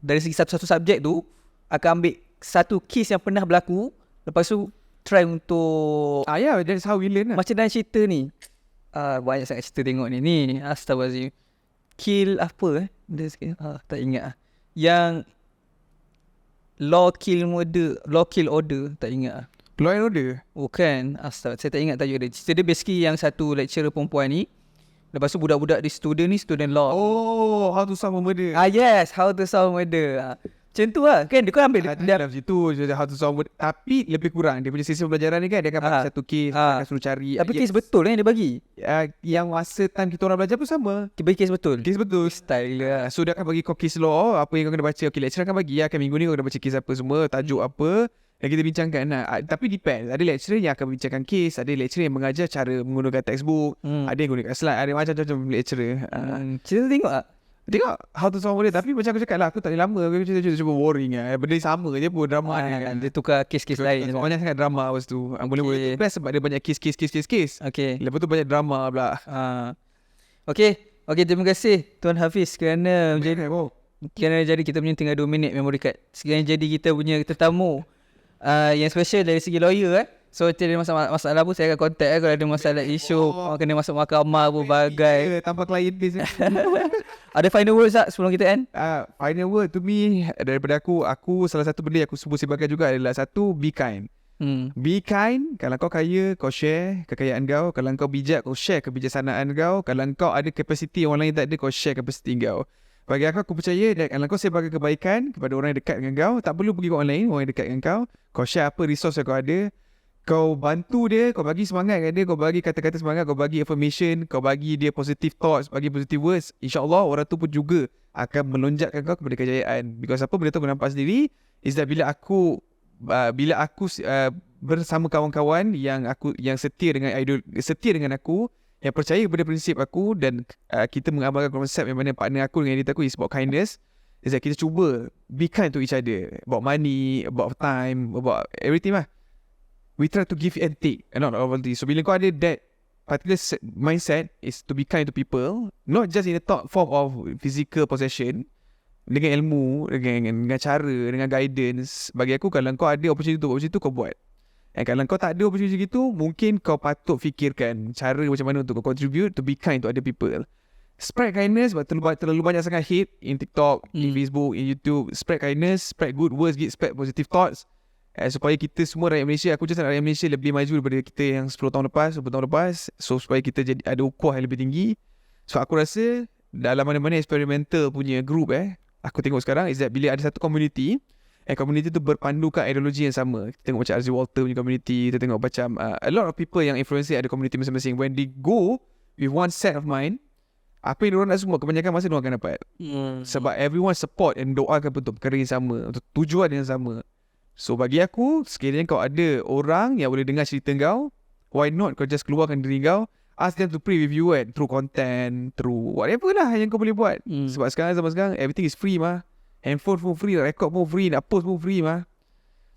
dari segi satu subjek tu akan ambil satu kes yang pernah berlaku, lepas tu try untuk that's how we learn lah. Macam dalam cerita ni, banyak sangat cerita tengok ni astagfirullahaladzim, kill apa tak ingat yang law kill order tak ingat Law and Order? Bukan, saya tak ingat tajuk dia. Cerita dia basically yang satu lecturer perempuan ni, lepas tu budak-budak di student law. Oh, how to solve a murder. Yes, how to solve murder. Macam tu lah kan, dia kau ambil dalam situ how to solve murder. Tapi lebih kurang dia punya sistem pembelajaran ni kan, dia akan bagi satu kes, akan suruh cari. Tapi kes betul yang dia bagi. Yang masa time kita orang belajar pun sama. Dia bagi kes betul. Kes betul. Style lah. So dia akan bagi kau kes law, apa yang kau kena baca. Okay, lecturer akan bagi akan minggu ni kau kena baca kes apa semua, tajuk apa, yang kita bincangkan lah. Tapi depend. Ada lecturer yang akan bincangkan kes, ada lecturer yang mengajar cara menggunakan textbook, ada yang gunakan slide, ada macam-macam lecturer. Cerita tengok tak? Tengok how to solve murder. Tapi macam aku cakap lah, aku tak boleh lama. Aku cuba boring lah. Benda sama je pun, drama ni kan. Dia tukar kes-kes lain. Banyak sangat drama lepas tu. Boleh best sebab dia banyak kes. Okay. Lepas tu banyak drama pula. Okay, terima kasih Tuan Hafiz kerana Kerana jadi kita punya tinggal 2 minit memory card. Sekarang jadi kita punya tetamu yang special dari segi lawyer So tiada masalah pun saya akan contact kalau ada masalah isu kena masuk mahkamah pun bagai. Tanpa klien base. Ada final words tak sebelum kita end? Final word to me daripada aku salah satu benda yang aku sebut sebagai juga adalah satu, be kind. Be kind. Kalau kau kaya, kau share kekayaan kau. Kalau kau bijak, kau share kebijaksanaan kau. Kalau kau ada kapasiti orang lain tak ada, kau share kapasiti kau. Bagi aku percaya kalau kau sebagai kebaikan kepada orang yang dekat dengan kau, tak perlu pergi ke orang lain, orang yang dekat dengan kau. Kau share apa resource yang kau ada. Kau bantu dia, kau bagi semangat kat dia, kau bagi kata-kata semangat, kau bagi affirmation, kau bagi dia positive thoughts, bagi positive words. InsyaAllah orang tu pun juga akan melonjakkan kau kepada kejayaan. Because apa benda tu aku nampak sendiri is that bila aku bersama kawan-kawan yang setia dengan aku, yang percaya kepada prinsip aku dan kita mengamalkan konsep yang mana partner aku dengan editor aku is about kindness, is that kita cuba be kind to each other, about money, about time, about everything lah. We try to give and take and not all this. So bila kau ada that particular mindset is to be kind to people, not just in the form of physical possession, dengan ilmu, dengan cara, dengan guidance. Bagi aku kalau kau ada opportunity tu kau buat. Dan kalau kau tak ada opportunity gitu, mungkin kau patut fikirkan cara macam mana untuk kau contribute to be kind to other people. Spread kindness, sebab terlalu banyak sangat hate in TikTok, in Facebook, in YouTube. Spread kindness, spread good words, spread positive thoughts. Supaya kita semua rakyat Malaysia, aku just nak rakyat Malaysia lebih maju daripada kita yang 10 tahun lepas, 20 tahun lepas. So supaya kita jadi ada ukuah yang lebih tinggi. So aku rasa dalam mana-mana experimental punya group aku tengok sekarang is that bila ada satu community, community tu berpandukan ideologi yang sama. Kita tengok macam Azzy Walter punya community, kita tengok macam a lot of people yang influence ada community masing-masing. When they go with one set of mind, apa yang diorang nak semua, kebanyakan masa diorang akan dapat. Sebab everyone support and doakan untuk perkara yang sama, untuk tujuan yang sama. So bagi aku, sekiranya kau ada orang yang boleh dengar cerita kau, why not kau just keluarkan diri kau, ask them to pray with you through content, through whatever lah yang kau boleh buat. Sebab zaman sekarang everything is free mah. Handphone pun free, record pun free, nak post pun free mah.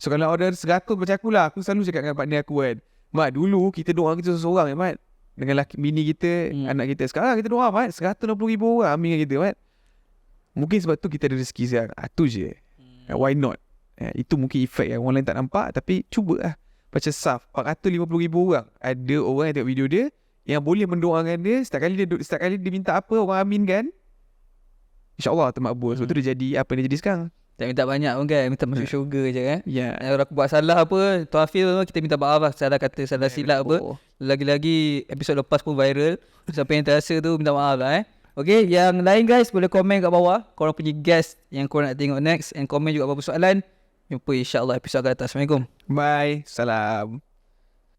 So kalau order 100 macam aku lah, aku selalu cakap dengan partner aku Mat, dulu kita doa kita seorang Mat, dengan bini kita, anak kita. Sekarang kita doa Mat, 160,000 orang ambil dengan kita Mat. Mungkin sebab tu kita ada rezeki sekarang. Tu je. Why not? Itu mungkin efek yang orang lain tak nampak, tapi cuba lah. Macam Saf, 450,000 orang. Ada orang yang tengok video dia yang boleh mendoakan dia. Setiap kali dia minta apa, orang aminkan, InsyaAllah termakbul. Sebab tu dia jadi apa yang dia jadi sekarang. Tak minta banyak pun kan, minta masuk syurga je kan. Kalau aku buat salah apa, Tuafil kita minta maaf lah, salah kata, salah silap apa. Lagi-lagi episod lepas pun viral. Siapa yang terasa tu minta maaf lah Okay, yang lain guys boleh komen kat bawah korang punya guest yang korang nak tengok next, and komen juga apa-apa soalan. Jumpa insyaAllah episod akan datang. Assalamualaikum. Bye. Salam.